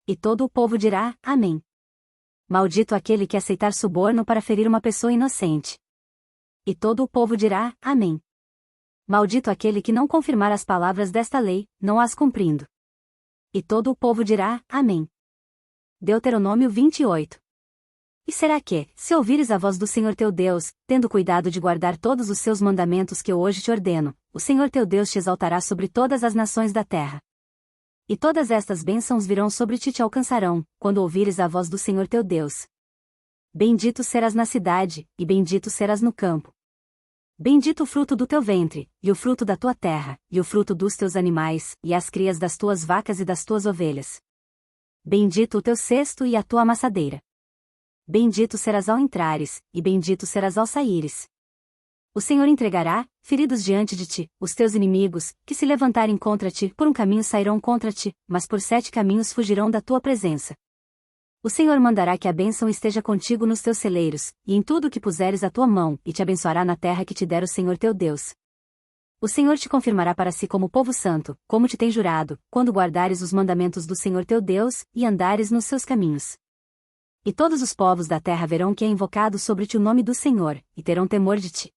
E todo o povo dirá: Amém. Maldito aquele que aceitar suborno para ferir uma pessoa inocente. E todo o povo dirá: Amém. Maldito aquele que não confirmar as palavras desta lei, não as cumprindo. E todo o povo dirá: Amém. Deuteronômio 28. E será que, se ouvires a voz do Senhor teu Deus, tendo cuidado de guardar todos os seus mandamentos que eu hoje te ordeno, o Senhor teu Deus te exaltará sobre todas as nações da terra. E todas estas bênçãos virão sobre ti e te alcançarão, quando ouvires a voz do Senhor teu Deus. Bendito serás na cidade, e bendito serás no campo. Bendito o fruto do teu ventre, e o fruto da tua terra, e o fruto dos teus animais, e as crias das tuas vacas e das tuas ovelhas. Bendito o teu cesto e a tua amassadeira. Bendito serás ao entrares, e bendito serás ao saíres. O Senhor entregará, feridos diante de ti, os teus inimigos, que se levantarem contra ti, por um caminho sairão contra ti, mas por 7 caminhos fugirão da tua presença. O Senhor mandará que a bênção esteja contigo nos teus celeiros, e em tudo o que puseres a tua mão, e te abençoará na terra que te der o Senhor teu Deus. O Senhor te confirmará para si como povo santo, como te tem jurado, quando guardares os mandamentos do Senhor teu Deus, e andares nos seus caminhos. E todos os povos da terra verão que é invocado sobre ti o nome do Senhor, e terão temor de ti.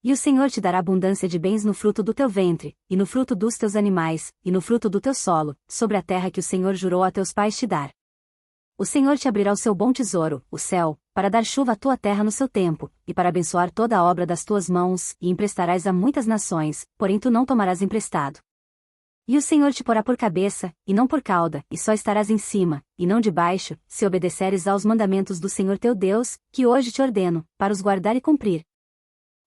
E o Senhor te dará abundância de bens no fruto do teu ventre, e no fruto dos teus animais, e no fruto do teu solo, sobre a terra que o Senhor jurou a teus pais te dar. O Senhor te abrirá o seu bom tesouro, o céu, para dar chuva à tua terra no seu tempo, e para abençoar toda a obra das tuas mãos, e emprestarás a muitas nações, porém tu não tomarás emprestado. E o Senhor te porá por cabeça, e não por cauda, e só estarás em cima, e não debaixo, se obedeceres aos mandamentos do Senhor teu Deus, que hoje te ordeno, para os guardar e cumprir.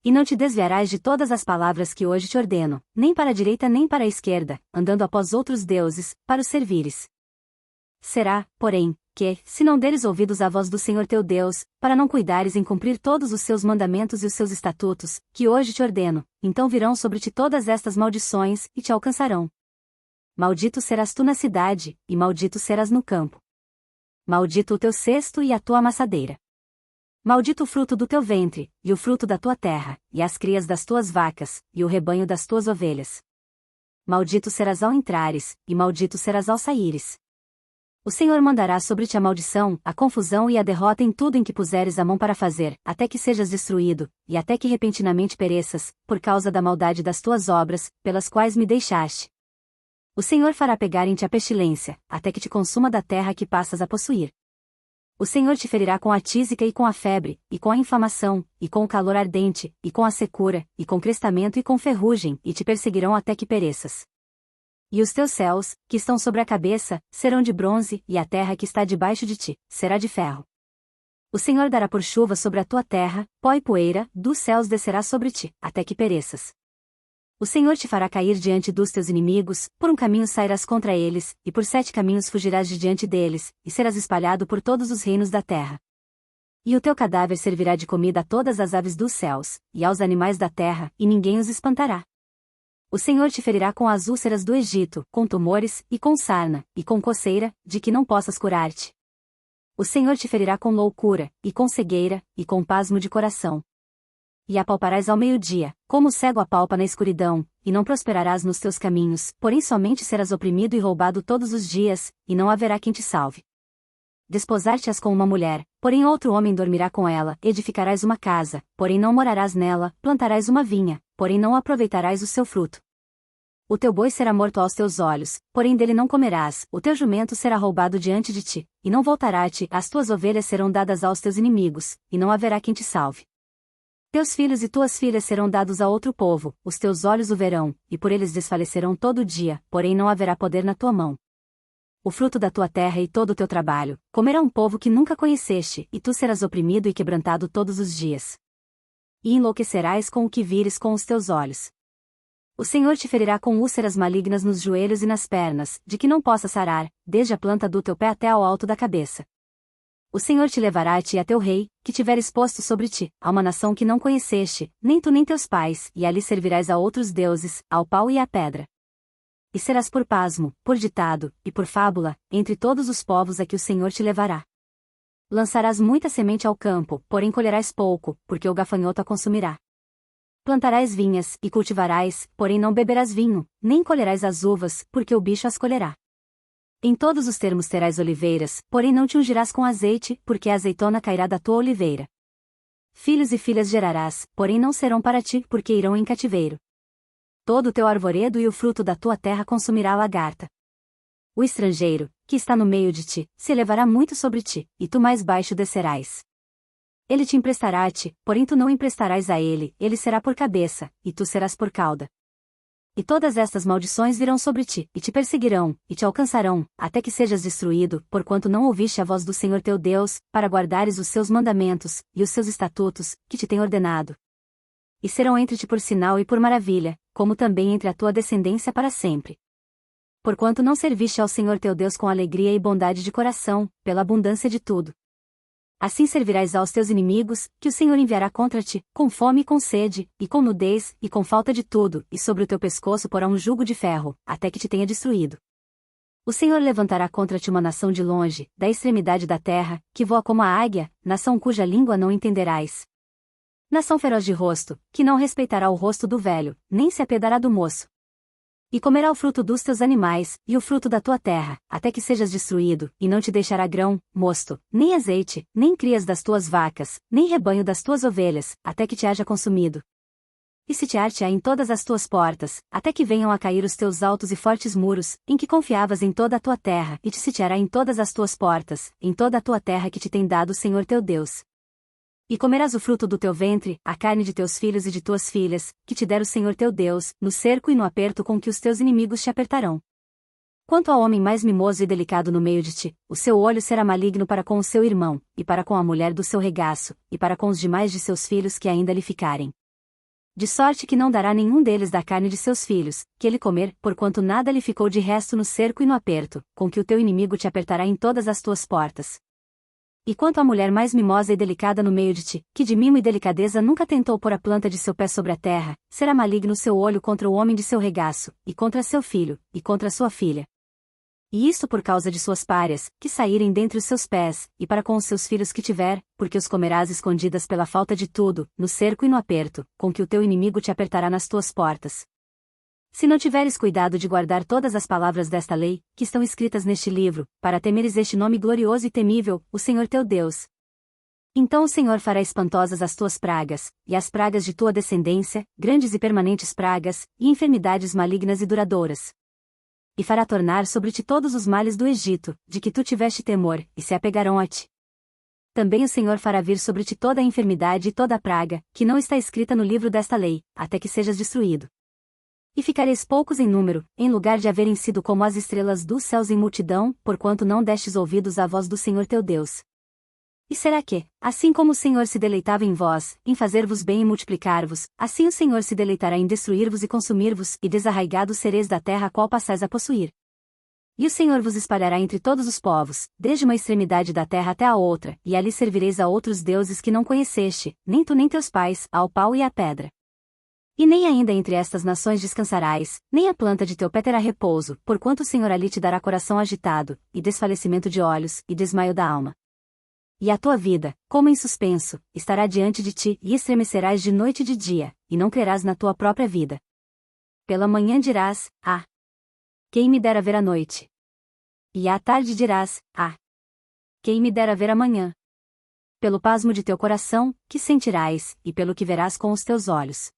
E não te desviarás de todas as palavras que hoje te ordeno, nem para a direita nem para a esquerda, andando após outros deuses, para os servires. Será, porém, que, se não deres ouvidos à voz do Senhor teu Deus, para não cuidares em cumprir todos os seus mandamentos e os seus estatutos, que hoje te ordeno, então virão sobre ti todas estas maldições, e te alcançarão. Maldito serás tu na cidade, e maldito serás no campo. Maldito o teu cesto e a tua amassadeira. Maldito o fruto do teu ventre, e o fruto da tua terra, e as crias das tuas vacas, e o rebanho das tuas ovelhas. Maldito serás ao entrares, e maldito serás ao saíres. O Senhor mandará sobre ti a maldição, a confusão e a derrota em tudo em que puseres a mão para fazer, até que sejas destruído, e até que repentinamente pereças, por causa da maldade das tuas obras, pelas quais me deixaste. O Senhor fará pegar em ti a pestilência, até que te consuma da terra que passas a possuir. O Senhor te ferirá com a tísica e com a febre, e com a inflamação, e com o calor ardente, e com a secura, e com crestamento e com ferrugem, e te perseguirão até que pereças. E os teus céus, que estão sobre a cabeça, serão de bronze, e a terra que está debaixo de ti, será de ferro. O Senhor dará por chuva sobre a tua terra, pó e poeira, dos céus descerá sobre ti, até que pereças. O Senhor te fará cair diante dos teus inimigos, por um caminho sairás contra eles, e por 7 caminhos fugirás de diante deles, e serás espalhado por todos os reinos da terra. E o teu cadáver servirá de comida a todas as aves dos céus, e aos animais da terra, e ninguém os espantará. O Senhor te ferirá com as úlceras do Egito, com tumores, e com sarna, e com coceira, de que não possas curar-te. O Senhor te ferirá com loucura, e com cegueira, e com pasmo de coração. E apalparás ao meio-dia, como o cego apalpa na escuridão, e não prosperarás nos teus caminhos, porém somente serás oprimido e roubado todos os dias, e não haverá quem te salve. Desposar-te-ás com uma mulher, porém outro homem dormirá com ela, edificarás uma casa, porém não morarás nela, plantarás uma vinha, porém não aproveitarás o seu fruto. O teu boi será morto aos teus olhos, porém dele não comerás, o teu jumento será roubado diante de ti, e não voltará a ti, as tuas ovelhas serão dadas aos teus inimigos, e não haverá quem te salve. Teus filhos e tuas filhas serão dados a outro povo, os teus olhos o verão, e por eles desfalecerão todo dia, porém não haverá poder na tua mão. O fruto da tua terra e todo o teu trabalho, comerá um povo que nunca conheceste, e tu serás oprimido e quebrantado todos os dias. E enlouquecerás com o que vires com os teus olhos. O Senhor te ferirá com úlceras malignas nos joelhos e nas pernas, de que não possas sarar, desde a planta do teu pé até ao alto da cabeça. O Senhor te levará a ti e a teu rei, que tiveres posto sobre ti, a uma nação que não conheceste, nem tu nem teus pais, e ali servirás a outros deuses, ao pau e à pedra. E serás por pasmo, por ditado, e por fábula, entre todos os povos a que o Senhor te levará. Lançarás muita semente ao campo, porém colherás pouco, porque o gafanhoto a consumirá. Plantarás vinhas, e cultivarás, porém não beberás vinho, nem colherás as uvas, porque o bicho as colherá. Em todos os termos terás oliveiras, porém não te ungirás com azeite, porque a azeitona cairá da tua oliveira. Filhos e filhas gerarás, porém não serão para ti, porque irão em cativeiro. Todo o teu arvoredo e o fruto da tua terra consumirá a lagarta. O estrangeiro, que está no meio de ti, se elevará muito sobre ti, e tu mais baixo descerás. Ele te emprestará a ti, porém tu não emprestarás a ele, ele será por cabeça, e tu serás por cauda. E todas estas maldições virão sobre ti, e te perseguirão, e te alcançarão, até que sejas destruído, porquanto não ouviste a voz do Senhor teu Deus, para guardares os seus mandamentos, e os seus estatutos, que te tem ordenado. E serão entre ti por sinal e por maravilha, como também entre a tua descendência para sempre. Porquanto não serviste ao Senhor teu Deus com alegria e bondade de coração, pela abundância de tudo. Assim servirás aos teus inimigos, que o Senhor enviará contra ti, com fome e com sede, e com nudez, e com falta de tudo, e sobre o teu pescoço porá um jugo de ferro, até que te tenha destruído. O Senhor levantará contra ti uma nação de longe, da extremidade da terra, que voa como a águia, nação cuja língua não entenderás. Nação feroz de rosto, que não respeitará o rosto do velho, nem se apiedará do moço. E comerá o fruto dos teus animais, e o fruto da tua terra, até que sejas destruído, e não te deixará grão, mosto, nem azeite, nem crias das tuas vacas, nem rebanho das tuas ovelhas, até que te haja consumido. E sitiar-te-á em todas as tuas portas, até que venham a cair os teus altos e fortes muros, em que confiavas em toda a tua terra, e te sitiará em todas as tuas portas, em toda a tua terra que te tem dado o Senhor teu Deus. E comerás o fruto do teu ventre, a carne de teus filhos e de tuas filhas, que te der o Senhor teu Deus, no cerco e no aperto com que os teus inimigos te apertarão. Quanto ao homem mais mimoso e delicado no meio de ti, o seu olho será maligno para com o seu irmão, e para com a mulher do seu regaço, e para com os demais de seus filhos que ainda lhe ficarem. De sorte que não dará nenhum deles da carne de seus filhos, que ele comer, porquanto nada lhe ficou de resto no cerco e no aperto, com que o teu inimigo te apertará em todas as tuas portas. E quanto à mulher mais mimosa e delicada no meio de ti, que de mimo e delicadeza nunca tentou pôr a planta de seu pé sobre a terra, será maligno seu olho contra o homem de seu regaço, e contra seu filho, e contra sua filha. E isto por causa de suas párias, que saírem dentre os seus pés, e para com os seus filhos que tiver, porque os comerás escondidas pela falta de tudo, no cerco e no aperto, com que o teu inimigo te apertará nas tuas portas. Se não tiveres cuidado de guardar todas as palavras desta lei, que estão escritas neste livro, para temeres este nome glorioso e temível, o Senhor teu Deus. Então o Senhor fará espantosas as tuas pragas, e as pragas de tua descendência, grandes e permanentes pragas, e enfermidades malignas e duradouras. E fará tornar sobre ti todos os males do Egito, de que tu tiveste temor, e se apegarão a ti. Também o Senhor fará vir sobre ti toda a enfermidade e toda a praga, que não está escrita no livro desta lei, até que sejas destruído. E ficareis poucos em número, em lugar de haverem sido como as estrelas dos céus em multidão, porquanto não destes ouvidos à voz do Senhor teu Deus. E será que, assim como o Senhor se deleitava em vós, em fazer-vos bem e multiplicar-vos, assim o Senhor se deleitará em destruir-vos e consumir-vos, e desarraigados sereis da terra a qual passais a possuir. E o Senhor vos espalhará entre todos os povos, desde uma extremidade da terra até a outra, e ali servireis a outros deuses que não conheceste, nem tu nem teus pais, ao pau e à pedra. E nem ainda entre estas nações descansarás, nem a planta de teu pé terá repouso, porquanto o Senhor ali te dará coração agitado, e desfalecimento de olhos, e desmaio da alma. E a tua vida, como em suspenso, estará diante de ti, e estremecerás de noite e de dia, e não crerás na tua própria vida. Pela manhã dirás, ah! Quem me dera ver a noite? E à tarde dirás, ah! Quem me dera ver a manhã? Pelo pasmo de teu coração, que sentirás, e pelo que verás com os teus olhos.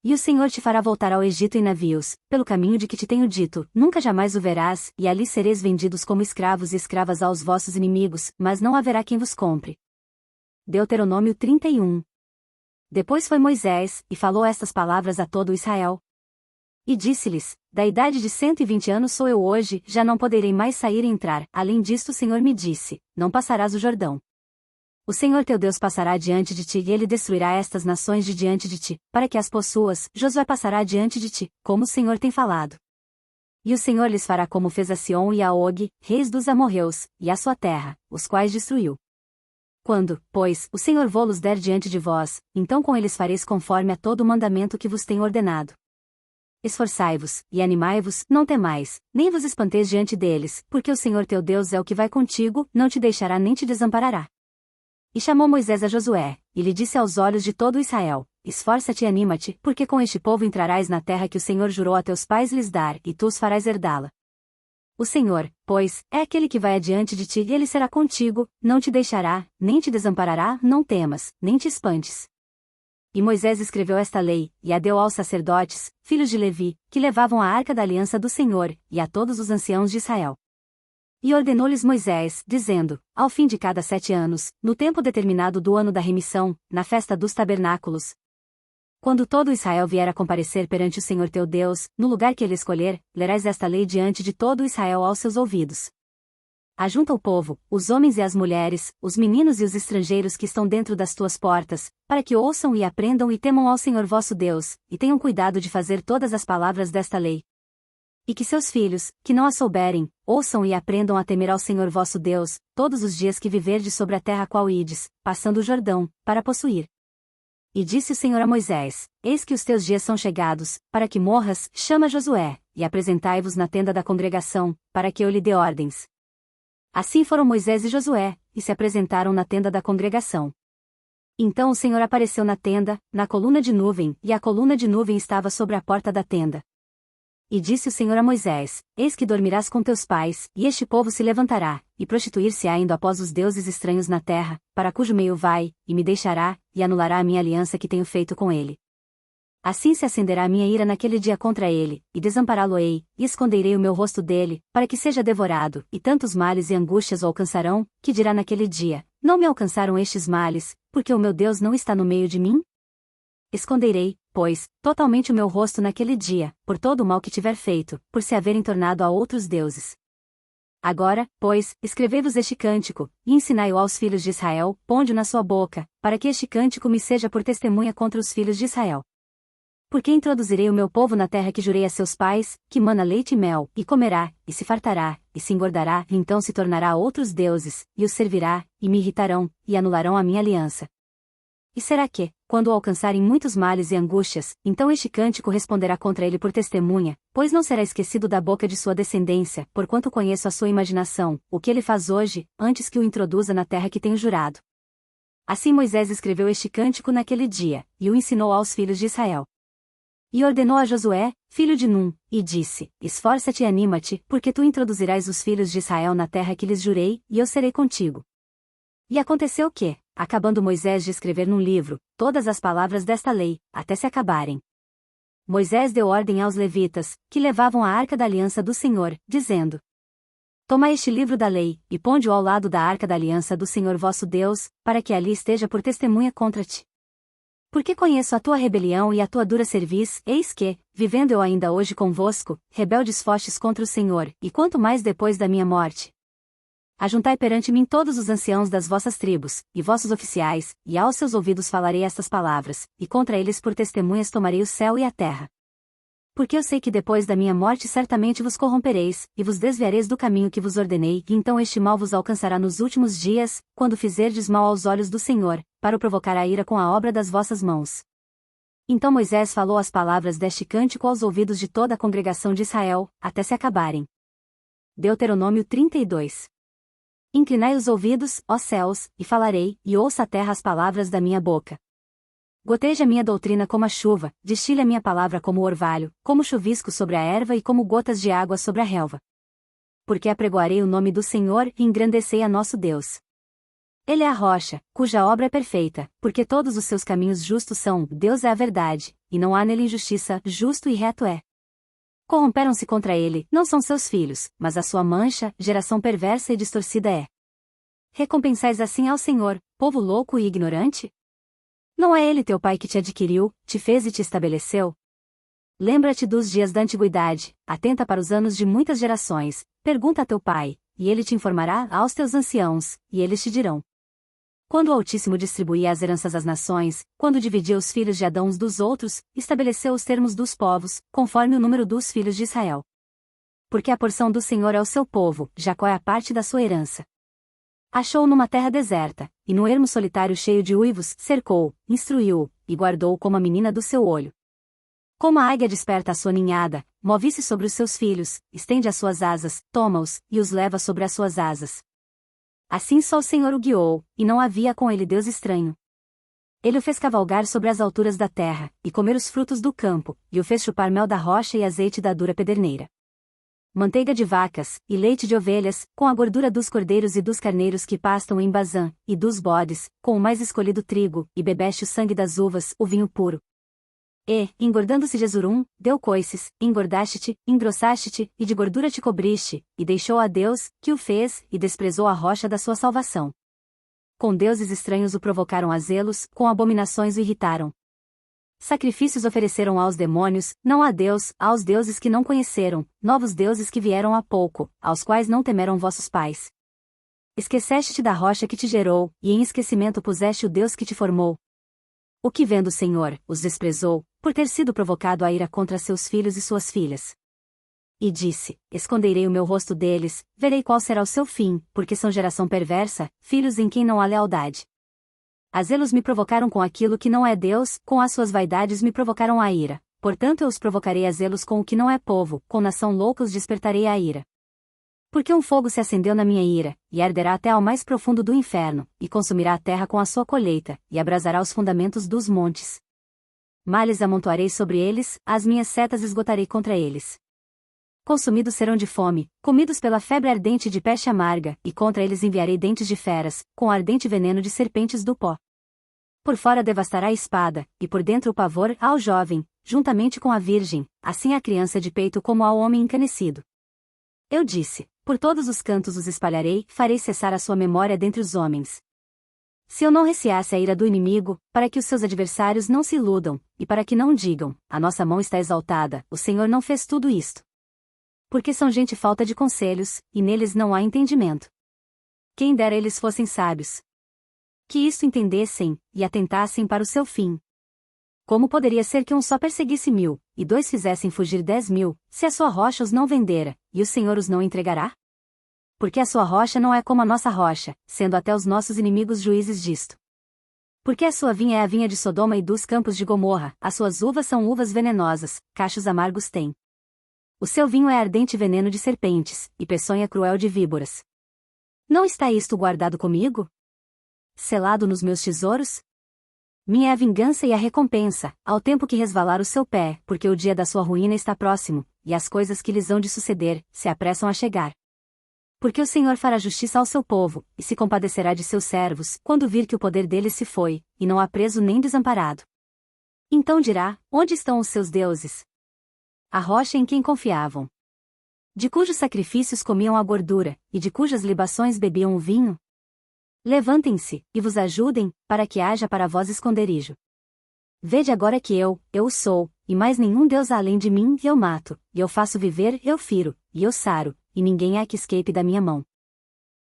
E o Senhor te fará voltar ao Egito em navios, pelo caminho de que te tenho dito, nunca jamais o verás, e ali sereis vendidos como escravos e escravas aos vossos inimigos, mas não haverá quem vos compre. Deuteronômio 31. Depois foi Moisés, e falou estas palavras a todo Israel. E disse-lhes, da idade de 120 anos sou eu hoje, já não poderei mais sair e entrar, além disto o Senhor me disse, não passarás o Jordão. O Senhor teu Deus passará diante de ti e ele destruirá estas nações de diante de ti, para que as possuas, Josué passará diante de ti, como o Senhor tem falado. E o Senhor lhes fará como fez a Sion e a Og, reis dos amorreus, e a sua terra, os quais destruiu. Quando, pois, o Senhor vô-los der diante de vós, então com eles fareis conforme a todo o mandamento que vos tenho ordenado. Esforçai-vos, e animai-vos, não temais, nem vos espanteis diante deles, porque o Senhor teu Deus é o que vai contigo, não te deixará nem te desamparará. E chamou Moisés a Josué, e lhe disse aos olhos de todo Israel, esforça-te e anima-te, porque com este povo entrarás na terra que o Senhor jurou a teus pais lhes dar, e tu os farás herdá-la. O Senhor, pois, é aquele que vai adiante de ti e ele será contigo, não te deixará, nem te desamparará, não temas, nem te espantes. E Moisés escreveu esta lei, e a deu aos sacerdotes, filhos de Levi, que levavam a arca da aliança do Senhor, e a todos os anciãos de Israel. E ordenou-lhes Moisés, dizendo, ao fim de cada 7 anos, no tempo determinado do ano da remissão, na festa dos tabernáculos, quando todo Israel vier a comparecer perante o Senhor teu Deus, no lugar que ele escolher, lerás esta lei diante de todo Israel aos seus ouvidos. Ajunta o povo, os homens e as mulheres, os meninos e os estrangeiros que estão dentro das tuas portas, para que ouçam e aprendam e temam ao Senhor vosso Deus, e tenham cuidado de fazer todas as palavras desta lei. E que seus filhos, que não a souberem, ouçam e aprendam a temer ao Senhor vosso Deus, todos os dias que viverdes sobre a terra a qual ides, passando o Jordão, para possuir. E disse o Senhor a Moisés, eis que os teus dias são chegados, para que morras, chama Josué, e apresentai-vos na tenda da congregação, para que eu lhe dê ordens. Assim foram Moisés e Josué, e se apresentaram na tenda da congregação. Então o Senhor apareceu na tenda, na coluna de nuvem, e a coluna de nuvem estava sobre a porta da tenda. E disse o Senhor a Moisés, eis que dormirás com teus pais, e este povo se levantará, e prostituir-se-á indo após os deuses estranhos na terra, para cujo meio vai, e me deixará, e anulará a minha aliança que tenho feito com ele. Assim se acenderá a minha ira naquele dia contra ele, e desampará-lo-ei, e esconderei o meu rosto dele, para que seja devorado, e tantos males e angústias o alcançarão, que dirá naquele dia, não me alcançaram estes males, porque o meu Deus não está no meio de mim? Esconderei, pois, totalmente o meu rosto naquele dia, por todo o mal que tiver feito, por se haverem tornado a outros deuses. Agora, pois, escrevei-vos este cântico, e ensinai-o aos filhos de Israel, ponde-o na sua boca, para que este cântico me seja por testemunha contra os filhos de Israel. Porque introduzirei o meu povo na terra que jurei a seus pais, que mana leite e mel, e comerá, e se fartará, e se engordará, e então se tornará a outros deuses, e os servirá, e me irritarão, e anularão a minha aliança. E será que, quando o alcançarem muitos males e angústias, então este cântico responderá contra ele por testemunha, pois não será esquecido da boca de sua descendência, porquanto conheço a sua imaginação, o que ele faz hoje, antes que o introduza na terra que tenho jurado. Assim Moisés escreveu este cântico naquele dia, e o ensinou aos filhos de Israel. E ordenou a Josué, filho de Num, e disse: Esforça-te e anima-te, porque tu introduzirás os filhos de Israel na terra que lhes jurei, e eu serei contigo. E aconteceu que, acabando Moisés de escrever num livro todas as palavras desta lei, até se acabarem, Moisés deu ordem aos levitas, que levavam a arca da aliança do Senhor, dizendo: Toma este livro da lei, e ponde-o ao lado da arca da aliança do Senhor vosso Deus, para que ali esteja por testemunha contra ti. Porque conheço a tua rebelião e a tua dura cerviz, eis que, vivendo eu ainda hoje convosco, rebeldes fostes contra o Senhor, e quanto mais depois da minha morte. Ajuntai perante mim todos os anciãos das vossas tribos, e vossos oficiais, e aos seus ouvidos falarei estas palavras, e contra eles por testemunhas tomarei o céu e a terra. Porque eu sei que depois da minha morte certamente vos corrompereis, e vos desviareis do caminho que vos ordenei, e então este mal vos alcançará nos últimos dias, quando fizerdes mal aos olhos do Senhor, para o provocar a ira com a obra das vossas mãos. Então Moisés falou as palavras deste cântico aos ouvidos de toda a congregação de Israel, até se acabarem. Deuteronômio 32. Inclinai os ouvidos, ó céus, e falarei, e ouça a terra as palavras da minha boca. Goteja a minha doutrina como a chuva, destile a minha palavra como o orvalho, como chuvisco sobre a erva e como gotas de água sobre a relva. Porque apregoarei o nome do Senhor e engrandecei a nosso Deus. Ele é a rocha, cuja obra é perfeita, porque todos os seus caminhos justos são, Deus é a verdade, e não há nele injustiça, justo e reto é. Corromperam-se contra ele, não são seus filhos, mas a sua mancha, geração perversa e distorcida é. Recompensais assim ao Senhor, povo louco e ignorante? Não é ele teu pai que te adquiriu, te fez e te estabeleceu? Lembra-te dos dias da antiguidade, atenta para os anos de muitas gerações, pergunta a teu pai, e ele te informará aos teus anciãos, e eles te dirão. Quando o Altíssimo distribuía as heranças às nações, quando dividia os filhos de Adão uns dos outros, estabeleceu os termos dos povos, conforme o número dos filhos de Israel. Porque a porção do Senhor é o seu povo, Jacó é a parte da sua herança. Achou-o numa terra deserta, e no ermo solitário cheio de uivos, cercou, instruiu-o, e guardou-o como a menina do seu olho. Como a águia desperta a sua ninhada, move-se sobre os seus filhos, estende as suas asas, toma-os, e os leva sobre as suas asas. Assim só o Senhor o guiou, e não havia com ele Deus estranho. Ele o fez cavalgar sobre as alturas da terra, e comer os frutos do campo, e o fez chupar mel da rocha e azeite da dura pederneira. Manteiga de vacas, e leite de ovelhas, com a gordura dos cordeiros e dos carneiros que pastam em Bazã, e dos bodes, com o mais escolhido trigo, e bebeste o sangue das uvas, o vinho puro. E, engordando-se Jesurum, deu coices, engordaste-te, engrossaste-te, e de gordura te cobriste, e deixou a Deus, que o fez, e desprezou a rocha da sua salvação. Com deuses estranhos o provocaram a zelos, com abominações o irritaram. Sacrifícios ofereceram aos demônios, não a Deus, aos deuses que não conheceram, novos deuses que vieram há pouco, aos quais não temeram vossos pais. Esqueceste-te da rocha que te gerou, e em esquecimento puseste o Deus que te formou. O que vendo o Senhor, os desprezou, por ter sido provocado a ira contra seus filhos e suas filhas. E disse, esconderei o meu rosto deles, verei qual será o seu fim, porque são geração perversa, filhos em quem não há lealdade. A zelos me provocaram com aquilo que não é Deus, com as suas vaidades me provocaram a ira, portanto eu os provocarei a zelos com o que não é povo, com nação louca os despertarei a ira. Porque um fogo se acendeu na minha ira, e arderá até ao mais profundo do inferno, e consumirá a terra com a sua colheita, e abrasará os fundamentos dos montes. Males amontoarei sobre eles, as minhas setas esgotarei contra eles. Consumidos serão de fome, comidos pela febre ardente de peste amarga, e contra eles enviarei dentes de feras, com ardente veneno de serpentes do pó. Por fora devastará a espada, e por dentro o pavor ao jovem, juntamente com a virgem, assim à criança de peito como ao homem encanecido. Eu disse, por todos os cantos os espalharei, farei cessar a sua memória dentre os homens. Se eu não receasse a ira do inimigo, para que os seus adversários não se iludam, e para que não digam, a nossa mão está exaltada, o Senhor não fez tudo isto. Porque são gente falta de conselhos, e neles não há entendimento. Quem dera eles fossem sábios. Que isto entendessem, e atentassem para o seu fim. Como poderia ser que um só perseguisse 1000, e 2 fizessem fugir 10.000, se a sua rocha os não vendera, e o Senhor os não entregará? Porque a sua rocha não é como a nossa rocha, sendo até os nossos inimigos juízes disto. Porque a sua vinha é a vinha de Sodoma e dos campos de Gomorra, as suas uvas são uvas venenosas, cachos amargos tem. O seu vinho é ardente veneno de serpentes, e peçonha cruel de víboras. Não está isto guardado comigo? Selado nos meus tesouros? Minha é a vingança e a recompensa, ao tempo que resvalar o seu pé, porque o dia da sua ruína está próximo, e as coisas que lhes hão de suceder, se apressam a chegar. Porque o Senhor fará justiça ao seu povo, e se compadecerá de seus servos, quando vir que o poder deles se foi, e não há preso nem desamparado. Então dirá: onde estão os seus deuses? A rocha em quem confiavam. De cujos sacrifícios comiam a gordura, e de cujas libações bebiam o vinho? Levantem-se, e vos ajudem, para que haja para vós esconderijo. Vede agora que eu o sou, e mais nenhum Deus há além de mim, e eu mato, e eu faço viver, eu firo, e eu saro, e ninguém há que escape da minha mão.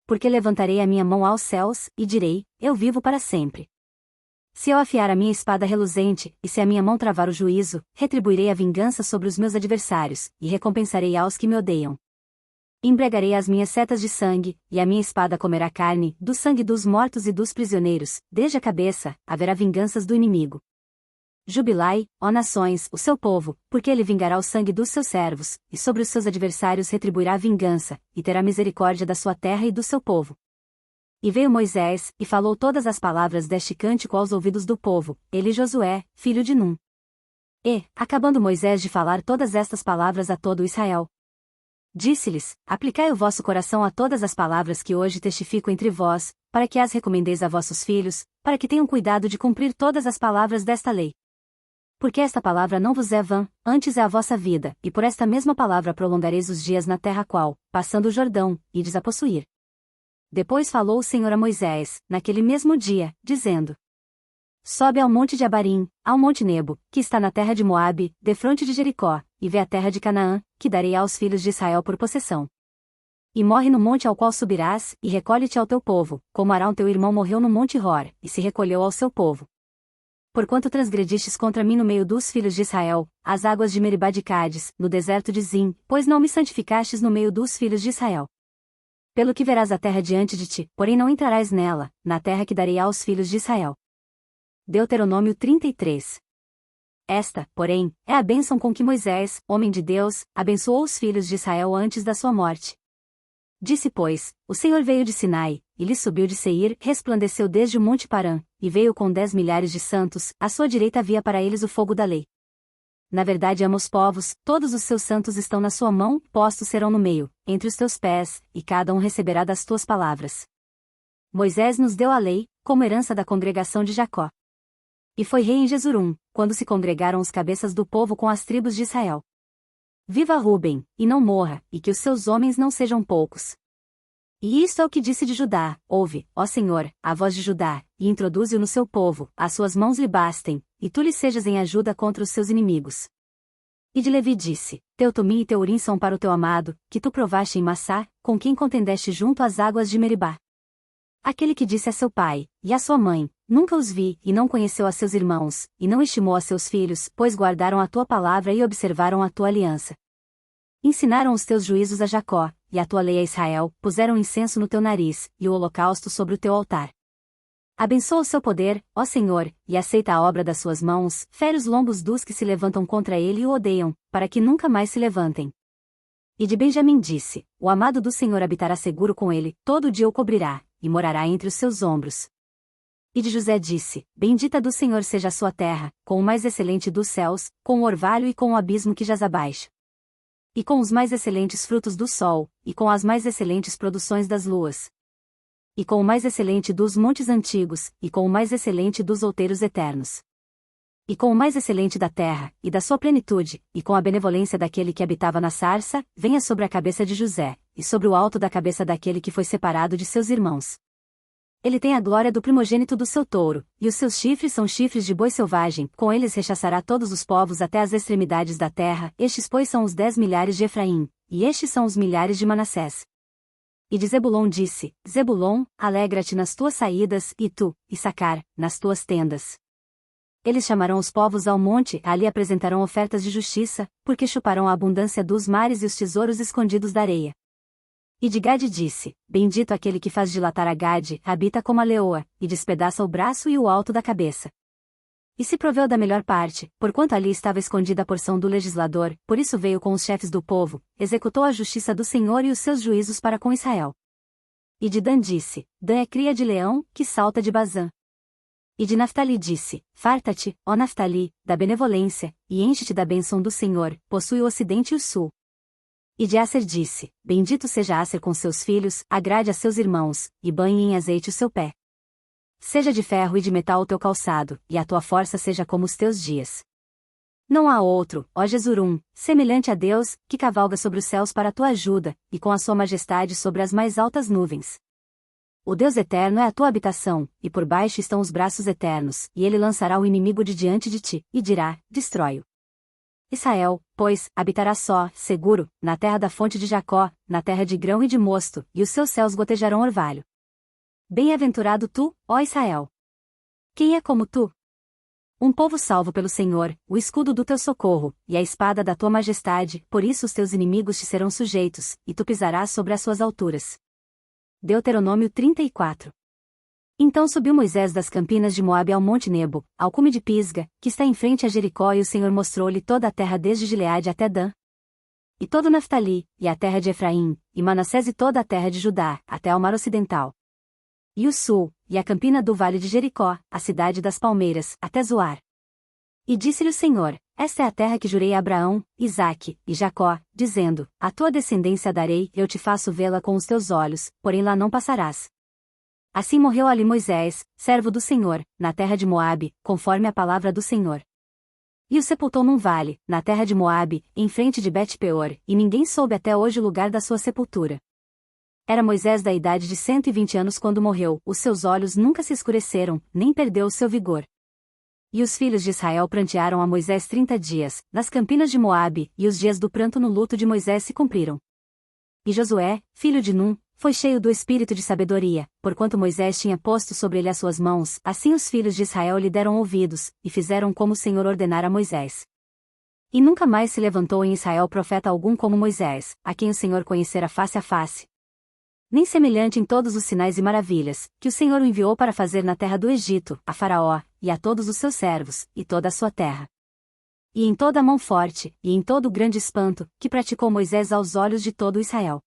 Porque levantarei a minha mão aos céus, e direi: eu vivo para sempre. Se eu afiar a minha espada reluzente, e se a minha mão travar o juízo, retribuirei a vingança sobre os meus adversários, e recompensarei aos que me odeiam. Embriagarei as minhas setas de sangue, e a minha espada comerá carne, do sangue dos mortos e dos prisioneiros, desde a cabeça, haverá vinganças do inimigo. Jubilai, ó nações, o seu povo, porque ele vingará o sangue dos seus servos, e sobre os seus adversários retribuirá a vingança, e terá misericórdia da sua terra e do seu povo. E veio Moisés, e falou todas as palavras deste cântico aos ouvidos do povo, ele e Josué, filho de Num. E, acabando Moisés de falar todas estas palavras a todo Israel, disse-lhes: aplicai o vosso coração a todas as palavras que hoje testifico entre vós, para que as recomendeis a vossos filhos, para que tenham cuidado de cumprir todas as palavras desta lei. Porque esta palavra não vos é vã, antes é a vossa vida, e por esta mesma palavra prolongareis os dias na terra qual, passando o Jordão, ides a possuir. Depois falou o Senhor a Moisés, naquele mesmo dia, dizendo: sobe ao monte de Abarim, ao monte Nebo, que está na terra de Moabe, defronte de Jericó, e vê a terra de Canaã, que darei aos filhos de Israel por possessão. E morre no monte ao qual subirás, e recolhe-te ao teu povo, como Arão teu irmão morreu no monte Hor, e se recolheu ao seu povo. Porquanto transgredistes contra mim no meio dos filhos de Israel, as águas de Meribá de Cádiz, no deserto de Zim, pois não me santificastes no meio dos filhos de Israel. Pelo que verás a terra diante de ti, porém não entrarás nela, na terra que darei aos filhos de Israel. Deuteronômio 33. Esta, porém, é a bênção com que Moisés, homem de Deus, abençoou os filhos de Israel antes da sua morte. Disse, pois: o Senhor veio de Sinai, e lhe subiu de Seir, resplandeceu desde o monte Parã, e veio com 10 milhares de santos, à sua direita havia para eles o fogo da lei. Na verdade ama os povos, todos os seus santos estão na sua mão, postos serão no meio, entre os teus pés, e cada um receberá das tuas palavras. Moisés nos deu a lei, como herança da congregação de Jacó. E foi rei em Jesurum, quando se congregaram os cabeças do povo com as tribos de Israel. Viva Ruben, e não morra, e que os seus homens não sejam poucos. E isto é o que disse de Judá: ouve, ó Senhor, a voz de Judá, e introduze-o no seu povo, as suas mãos lhe bastem, e tu lhe sejas em ajuda contra os seus inimigos. E de Levi disse: teu Tumim e teu Urim são para o teu amado, que tu provaste em Massá, com quem contendeste junto às águas de Meribá. Aquele que disse a seu pai, e a sua mãe: nunca os vi, e não conheceu a seus irmãos, e não estimou a seus filhos, pois guardaram a tua palavra e observaram a tua aliança. Ensinaram os teus juízos a Jacó, e a tua lei a Israel, puseram incenso no teu nariz, e o holocausto sobre o teu altar. Abençoa o seu poder, ó Senhor, e aceita a obra das suas mãos, fere os lombos dos que se levantam contra ele e o odeiam, para que nunca mais se levantem. E de Benjamim disse: o amado do Senhor habitará seguro com ele, todo dia o cobrirá, e morará entre os seus ombros. E de José disse: bendita do Senhor seja a sua terra, com o mais excelente dos céus, com o orvalho e com o abismo que jaz abaixo. E com os mais excelentes frutos do sol, e com as mais excelentes produções das luas. E com o mais excelente dos montes antigos, e com o mais excelente dos outeiros eternos. E com o mais excelente da terra, e da sua plenitude, e com a benevolência daquele que habitava na sarça, venha sobre a cabeça de José, e sobre o alto da cabeça daquele que foi separado de seus irmãos. Ele tem a glória do primogênito do seu touro, e os seus chifres são chifres de boi selvagem, com eles rechaçará todos os povos até as extremidades da terra, estes pois são os 10 milhares de Efraim, e estes são os milhares de Manassés. E de Zebulon disse: Zebulon, alegra-te nas tuas saídas, e tu, Issacar, nas tuas tendas. Eles chamarão os povos ao monte, ali apresentarão ofertas de justiça, porque chuparão a abundância dos mares e os tesouros escondidos da areia. E de Gade disse: Bendito aquele que faz dilatar a Gade, habita como a leoa, e despedaça o braço e o alto da cabeça. E se proveu da melhor parte, porquanto ali estava escondida a porção do legislador, por isso veio com os chefes do povo, executou a justiça do Senhor e os seus juízos para com Israel. E de Dan disse: Dan é cria de leão, que salta de Bazã. E de Naftali disse: Farta-te, ó Naftali, da benevolência, e enche-te da bênção do Senhor, possui o ocidente e o sul. E de Aser disse: Bendito seja Aser com seus filhos, agrade a seus irmãos, e banhe em azeite o seu pé. Seja de ferro e de metal o teu calçado, e a tua força seja como os teus dias. Não há outro, ó Jesurum, semelhante a Deus, que cavalga sobre os céus para a tua ajuda, e com a sua majestade sobre as mais altas nuvens. O Deus eterno é a tua habitação, e por baixo estão os braços eternos, e ele lançará o inimigo de diante de ti, e dirá: Destrói-o. Israel, pois, habitará só, seguro, na terra da fonte de Jacó, na terra de grão e de mosto, e os seus céus gotejarão orvalho. Bem-aventurado tu, ó Israel! Quem é como tu? Um povo salvo pelo Senhor, o escudo do teu socorro, e a espada da tua majestade, por isso os teus inimigos te serão sujeitos, e tu pisarás sobre as suas alturas. Deuteronômio 34. Então subiu Moisés das campinas de Moabe ao monte Nebo, ao cume de Pisga, que está em frente a Jericó, e o Senhor mostrou-lhe toda a terra desde Gileade até Dan, e todo Naftali, e a terra de Efraim, e Manassés e toda a terra de Judá, até ao mar ocidental. E o sul, e a campina do vale de Jericó, a cidade das palmeiras, até Zoar. E disse-lhe o Senhor: Esta é a terra que jurei a Abraão, Isaque e Jacó, dizendo: A tua descendência darei, eu te faço vê-la com os teus olhos, porém lá não passarás. Assim morreu ali Moisés, servo do Senhor, na terra de Moabe, conforme a palavra do Senhor. E o sepultou num vale, na terra de Moabe, em frente de Bet-peor, e ninguém soube até hoje o lugar da sua sepultura. Era Moisés da idade de 120 anos quando morreu, os seus olhos nunca se escureceram, nem perdeu o seu vigor. E os filhos de Israel prantearam a Moisés 30 dias, nas campinas de Moabe, e os dias do pranto no luto de Moisés se cumpriram. E Josué, filho de Num, foi cheio do espírito de sabedoria, porquanto Moisés tinha posto sobre ele as suas mãos, assim os filhos de Israel lhe deram ouvidos, e fizeram como o Senhor ordenara a Moisés. E nunca mais se levantou em Israel profeta algum como Moisés, a quem o Senhor conhecera face a face. Nem semelhante em todos os sinais e maravilhas, que o Senhor o enviou para fazer na terra do Egito, a Faraó, e a todos os seus servos, e toda a sua terra. E em toda a mão forte, e em todo o grande espanto, que praticou Moisés aos olhos de todo Israel.